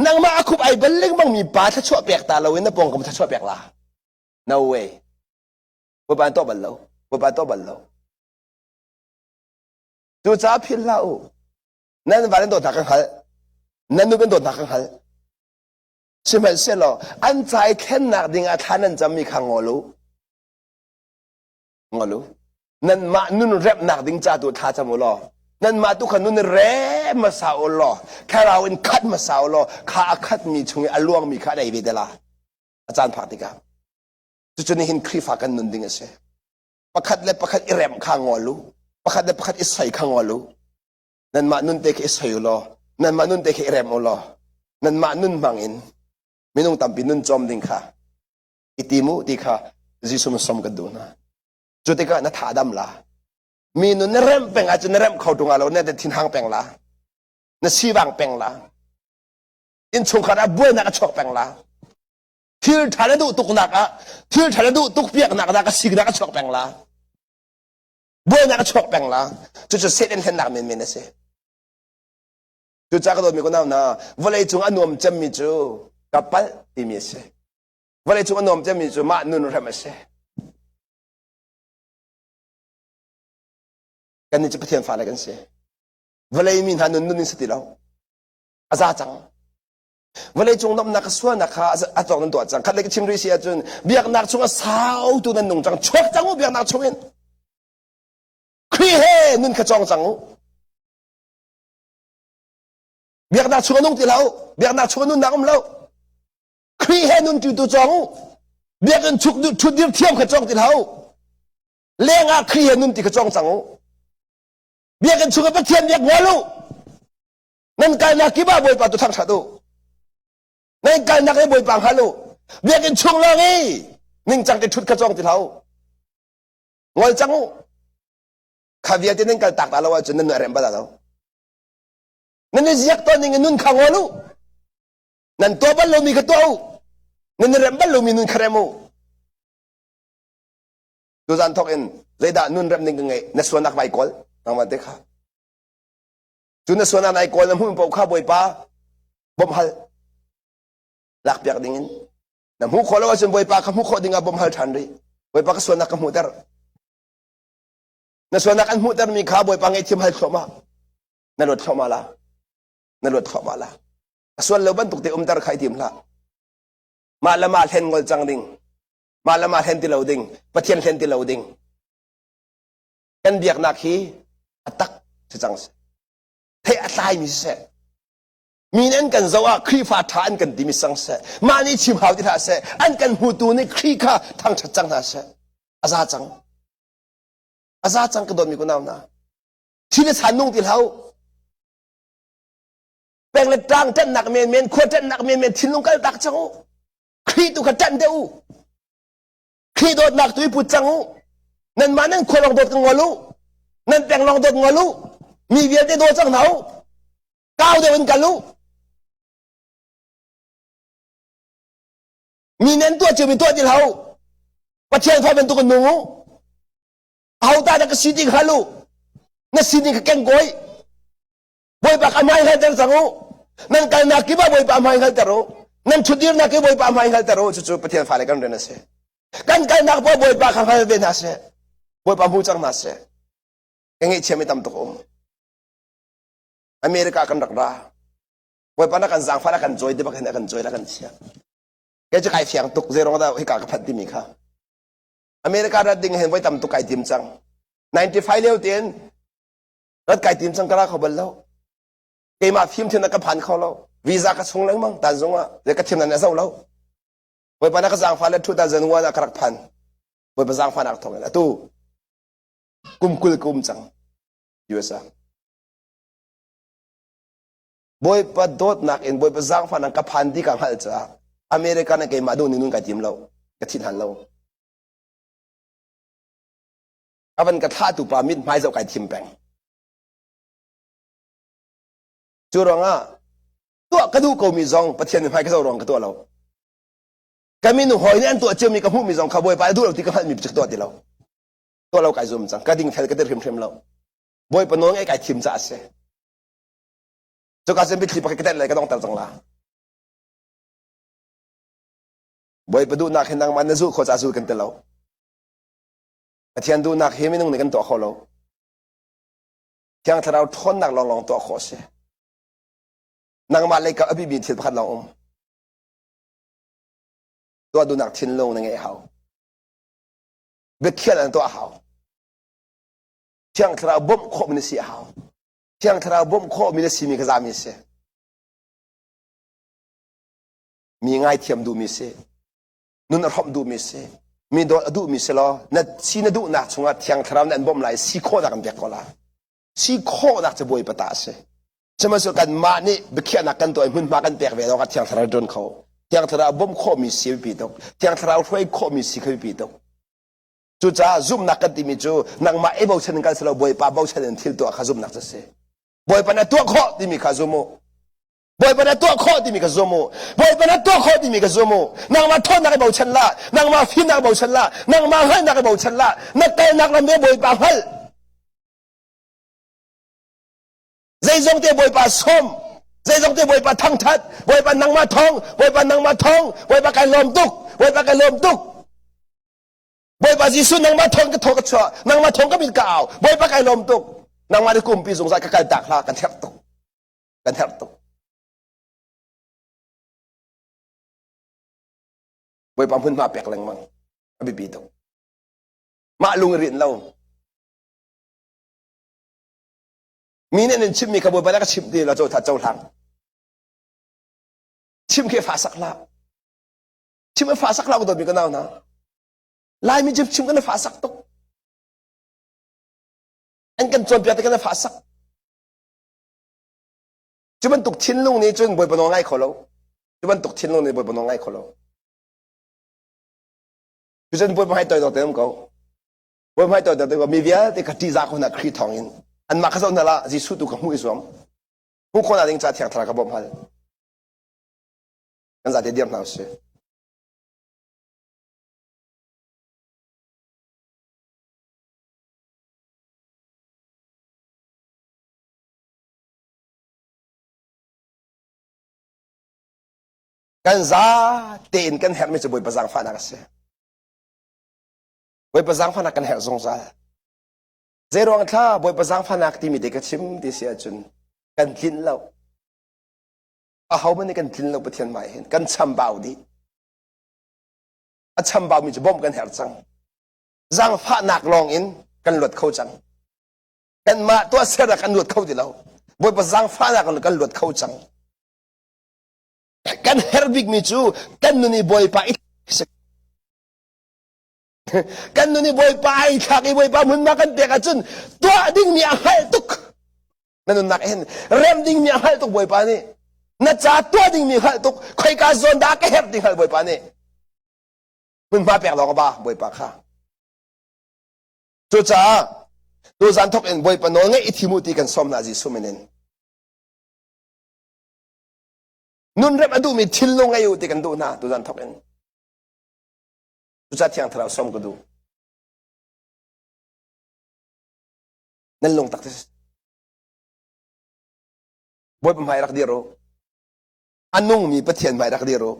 นางมาคุบไอ้เบลเล่งมังมีปาถ้าชั่วเปียกตาเราเว้นนะปองกับถ้าชั่วเปียกละ no way บ่ปานโตบัลโลดูจ้าพิลลาอูนั่นวาเลนโดนักขันนั่นนูเป็นโดนักขันใช่ไหมเสียหรออันใจแค่นักดิ่งอาท่านั้นจะมีขังงอลูนั่นมานุ่นเร็บนักดิ่งจ้าตัวท่าจมูลอนั่นมาตุขันนุ่นเร่มาสาวลอแค่เราเอ็นคัดมาสาวลอข้าคัดมีช่วงอลวงมีข้าได้เวเดลาอาจารย์พาติกาจุดนี้เห็นครีฟ้ากันนุ่นดิ่งเสประคัดเล็บประคัดอิเรมข้างงอลูประคัดเล็บประคัดอิสัยข้างงอลูนั่นมานุ่นเตะอิสัยลอนั่นมานุ่นเตะอิเรมลอนั่นมานุ่นบังอินไม่นุ่งตามปีนุ่นจอมดิ่งข้าอิติมูติข้าจิสุมสมกันดูนะจุดที่ก็นัทาดำลามีนุ่นเริ่มเป็นอาจจะเริ่มเข้าตรงเราเนี่ยแต่ทิ้งห่างเป็นละนั่นชีวังเป็นละอินชงขาดบัวนักชกเป็นละที่ทะเลดูตุกนักที่ทะเลดูตุกเปียกนักสิกนักชกเป็นละบัวนักชกเป็นละจุดเสด็จเห็นนักมีเนเสจุดจากตัวมีคนนั้นนะวันเลยจงอนุมจำมีจูกับปัลติมีเสวันเลยจงอนุมจำมีจูมานุ่นเริ่มเสกันนี่จะประเทศฟ้าอะไรกันเสียวันเลยมีหันนุ่นสติเราอาจารย์จังวันเลยจงนำนักส่วนนักอาจารย์นั่นตัวจังคัดเล็กชิมริเสียจนเบียกนักชงสาวตัวนั้นนุ่งจังชกจังเบียกนักชงเองครีเฮนุ่นขจองจังเบียกนักชงนุ่งตีเราเบียกนักชงนุ่นนักเราครีเฮนุ่นจุดตัวจังเบียกกันชุดเดียวเทียมขจองตีเราเลี้ยงครีเฮนุ่นตีขจองจังเบียกันชุกประเทศเบียกงอลูนั่นการนักกีฬาบอยปาตุทั้งชาตินั่นการนักเล่นบอยปังฮัลโหลเบียกันชุงลองงี้นิ่งจังจะชุดกระจองติเท้างอจังข้าเบียที่นั่นการตักตาเราว่าจนนั่นอะไรบ้างเรานั่นนี่ยักษ์ตัวนี้นุ่นข้างงอลูนั่นตัวบัลลูมีกระตัวนั่นเรื่องบัลลูมีนุ่นคาร์มูดูจันทอกอินเรดานุ่นเรื่องนี้ไงนัสวนักไมโครทางวันเด็กข้าจุนส่วนนายก่อนน้ำหุ่นปกข้าบอยป้าบ่มฮัลหลักเปียกดิ่งน้ำหุ่นขอแล้วว่าจนบอยป้าข้าหุ่นขอดิ่งบ่มฮัลทันดีบอยป้าก็ส่วนนักหุ่นเตอร์นั่นส่วนนักหุ่นเตอร์มีข้าบอยป้าไงทีมฮัลเข้ามานั่นรถเข้ามาละส่วนเราบรรทุกที่เตอร์ใครทีมละมาละมาเห็นกอลจังดิ่งมาละมาเห็นที่เราดิ่งประเทศเห็นที่เราดิ่งกันเบียกนักฮีตักจะจังสิเทอะตายมิเสมีนั่นกันจะว่าครีฟ้าทานกันดิมิสังเสมานี่ชิมหาวที่ท่าเสอันกันหูตูนี่ครีข้าทางชัดจังท่าเสอาซาจังก็โดนมีคนเอานะที่จะฉันนุ่งที่เขา แต่งเล็ดจางจันหนักเมียนเมียนขวดจันหนักเมียนเมียนทิ้งลงกันตักจังครีตุขจันเดียวครีโดดหนักตุยปุจังนั่นมานั่นขวดลองโดดกังวลูนั่นแต่งลองโดดกังวลูมีเวียนได้โดดจังเหนาก้าวเดียวเป็นกันลูมีเน้นตัวเจียวเป็นตัวที่เราประเทศพอเป็นตัวกันหนูเอาตาจากสิ่งที่เขาลูนั่นสิ่งที่เขาแกงก้อยบ่อยปากอภัยให้เจ้าสังหูนั่นการนักกิบบ่อยปากอภัยให้เจ้ารู้นั่นชุดยืนนักกิบบ่อยปากอภัยให้เจ้ารู้จู่ๆประเทศฟ้าเลยกันเดินนะเสกันการนักบ่อยปากอภัยเป็นนะเสบ่อยปากหูจังนะเสยังไงเชื่อไม่ตามตัวอเมริกากันรักราบ่อยปากนักกันสังฟ้านักกันจอยเดี๋ยวปากนักกันจอยนักกันเชื่อแกจะใครเสียงตุกเจรองได้ให้กากพัดที่มีค่ะอเมริกาดัดดิ้งเห็นไว้ตามตุกไก่ติมจัง95เลี้ยวเตียนรัดไก่ติมจังกระเขาบรรลุเกมาฟิล์มที่นักพันเขาแล้ววีซ่าก็ส่งเลยมั้งแต่ส่งว่าเด็กก็ทีมนั้นเนี่ยส่งแล้วไว้ปนักสังฟ้าเลย2001นักรักพันไว้ปสังฟ้านักทองเลยตู้กุมคุลกุมจังยูเอสบอยปดดนักเองบอยปสังฟ้านักพันที่กังหัลจ้าอเมริกาเนี่ยเกมาดูนี่นุ่งไก่ติมแล้วก็ทิ้งหันแล้วอาวันกระทาตุปามิดไม่จะไก่ทิมแปงจูรองอ่ะตัวกระดูกมีซองประเทศนี้ไม่ก็จะรองกับตัวเราก็มีหนุ่มหอยเนี่ยตัวเจ้ามีกระหู้มีซองขบวยไปดูเราที่ก็ให้มีประจักตัวที่เราตัวเราไก่ซุ่มจังกระดิ่งแฟนก็เดือดเข็มเราบอยปนน้องไอ้ไก่ทิมจะเสียจะการเส้นไปทิมไปก็ได้อะไรก็ต้องตัดจังละบอยไปดูนักเห็นนางมันสู้เขาจะสู้กันแต่เราเทียนดูนักเฮมินุ่งในกันตัวเขาเราเทียงถ้าเราทนนักลองตัวเขาเสียนางมาเลยกับอภิบิดที่พัดเราตัวดูนักทิ้งลงในไงเขาเบ็ดเขียนตัวเขาเทียงถ้าเราบ่มโคมินสีเขาเทียงถ้าเราบ่มโคมินสีมีกระซามิเสมีง่ายเทียมดูมิเสนุ่นรำดูมิเสมีโดดูมิสลอนัดซีนดูนักชงอ่ะที่ยังทราวนั้นบ่มไหลซีโคนักกันเบียกก็ละซีโคนักจะบวยปตาเสจะมาสู่กันมานี่เบียกนักกันตัวมันมากันเบียกเวลาที่ยังทราวโดนเขาที่ยังทราวบ่มโคมิสีปีตกที่ยังทราวช่วยโคมิสีเขาปีตกจู่จ้าซุ่มนักกันที่มีจู่นักมาเอเบลเชนกันสลบวยปาเบลเชนทิลตัวข้าซุ่มนักจะเสบวยปนัดตัวโคที่มีข้าซุ่มบอยปนัดตัวโคที่มีกระซมูบอยปนัดตัวโคที่มีกระซมูนางมาทนนักเบาชันละนางมาฟินนักเบาชันละนางมาให้นักเบาชันละนักเตะนักลำเบี้ยบอยปาฮัลใจจงเตะบอยปาส้มใจจงเตะบอยปาทั้งทัดบอยปานางมาทองบอยปานางมาทองบอยปาไก่ลมตุกบอยปาไก่ลมตุกบอยปาจีซุนนางมาทองก็ทอกกระชอนางมาทองก็มีกาวบอยปาไก่ลมตุกนางมาได้กลุ่มปีสงสัยก็ไก่ตักละกันแทบตุกกันแทบตุกบอยปามพื้นมาแปลกแรงมั้งอภิปีตมาลุงเรียนเรามีเนี่ยชิมมีขบวนไปแล้วก็ชิมดีเราเจ้าทัดเจ้าทางชิมแค่ฝาสักละชิมแค่ฝาสักละก็โดนมีกันเอานะลายมีชิมกันฝาสักตุกอันกันจนเปียกกันฝาสักจะมันตกทิ้นลุงนี่จนบอยปนองง่ายขอเราจะมันตกทิ้นลุงนี่บอยปนองง่ายขอเราคือฉันพูดมาให้ตัวเต็มเขาพูดมาให้ตัวเต็มเขามีเวียที่ขัดที่จากคนนักครีทองอินอันมาข้านั่นละจิสุตุกับหูอิสวมหูคนนั้นเองจะเถียงทะเลาะกับบ่มฮัลกันจะเดียมเราเสียกันจะเตียนกันแหกไม่จะบ่อยประจังฟ้านักเสียบอยประจังฟันักกันแหกสงสารเจรองท่าบอยประจังฟันักที่มีเด็กชิมที่เสียจนกันทิ้นเราเขาไม่ได้กันทิ้นเราไปเทียนใหม่เห็นกันช้ำเบาดีช้ำเบามีจะบ่มกันแหกจังจังฟ้านักลองอินกันหลุดเข้าจังกันมาตัวเสียระกันหลุดเข้าที่เราบอยประจังฟ้านักกันหลุดเข้าจังกันเฮร์บิกมีจูกันนุนี่บอยไปกันนู่นนี่บอยไปขักอีบอยไปมันมากันเด็กจนตัวดิ้งมีอะไรตุกนั่นนักเห็นเริ่มดิ้งมีอะไรตุกบอยไปนี่ na cha tua ding mi khal tuk khoi ka zon da ka her ding khal boi pa ne mun ma pek lo ka ba boi pa kha chu cha tu zan thok en boi pa no nge ithimu ti kan som na ji sumenen nun rep adu mi thil lo ngai u ti kan du na tu zan thok en chu cha thiang thara som ko du nan long tak tes boi pa mai rak diro anong mi pathian mai rak diro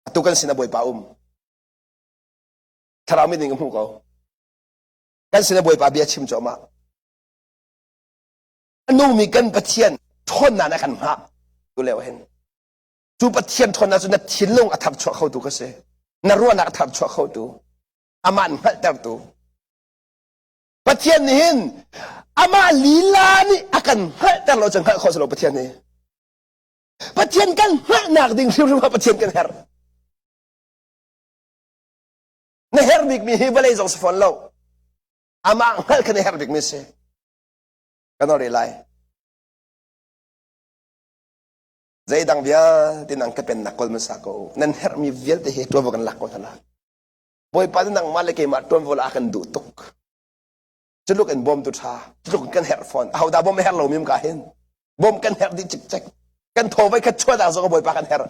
atu kan sina boi pa thara mi ding mu ko kan sina boi pa bia chim choma anong mi kan pathian thon na kan ha tu lew hen chu pathian thon na chu na thilong athap chwa khau tu ka se na ruan na athap chwa khau tu aman hal tar tu pathian ni hin ama lila ni akan hal tar lo chang hal kho lo pathian ni pathian kan ha nak ding riu pathian kan her na her big mi hi balai jong sfon lo ama hal kan her big mi se kan ori lai zai dang bia tinang ka pen nakol masako nan her mi vel te he to kan lakko tala boy pa nang malike ma ton vol akan du tuk chuluk en bom tu tha chuluk kan her phone how da bom her lo mim ka hen bom kan her di chik chek kan tho vai khat chwa da zo boy pa kan her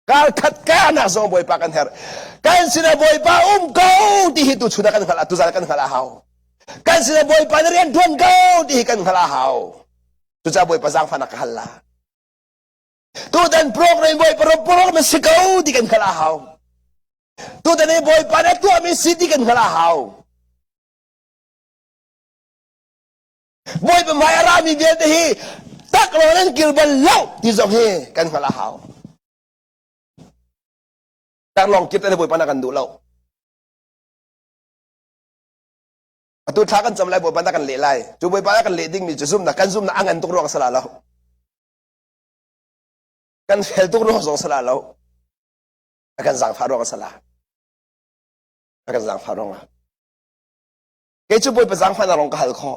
kal khat ka na zo boy pa kan her kan sina boy pa ko ti hi tu chuna kan khala tu za kan khala haw kan sina boy pa rian thon ko ti hi kan khala haw tu cha boy pa jang fa na ka hala tu dan program boy pa program sikau di kan khala haw tu dan boy pa na tu mi city kan khala haw boy pa mai arami bian te hi tak lo nan kilban lo ti zong he kan khala haw tak long kit na boy pa na kan du lo atu tha kan cham lai boy pa na kan le lai chu boy pa na kan le ding mi chu zum na kan zum na angan tuk ro sala lo kan hel tuk ro zong sala lo akan zang fa ro sala akan zang fa ro ke chu boy pa zang fa na rong ka hal kho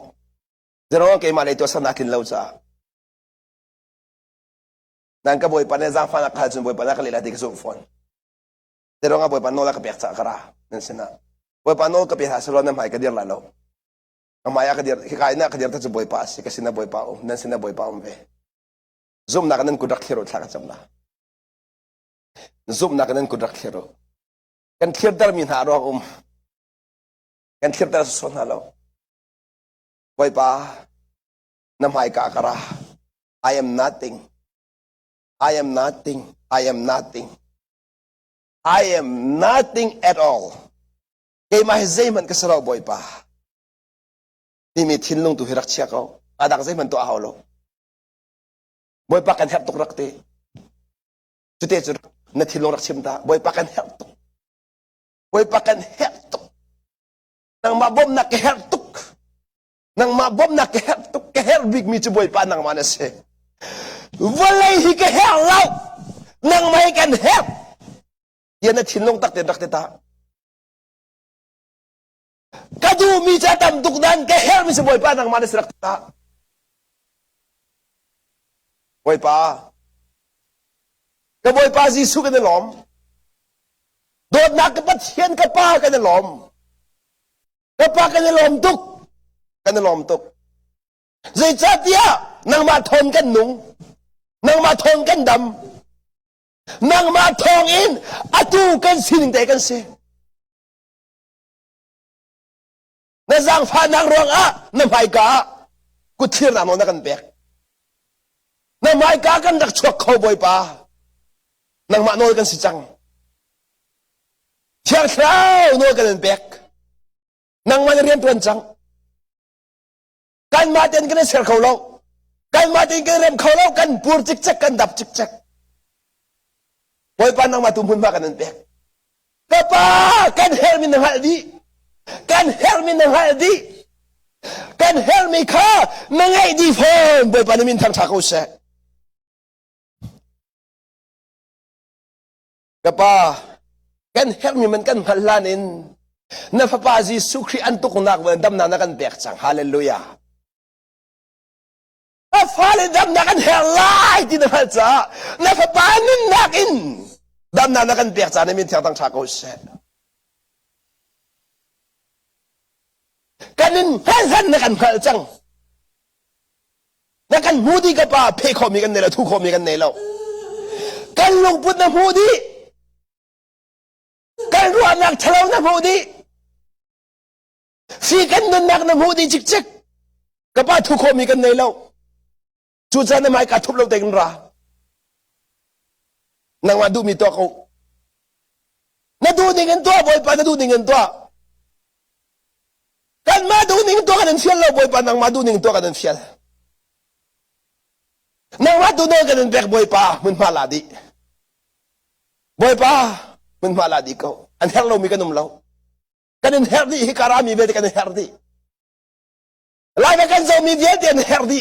zero ke ma le to sa na kin lo cha nan ka boy pa na zang fa na ka chu boy pa na ka le la ti ka su phone zero nga boy pa no la ka pek cha kara nan sina boy pa no ka pe ha salo na mai ka dir la lo amaya ka dir kai na ka dir ta chu boy pa si ka sina boy pa nan sina boy pa be zoom na kanan kudak hero thla ka chamna zoom na kanan kudak hero kan thir dar min ha ro kan thir dar so na lo boy pa na mai ka kara I am nothing I am nothing I am nothing I am nothing at all kay ma hezaiman ka saraw boy pa ni thinlong tu hirak chia ko adak zaiman to aholo boy pa kan help tuk rakte chute chu na thilong rak chimta boy pa kan help tuk boy pa kan help tuk nang mabom na ke help tuk nang mabom na ke help tuk ke help big mi chu boy pa nang manase walay hi ke help law nang mai kan help yan na thilong tak ten rakte ta kadu mi cha tam tuk dan ke help mi chu boy pa nang manase rakte ta boy pa ka boy pa Jisu ka nalom dot na ka pathian ka pa ka nalom ka pa ka nalom tuk zai cha tia nang ma thon kan nung nang ma thon kan dam nang ma thong in atu kan sining te kan se na zang fa nang rong a na mai ka ku thir na no na kan pek na mai ka kan dak chuak khau boy pa nang ma no kan si chang thiar thau no kan bek nang ma rian tuan chang kan ma ten kan ser khau lo kan ma ten kan rem khau lo kan pur chik chak kan dap chik chak boy pa nang ma tum hun ma kan bek ka pa kan her min nang haldi kan her min nang haldi kan her mi kha nangai di phone boy pa min thang tha ko se kapa kan help mi man kan halanin na papa Jisu Christ antuk nak dam na kan bek chang hallelujah afale dam na kan herlai ti na cha na fa panin nakin dam na kan pek cha na min thiang tang cha ko se kanin han na kan khal chang na kan mudi ka pa phe kho mi kan ne la thu kho mi kan ne lo kan lung put na mudi kan ruwa nak thalo na mudi fi kan nun nak na mudi chik chik ka pa thu kho mi kan ne lo chu cha na mai ka thup lo te kan ra nang ma du mi to ko na du ning an to boy pa na du ning an to kan ma du ning to kan fiel lo boy pa nang ma du ning to kan fiel nang ma du no kan bek boy pa mun ma la di boy pa mun ma la di ko an her lo mi kan lo kan her di hikarami be kan her di lai ba kan zo mi vie den her di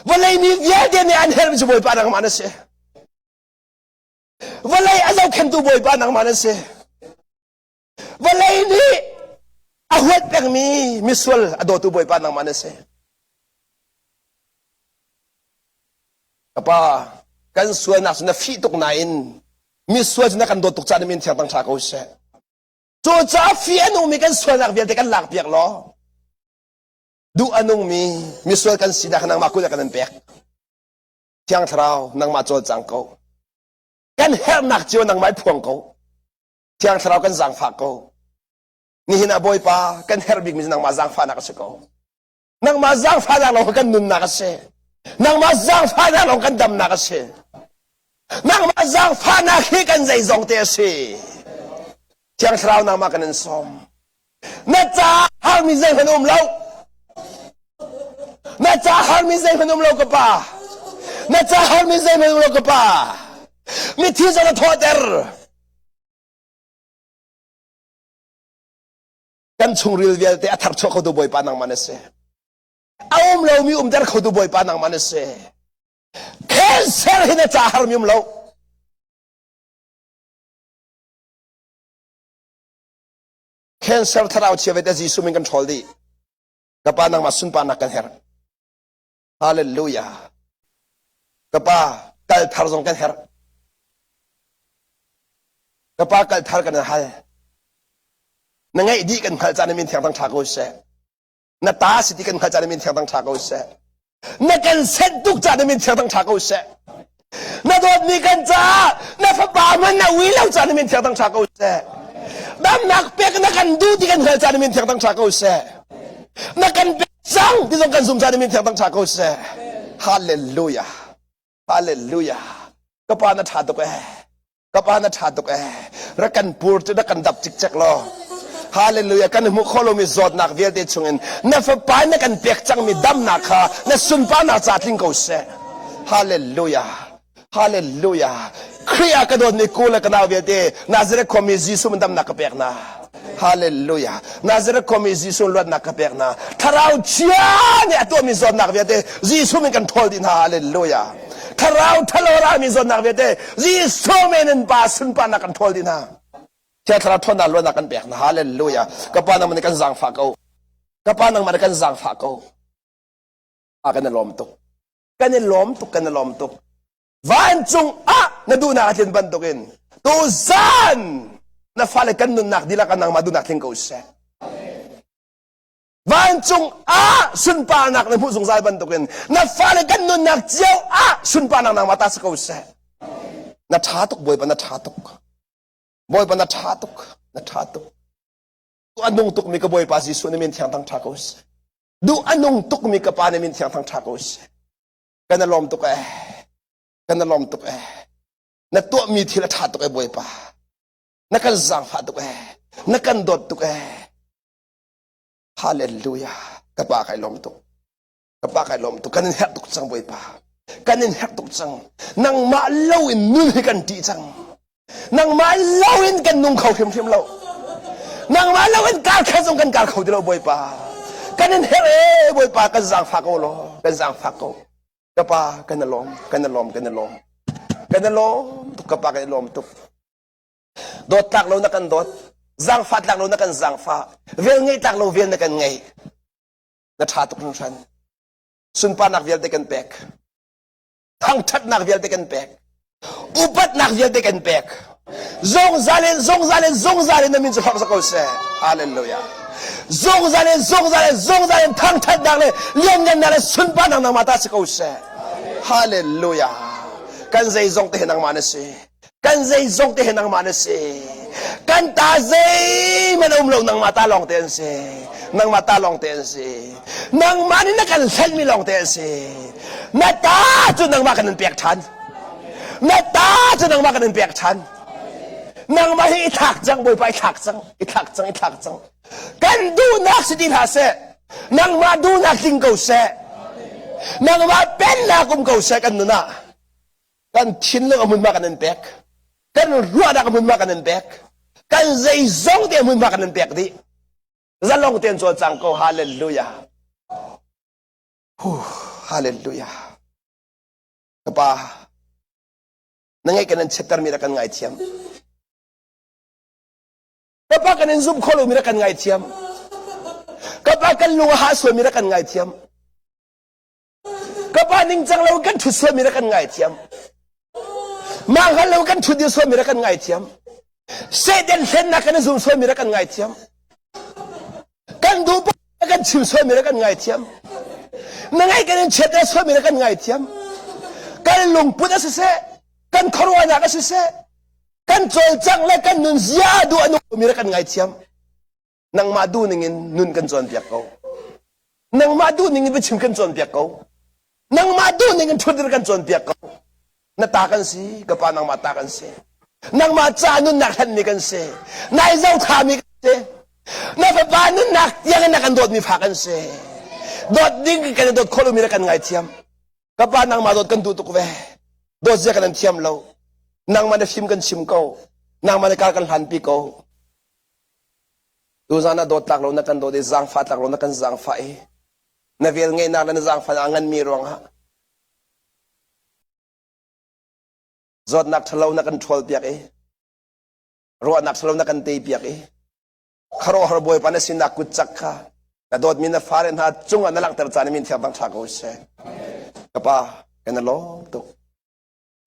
walay mi vie den an her mi boy pa nang ma na se walay azaw kan tu boy pa nang ma na se walay ni ahwat pek mi miswal ado tu boy pa nang ma na se apa kan suan nak na fi tok nain miswal na kan do tok cha min thiang tang cha ko se to cha fi anu mi kan suan nak bial te kan lak piak lo du anung mi miswal kan sida kan ma ku la kan pek thiang thrao nang ma chol chang ko kan her nak chiu nang mai phuang ko thiang thrao kan jang pha ko ni hina boy pa kan her big mi nang ma jang pha nak se ko nang ma jang pha nak lo kan nun nak se nang ma zang fa na long kan dam na ka se nang ma zang fa na khi kan zai zong te se chiang srao na ma kan som na cha har mi zai phanom lo na cha har mi zai phanom lo ka pa na cha har mi zai phanom lo ka pa mi thi za na thoter kan chung ril vial te athar chho ko do boy pa nang ma na se aum lo mi dar khodu boy pa nang manase cancer hina cha har mi lo cancer tharau cheve da ji sumin control di kapa nang masun pa nak kan her hallelujah kapa kal thar jong kan her kapa kal thar kan hal nangai di kan khal cha na min thiang tang tha ko se na ta si ti kan kha cha min thiang tang tha ko se na kan set duk cha min thiang tang tha ko se na dot ni kan cha na fa pa man na wi lo cha min thiang tang tha ko se dam nak pek na kan du ti kan kha cha min thiang tang tha ko se na kan pe sang ti jong kan zum cha min thiang tang tha ko se hallelujah hallelujah ka pa na tha to ke ka pa na tha to ke ra kan pur te da kan dap chik chak lo hallelujah kan mu kholo mi zot nak vial te chungen na fa pa na kan pek chang mi dam na kha na sun pa na cha tling ko se hallelujah hallelujah kriya ka do ni kula ka na vial te nazare ko mi jisu mi dam na ka pek na hallelujah nazare ko mi jisu lot na ka pek na tharau chia ni ato mi zot nak vial te jisu mi kan thol din hallelujah tharau thalora mi zot nak vial te jisu men ba sun pa na kan thol din ha cha thara thona lo na kan pek na hallelujah kapa nang man kan jang pha ko kapa nang man kan jang pha ko a kan lom tuk kan lom tuk van chung a na du na atin ban tukin tu zan na fale kan nun nak dila kan nang madu nak ting ko se van chung a sun pa nak na pu sung sai ban tukin na fale kan nun nak jiao a sun pa nang mata sa ko se na tha tuk boy pa na tha tuk boy pa na thatuk du anong tuk mi ka boy pa si su na min thiang tang thakos du anong tuk mi ka pa na min thiang tang thakos kana lom tuk na to mi thila thatuk e boy pa na kan zang pha tuk na kan dot tuk hallelujah ka pa kai lom tuk kanin her tuk chang boy pa kanin her tuk chang nang ma lo in nun hi kan ti chang nang ma lawin kan nung khau phim lo nang ma lawin kar kha jong kan kar khau di lo boy pa kanin her e boy pa kan jang pha ko lo kan jang pha ko ka pa kan lom tu ka pa kan lom tu dot tak lo na kan dot jang pha tak lo na kan jang pha vel ngai tak lo vel na kan ngai na tha tuk nung san sunpa nak vial te kan pek thang that nak vial te kan pek upat nak vial te kan pek zong zalen na min chu phak sa ko se hallelujah zong zalen thang that nak le liam ngan na le sunpa nak mata sa ko se hallelujah kan zai zong te nang manase kan zai zong te nang manase kan ta zai manum lo nang mata long ten se nang mata long ten se nang mani na kan sel mi long ten se na ta chu nang ma kan pek than na ta chu nang ma kan pek than nang ma hi thak jang boi pai thak jang kan du nak si din ha se nang ma du nak ting ko se nang ma pen na kum ko se kan nu na kan thin lo amun ma kan pek kan ruwa da amun ma kan pek kan zai zong te amun ma kan pek di zalong ten cho chang ko hallelujah hallelujah kapa nangai kanan chapter mira kan ngai thiam kapa kanan zum kholo mira kan ngai thiam kapa kan lunga ha so mira kan ngai thiam kapa ning chang lo kan thu so mira kan ngai thiam mang hal lo kan thu di so mira kan ngai thiam se den sen na kan zum so mira kan ngai thiam kan du kan chim so mira kan ngai thiam nangai kan cheta so mira kan ngai thiam kan lung puda se kan khorwa na ka se kan chol chang le kan nun zia du anu mira kan ngai thiam nang ma du ningin nun kan chon piak ko nang ma du ningin be chim kan chon piak ko nang ma du ningin thudir kan chon piak ko na ta kan si ka pa nang ma ta kan se nang ma cha nun nak han mi kan se nai zau tha mi kan se na pa ba nun nak yang na kan dot mi pha kan se dot ding kan dot kholo mi kan ngai thiam ka pa nang ma dot kan tu tu ve dot je kan thiam lo nang ma na phim kan sim ko nang ma na kal kan han pi ko tu zana dot tak lo na kan dot zang fa tak lo na kan zang fa e na vel ngai na na zang fa angan mi rong ha zot nak thalo na kan thol piak e ro nak thalo na kan te piak e kharo har boy pa na sinak kut chak kha na dot min na faren ha chunga na lak tar chan min thiam bang tha ko se kapa kan lo to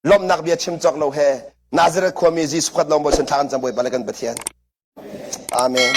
lom nak bia chim chok lo he nazareth khomi ji sukhat lom bo chen than jam boy pa la kan pathian amen